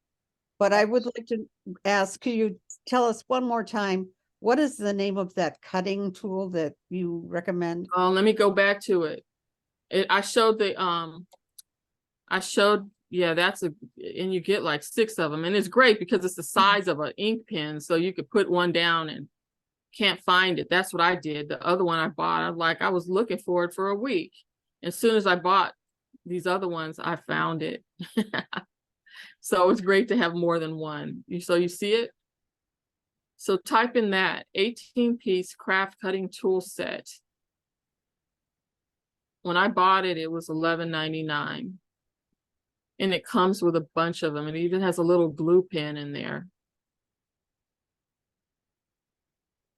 But I would like to ask, could you tell us one more time, what is the name of that cutting tool that you recommend? Let me go back to it. I showed yeah, and you get like 6 of them, and it's great because it's the size of an ink pen, so you could put one down and can't find it. That's what I did. The other one I bought, I was looking for it for a week. As soon as I bought these other ones, I found it. So it's great to have more than one. So you see it? So type in that 18-piece craft cutting tool set. When I bought it, it was $11.99. And it comes with a bunch of them. It even has a little glue pen in there.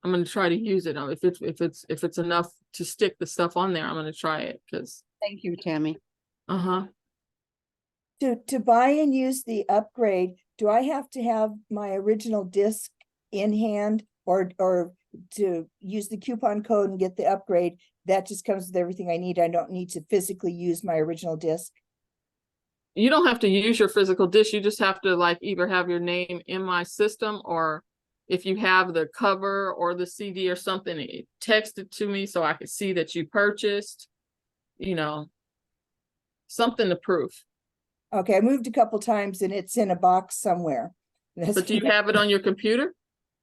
I'm going to try to use it. If it's enough to stick the stuff on there, I'm going to try it because. Thank you, Tammy. To buy and use the upgrade, do I have to have my original disc in hand, or to use the coupon code and get the upgrade? That just comes with everything I need. I don't need to physically use my original disc. You don't have to use your physical disc. You just have to either have your name in my system, or if you have the cover or the CD or something, text it to me so I can see that you purchased, something to prove. Okay, I moved a couple times and it's in a box somewhere. But do you have it on your computer?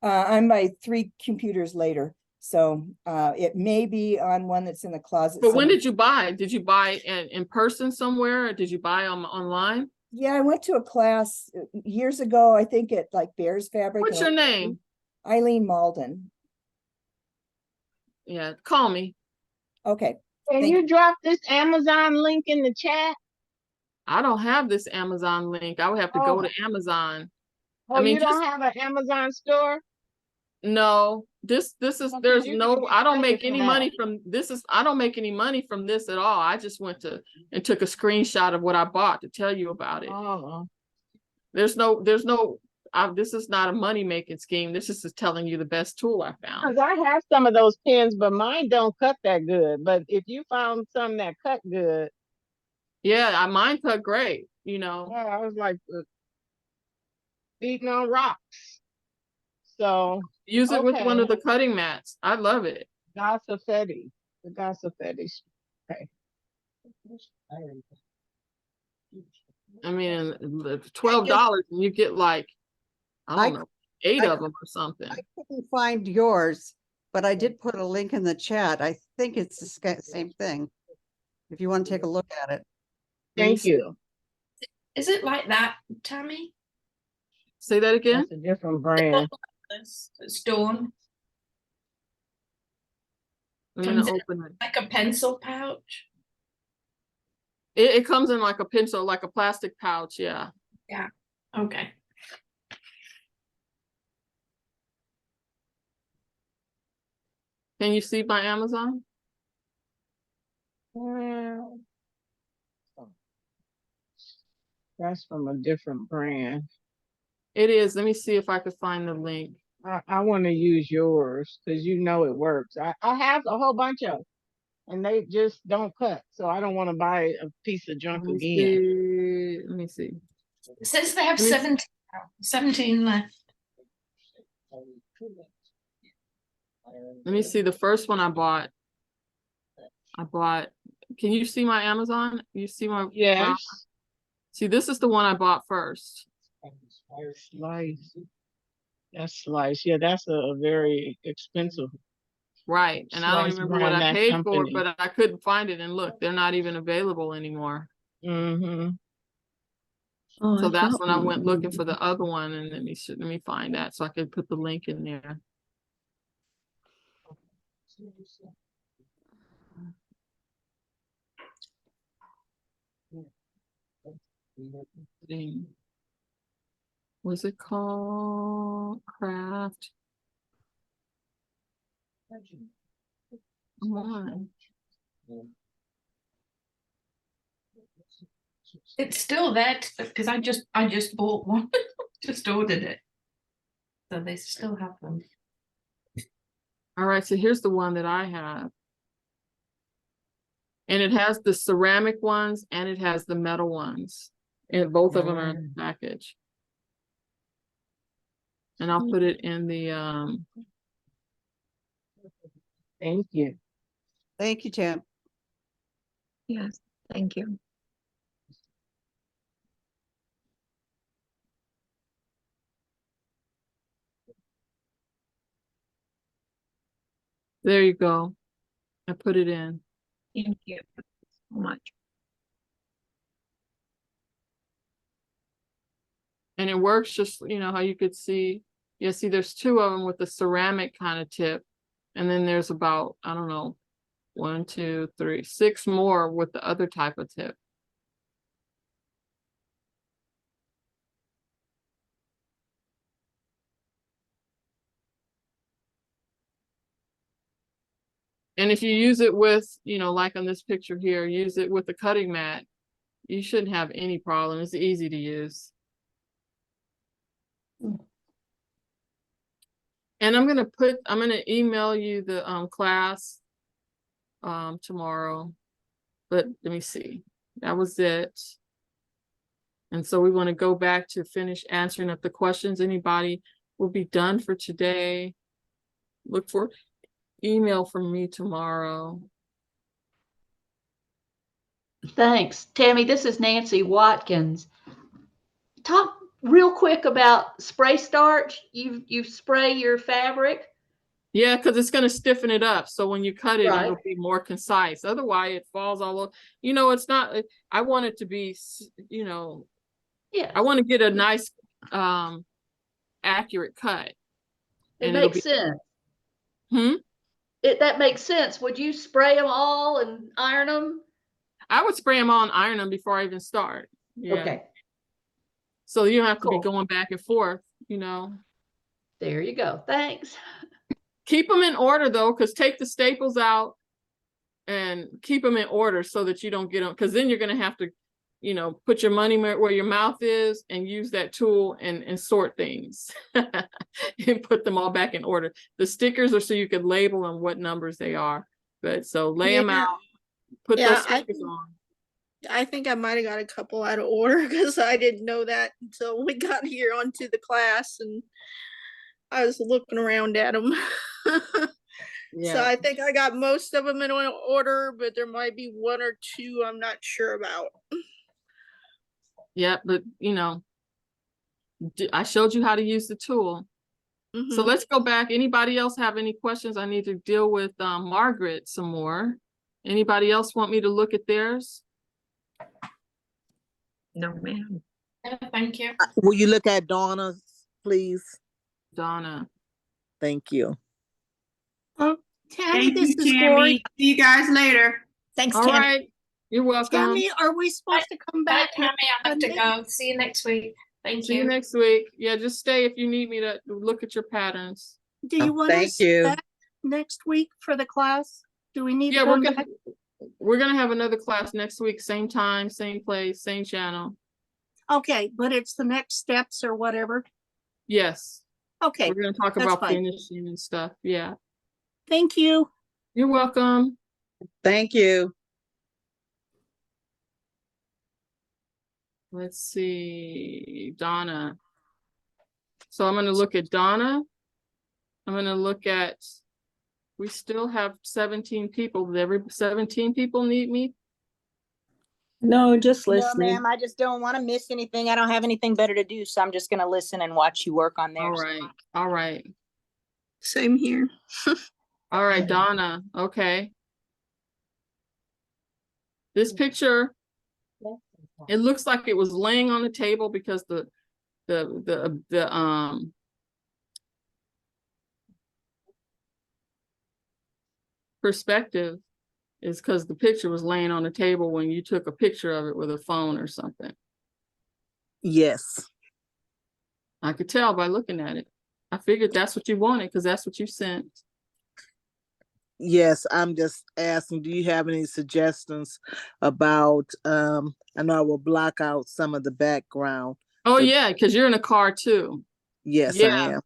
I'm by 3 computers later. So it may be on one that's in the closet. But when did you buy? Did you buy in person somewhere, or did you buy online? Yeah, I went to a class years ago, I think at Bears Fabric. What's your name? Eileen Malden. Yeah, call me. Okay. Can you drop this Amazon link in the chat? I don't have this Amazon link. I would have to go to Amazon. Oh, you don't have an Amazon store? No, This is, Okay, there's you can no, get I don't credit make for any that. money from this is, I don't make any money from this at all. I just went to and took a screenshot of what I bought to tell you about it. Oh, There's no, this is not a money making scheme. This is just telling you the best tool I found. because I have some of those pins, but mine don't cut that good. But if you found some that cut good, Yeah, mine cut great, you know. well, I was like beating on rocks. So Use it with one okay, of the cutting mats. I love it. Gossifetti, the Gossifetti. Okay. I mean, $12 and you get like, I don't know, 8 of them or something. I couldn't find yours, but I did put a link in the chat. I think it's the same thing. If you want to take a look at it. Thank you. Is it like that, Tammy? Say that again. That's a different brand. It's Dawn. I'm gonna open it. Like a pencil pouch. It comes in like a pencil, like a plastic pouch. Yeah. Yeah. Okay. Can you see my Amazon? Well, that's from a different brand. It is. Let me see if I could find the link. I want to use yours because you know it works. I have a whole bunch of them, and they just don't cut. So I don't want to buy a piece of junk Let me again. see. Let me see. It says they have 17 left. Let me see the first one I bought. Can you see my Amazon? You see my Yes. See, this is the one I bought first. Slice. That's Slice. Yeah, that's a very expensive. Right. And I don't Slice remember what brand, I that paid for company. it, but I couldn't find it. And look, they're not even available anymore. Mm-hmm. So that's when I went looking for the other one, and let me find that so I could put the link in there. What's it called? Craft. Come on. It's still there because I just bought one. Just ordered it. So they still have them. All right, so here's the one that I have. And it has the ceramic ones and it has the metal ones. And both of them are in the package. And I'll put it in the Thank you. Thank you, Tim. Yes, thank you. there you go. I put it in. Thank you so much. And it works just, you know, how you could see. Yeah, see, there's 2 of them with the ceramic kind of tip. And then there's about, I don't know, 1, 2, 3, 6 more with the other type of tip. And if you use it with, you know, like on this picture here, use it with the cutting mat, you shouldn't have any problem. It's easy to use. And I'm gonna email you the class tomorrow. But let me see. That was it. And so we want to go back to finish answering up the questions. Anybody will be done for today. Look for email from me tomorrow. Thanks. Tammy, this is Nancy Watkins. Talk real quick about spray starch. You spray your fabric. Yeah, because it's going to stiffen it up. So when you cut it, Right. it'll be more concise. Otherwise, it falls all over. You know, it's not, I want it to be, you know, Yeah. I want to get a nice, accurate cut. It makes sense. That makes sense. Would you spray them all and iron them? I would spray them on, iron them before I even start. Yeah. Okay. So you don't have to be going back and forth, you know. There you go. Thanks. Keep them in order though, because take the staples out and keep them in order so that you don't get them, because then you're going to have to, you know, put your money where your mouth is and use that tool and sort things and put them all back in order. The stickers are so you could label them what numbers they are. But so lay them out, put those stickers on. I think I might have got a couple out of order because I didn't know that until we got here onto the class and I was looking around at them. So I think I got most of them in order, but there might be one or two I'm not sure about. Yeah, but you know, I showed you how to use the tool. So let's go back. Anybody else have any questions? I need to deal with Margaret some more. Anybody else want me to look at theirs? No, ma'am. No, thank you. Will you look at Donna's, please? Donna. Thank you. Tammy, Thank this you, is Tammy. Glory. See you guys later. Thanks, All Tammy. right. You're welcome. Tammy, are we supposed to come Bye, back? Tammy. I have to Monday? go. See you next week. Thank See you you. next week. Yeah, just stay if you need me to look at your patterns. Do you want us back next week for the class? Do we need to come back? We're gonna have another class next week, same time, same place, same channel. Okay, but it's the next steps or whatever. Yes. Okay. We're gonna talk that's about fine. finishing and stuff. Yeah. Thank you. You're welcome. Thank you. Let's see, Donna. So I'm gonna look at Donna. I'm gonna look at, we still have 17 people. Did every 17 people need me? No, just No, listening. ma'am, I just don't want to miss anything. I don't have anything better to do, so I'm just gonna listen and watch you work on theirs. All right. All right. Same here. All right, Donna. Okay. This picture, it looks like it was laying on the table because the perspective is because the picture was laying on the table when you took a picture of it with a phone or something. Yes. I could tell by looking at it. I figured that's what you wanted because that's what you sent. Yes, I'm just asking, do you have any suggestions about, I know I will block out some of the background. Oh yeah, because you're in a car too. Yes, I am.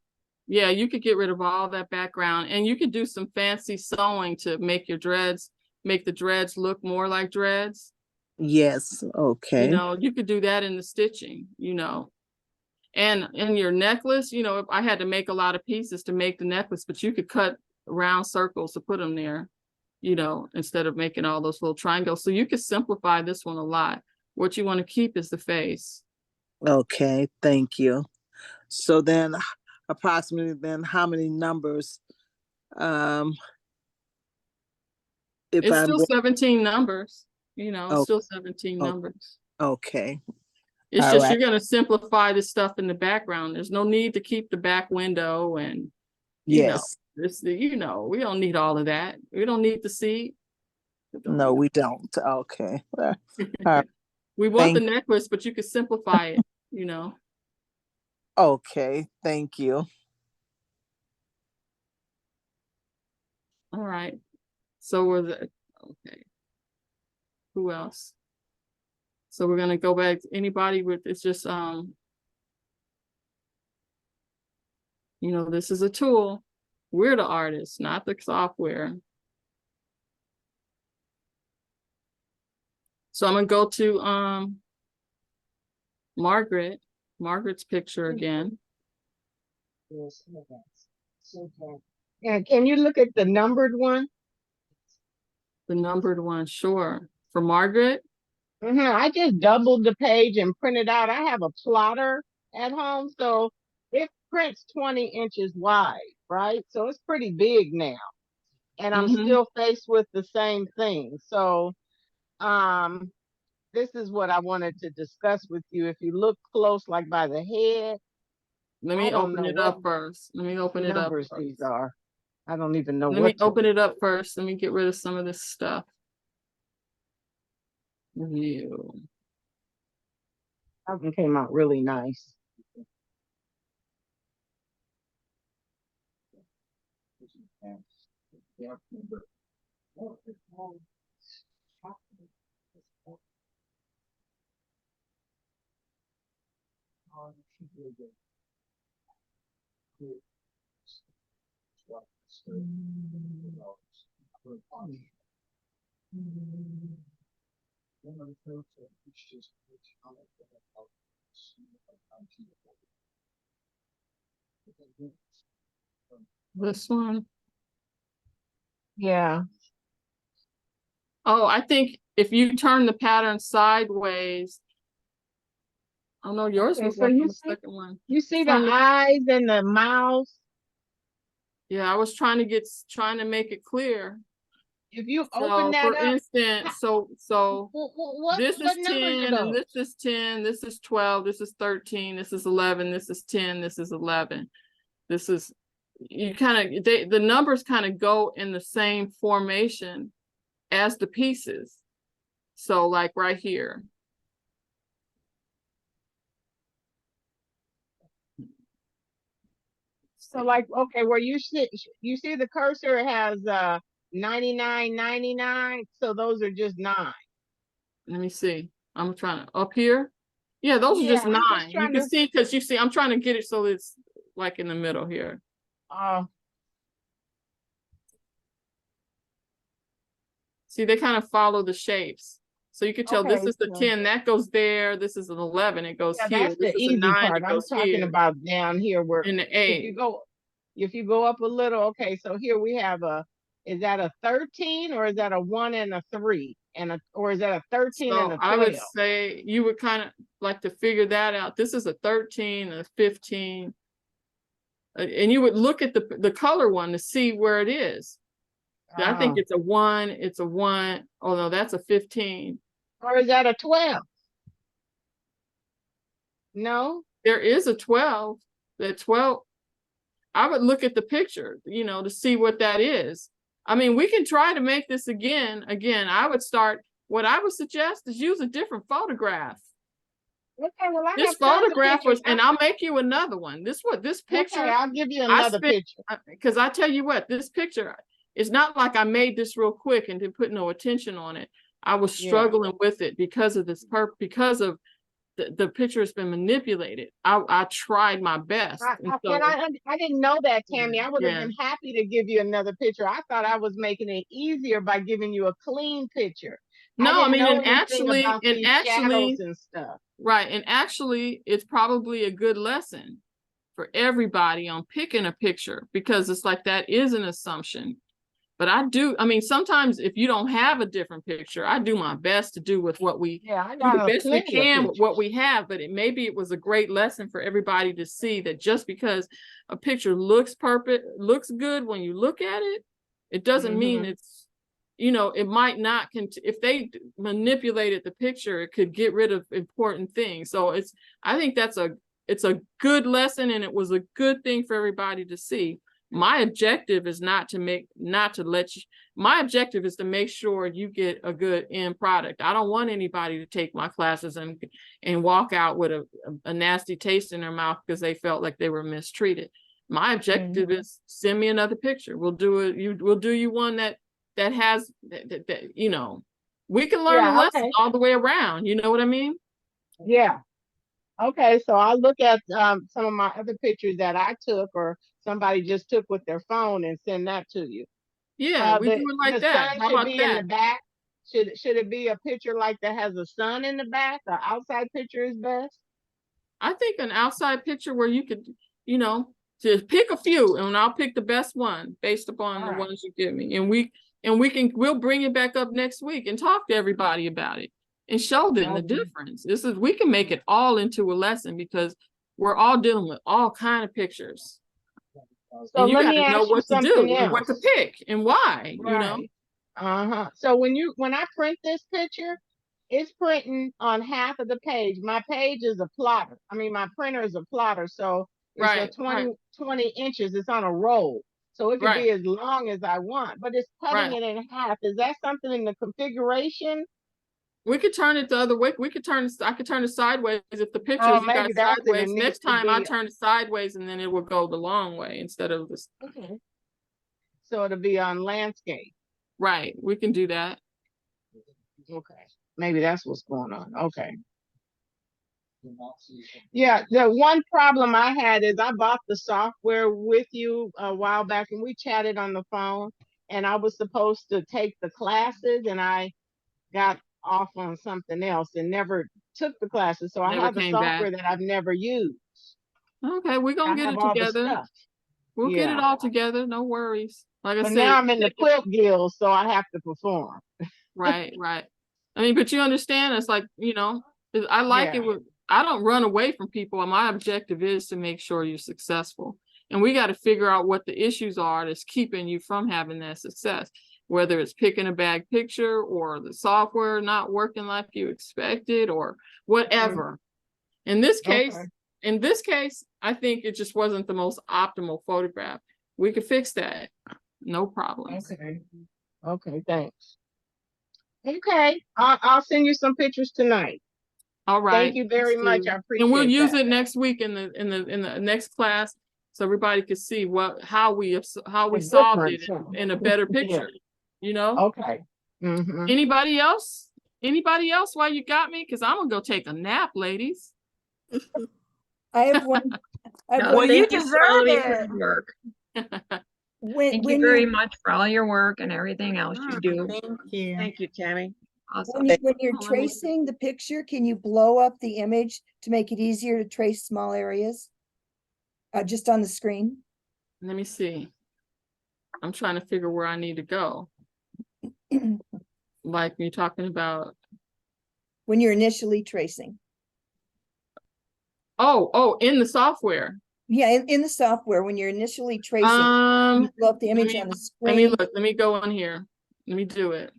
Yeah, you could get rid of all that background and you could do some fancy sewing to make your dreads, make the dreads look more like dreads. Yes, okay. You know, you could do that in the stitching, you know. And in your necklace, you know, I had to make a lot of pieces to make the necklace, but you could cut round circles to put them there, you know, instead of making all those little triangles. So you could simplify this one a lot. What you want to keep is the face. Okay, thank you. So then approximately then how many numbers? If It's I'm still 17 numbers, you know, it's still 17 oh, numbers. okay. It's All just right. you're going to simplify the stuff in the background. There's no need to keep the back window and, you know, Yes. this, you know, we don't need all of that. We don't need the seat. No, we don't. Okay. All right. We want the Thank- necklace, but you could simplify it, you know. Okay, thank you. All right. So we're the, okay. Who else? So we're gonna go back to anybody with, it's just, you know, this is a tool. We're the artists, not the software. So I'm gonna go to Margaret's picture again. And can you look at the numbered one? The numbered one, sure. For Margaret? I just doubled the page and printed out. I have a plotter at home, so it prints 20 inches wide, right? So it's pretty big now. And I'm still faced with the same thing. So this is what I wanted to discuss with you. If you look close, like by the head. Let me open it up first. Let me open it up. Numbers these are. I don't even know Let what me open it up first. Let me get rid of some of this stuff. View. That one came out really nice. This one. Yeah. Oh, I think if you turn the pattern sideways. Oh no, yours Okay, was so like you on the see, second one. you see the Turn the- eyes and the mouth. Yeah, I was trying to make it clear. If you open So that for up, instance, this what is numbers are 10 and those? this is 10, this is 12, this is 13, this is 11, this is 10, this is 11. This is, you kind of, the numbers kind of go in the same formation as the pieces. So like right here. So like, okay, where you see the cursor has 99.99. So those are just 9. Let me see. I'm trying to up here. Yeah, those are Yeah, just I'm just 9. You trying can to. see because you see, I'm trying to get it so it's like in the middle here. See, they kind of follow the shapes. So you can tell this Okay, is the so 10, that goes there. This is an 11, it goes yeah, here. that's This the is a easy 9, part. it I'm goes talking here. about down here where And the if 8. you go up a little, okay, so here we have is that a 13 or is that a 1 and a 3 or is that a 13 and So a I 12? would say you would kind of like to figure that out. This is a 13, a 15. And you would look at the color one to see where it is. I think it's a 1, it's a 1. Oh no, that's a 15. Or is that a 12? No? There is a 12. The 12, I would look at the picture, to see what that is. I mean, we can try to make this again. Again, what I would suggest is use a different photograph. Okay, well, I This have tons of photograph was, pictures. and I'll make you another one. This picture. Okay, I'll give you another picture. Because I tell you what, this picture, it's not like I made this real quick and didn't put no attention on it. I was struggling with it because of because of the picture has been manipulated. I tried my best. I didn't know that, Tammy. I would have Yeah. been happy to give you another picture. I thought I was making it easier by giving you a clean picture. No, I mean, know and actually, shadows and stuff. Right. And actually, it's probably a good lesson for everybody on picking a picture, because it's like that is an assumption. But I mean, sometimes if you don't have a different picture, I do my best to do with what we do the best we can with what we have. But maybe it was a great lesson for everybody to see that just because a picture looks perfect, looks good when you look at it, it doesn't mean it's, it might not, if they manipulated the picture, it could get rid of important things. So I think it's a good lesson, and it was a good thing for everybody to see. My objective is my objective is to make sure you get a good end product. I don't want anybody to take my classes and walk out with a nasty taste in their mouth because they felt like they were mistreated. My objective is send me another picture. We'll do you one that has that we can learn a lesson all the way around. You know what I mean? Yeah. Okay, so I'll look at some of my other pictures that I took or somebody just took with their phone and send that to you. Yeah, we do it like that. How about in that? the back. Should it be a picture like that has a sun in the back? The outside picture is best. I think an outside picture where you could, just pick a few, and I'll pick the best one based upon the ones you give me. And we'll bring it back up next week and talk to everybody about it and show them the difference. We can make it all into a lesson because we're all dealing with all kind of pictures. So and you let me gotta know ask you what to do something and what to else. pick and why, So when I print this picture, it's printing on half of the page. My page is a plotter. I mean, my printer is a plotter. So it's a 20 inches. It's on a roll. So it could be as long as I want, but it's cutting it in half. Is that something in the configuration? We could turn it the other way. I could turn it sideways. If the pictures you got sideways, next time I turn it sideways and then it will go the long way instead of this. Okay. So it'll be on landscape. Right, we can do that. Okay, maybe that's what's going on. Okay. Yeah, the one problem I had is I bought the software with you a while back and we chatted on the phone, and I was supposed to take the classes and I got off on something else and never took the classes. So I Never have the came software back. that I've never used. Okay, we're I gonna get have it all the together. stuff. We'll get it Yeah. all together, no worries. Like I But said, now I'm in the quilt guild, so I have to perform. right, right. I mean, but you understand, it's like, I like it Yeah. with, I don't run away from people. My objective is to make sure you're successful. And we got to figure out what the issues are that's keeping you from having that success, whether it's picking a bad picture or the software not working like you expected or whatever. In this case, I think it just wasn't the most optimal photograph. We could fix that. No problem. Okay. Okay, thanks. Okay, I'll send you some pictures tonight. All right. Thank you very much. I appreciate it. And we'll use it next week in the next class, so everybody can see how we solved it in a better picture. Okay. Mm-hmm. Anybody else? Anybody else while you got me? Because I'm gonna go take a nap, ladies. I have one. No, you thank you, deserve Shirley, it. for your work. When Thank you very much for all your work and everything else you do. Thank you. Thank you, Tammy. Awesome. when you're tracing the picture, can you blow up the image to make it easier to trace small areas? Just on the screen. Let me see. I'm trying to figure where I need to go. Like you're talking about when you're initially tracing. Oh, in the software. Yeah, in the software, when you're initially tracing, you blow up the image on the screen. Let me go on here. Let me do it.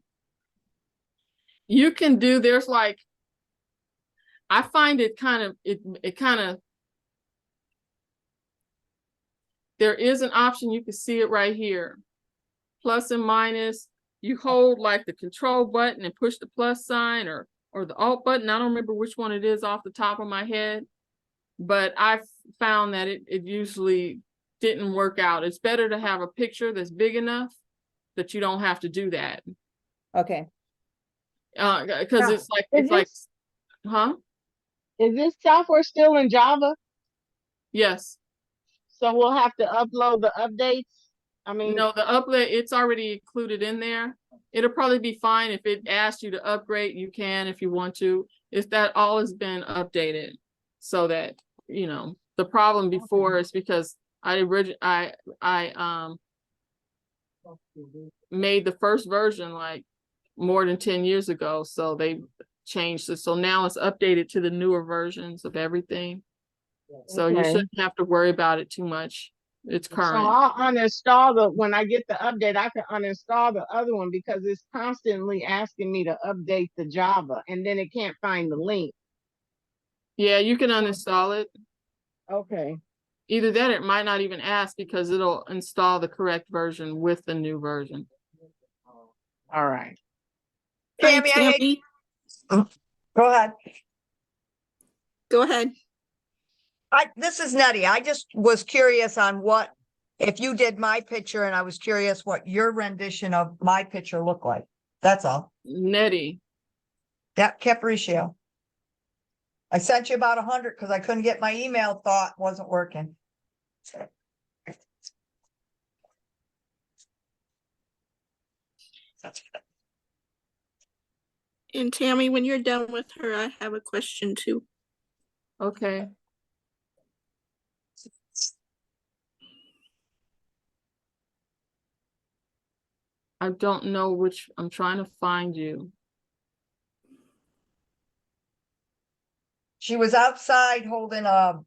You can do, there's like, I find it kind of, there is an option, you can see it right here. Plus and minus, you hold like the control button and push the plus sign or the alt button. I don't remember which one it is off the top of my head, but I found that it usually didn't work out. It's better to have a picture that's big enough that you don't have to do that. Okay. Because it's like, huh? Is this software still in Java? Yes. So we'll have to upload the updates? I mean, no, the upload, it's already included in there. It'll probably be fine if it asks you to upgrade, you can if you want to. If that all has been updated so that, the problem before is because I made the first version like more than 10 years ago, so they changed it. So now it's updated to the newer versions of everything. So you shouldn't have to worry about it too much. It's current. So I'll uninstall when I get the update, I can uninstall the other one because it's constantly asking me to update the Java and then it can't find the link. Yeah, you can uninstall it. Okay. Either that, it might not even ask because it'll install the correct version with the new version. All right. Tammy, go ahead. Go ahead. This is Nettie. I just was curious on if you did my picture, and I was curious what your rendition of my picture looked like. That's all. Nettie. That Capriccio. I sent you about 100 because I couldn't get my email, thought wasn't working. And Tammy, when you're done with her, I have a question too. Okay. I don't know which, I'm trying to find you. She was outside holding a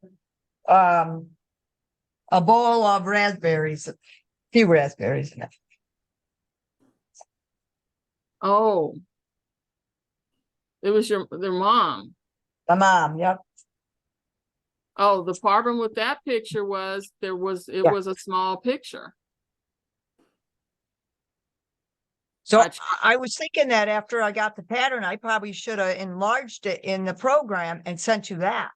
bowl of raspberries, a few raspberries in it. Oh, it was their mom. The mom, yep. Oh, the problem with that picture was it was a small picture. So I was thinking that after I got the pattern, I probably should have enlarged it in the program and sent you that.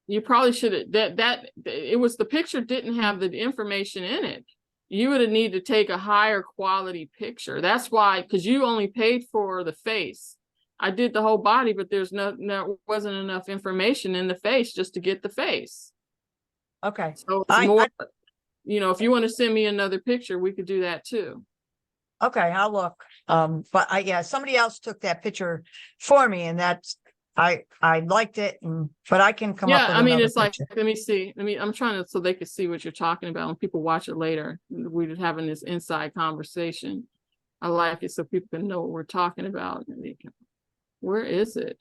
You probably should have, it was, the picture didn't have the information in it. you would need to take a higher quality picture. That's why, because you only paid for the face. I did the whole body, but there's wasn't enough information in the face just to get the face. Okay. So it's more, you know, if you want to send me another picture, we could do that too. Okay, I'll look. But yeah, somebody else took that picture for me, and that's I liked it, but I can come up with I mean, another it's like, picture. let me see. I'm trying to, so they could see what you're talking about. When people watch it later, we're just having this inside conversation. I like it so people can know what we're talking about. And they can, where is it?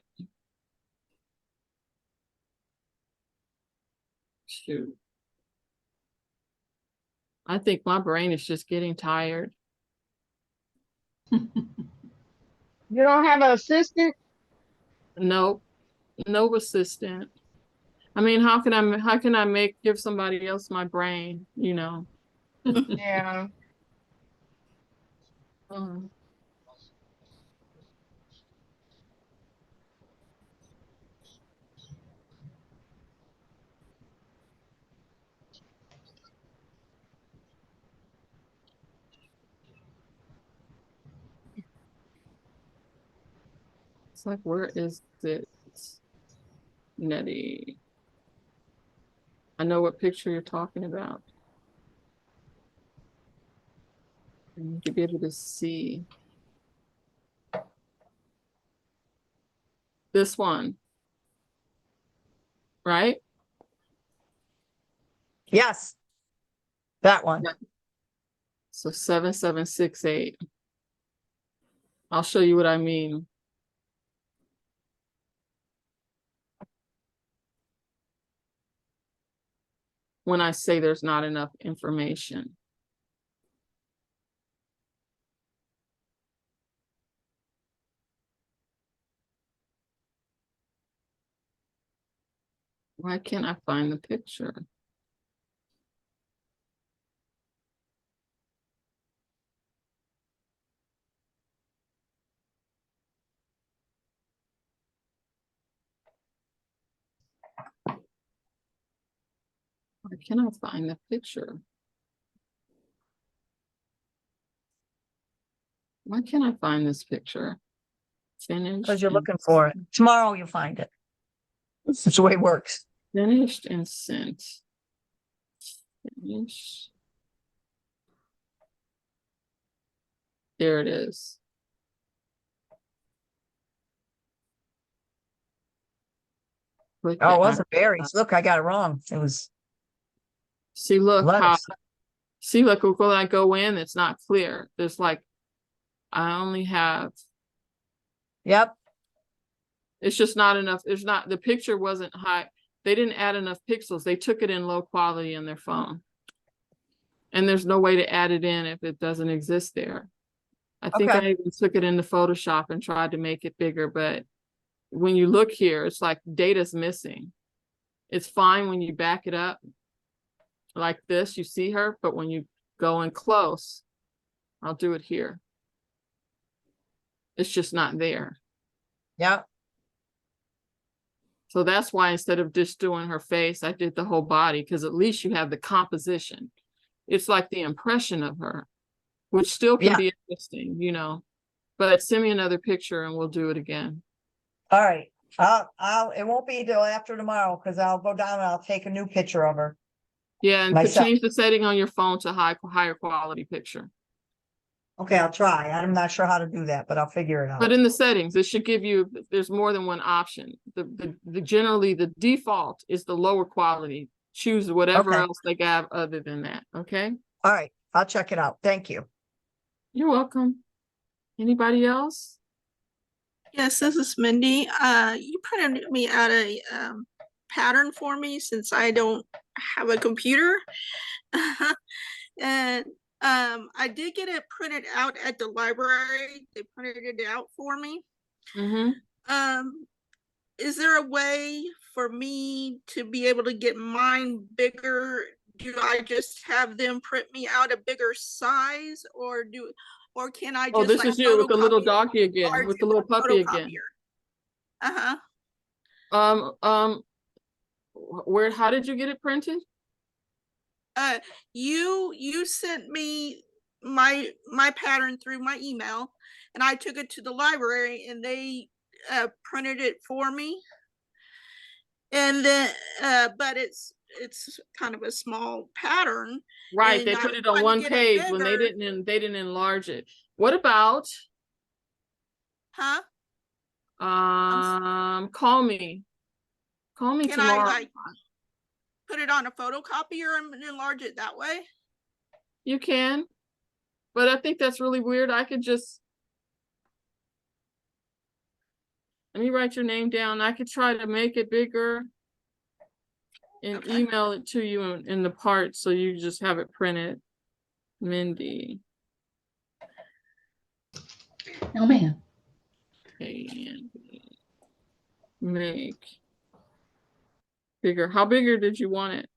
Shoot. I think my brain is just getting tired. You don't have an assistant? Nope. No assistant. I mean, how can I give somebody else my brain, you know? Yeah. It's like, where is it? Nettie. I know what picture you're talking about. And you could be able to see this one, right? Yes, that one. So 7768. I'll show you what I mean. When I say there's not enough information. Why can't I find the picture? Why can't I find the picture? Why can't I find this picture? Finished. Because you're looking for it. Tomorrow you'll find it. That's the way it works. Finished and sent. Finish. There it is. Oh, it wasn't berries. Look, I got it wrong. It was. See, look lettuce. how. See, look, when I go in, it's not clear. There's like, I only have. Yep. It's just not enough. There's not, the picture wasn't high. They didn't add enough pixels. They took it in low quality in their phone. And there's no way to add it in if it doesn't exist there. I think I even took it into Photoshop and tried to make it bigger, but when you look here, it's like data's missing. It's fine when you back it up like this, you see her, but when you go in close, I'll do it here. It's just not there. Yep. So that's why instead of just doing her face, I did the whole body, because at least you have the composition. It's like the impression of her, which still can be interesting, you know. But send me another picture and we'll do it again. All right. It won't be till after tomorrow, because I'll go down and I'll take a new picture of her. Yeah, and myself. change the setting on your phone to higher quality picture. Okay, I'll try. I'm not sure how to do that, but I'll figure it out. But in the settings, it should give you, there's more than one option. Generally the default is the lower quality. Choose whatever else they got other than that. Okay. All right. I'll check it out. Thank you. You're welcome. Anybody else? Yes, this is Mindy. You printed me out a pattern for me since I don't have a computer. And I did get it printed out at the library. They printed it out for me. Is there a way for me to be able to get mine bigger? Do I just have them print me out a bigger size, or can I just? Oh, this is you with the little doggy again, with the little puppy again. How did you get it printed? You sent me my pattern through my email, and I took it to the library, and they printed it for me. And then, but it's kind of a small pattern. Right, they put it on one page when they didn't enlarge it. What about? Huh? Call me. Call me Can tomorrow. I like put it on a photocopier and enlarge it that way? You can, but I think that's really weird. I could just, let me write your name down. I could try to make it bigger and email it to you in the parts so you just have it printed. Mindy. Oh man. And make bigger. How bigger did you want it?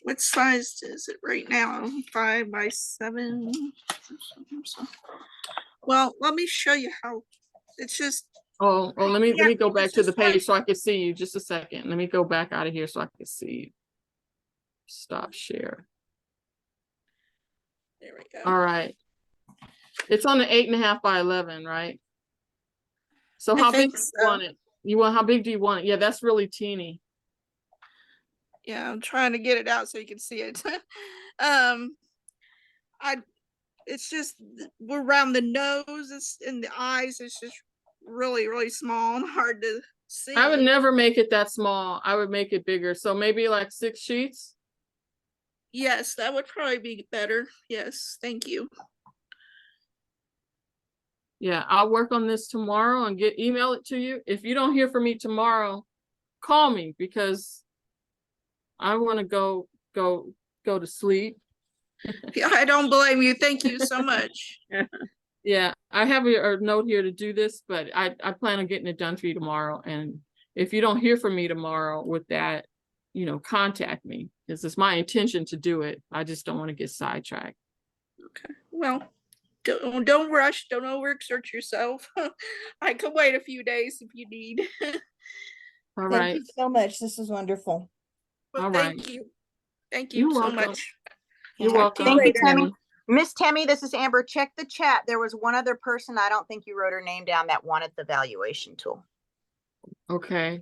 What size is it right now? 5 by 7. Well, let me show you how. It's just. Oh, let me go back to the page so I can see you. Just a second. Let me go back out of here so I can see you. Stop share. There we go. All right. It's on the 8.5 by 11, right? So how big do you want it? How big do you want it? Yeah, that's really teeny. Yeah, I'm trying to get it out so you can see it. It's just around the nose and the eyes. It's just really, really small and hard to see. I would never make it that small. I would make it bigger. So maybe like 6 sheets. Yes, that would probably be better. Yes, thank you. Yeah, I'll work on this tomorrow and email it to you. If you don't hear from me tomorrow, call me because I want to go to sleep. Yeah, I don't blame you. Thank you so much. Yeah, I have a note here to do this, but I plan on getting it done for you tomorrow. And if you don't hear from me tomorrow with that, contact me because it's my intention to do it. I just don't want to get sidetracked. Okay. Well, don't rush. Don't overexert yourself. I can wait a few days if you need. All right. Thank you so much. This is wonderful. Well, all thank right. you. Thank you so much. You're welcome. Thank you, Tammy. Miss Tammy, this is Amber. Check the chat. There was one other person, I don't think you wrote her name down, that wanted the valuation tool. Okay.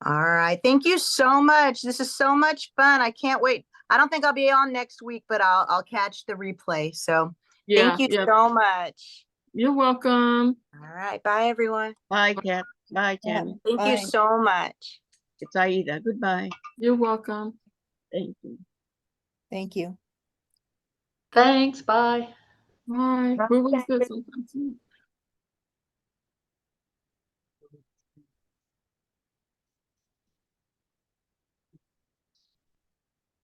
All right. Thank you so much. This is so much fun. I can't wait. I don't think I'll be on next week, but I'll catch the replay. So thank you so much. You're welcome. All right. Bye, everyone. Bye, Kat. Bye, Tammy. Thank you so much. It's Aida. Goodbye. You're welcome. Thank you. Thank you. Thanks. Bye. Bye. Google's good sometimes.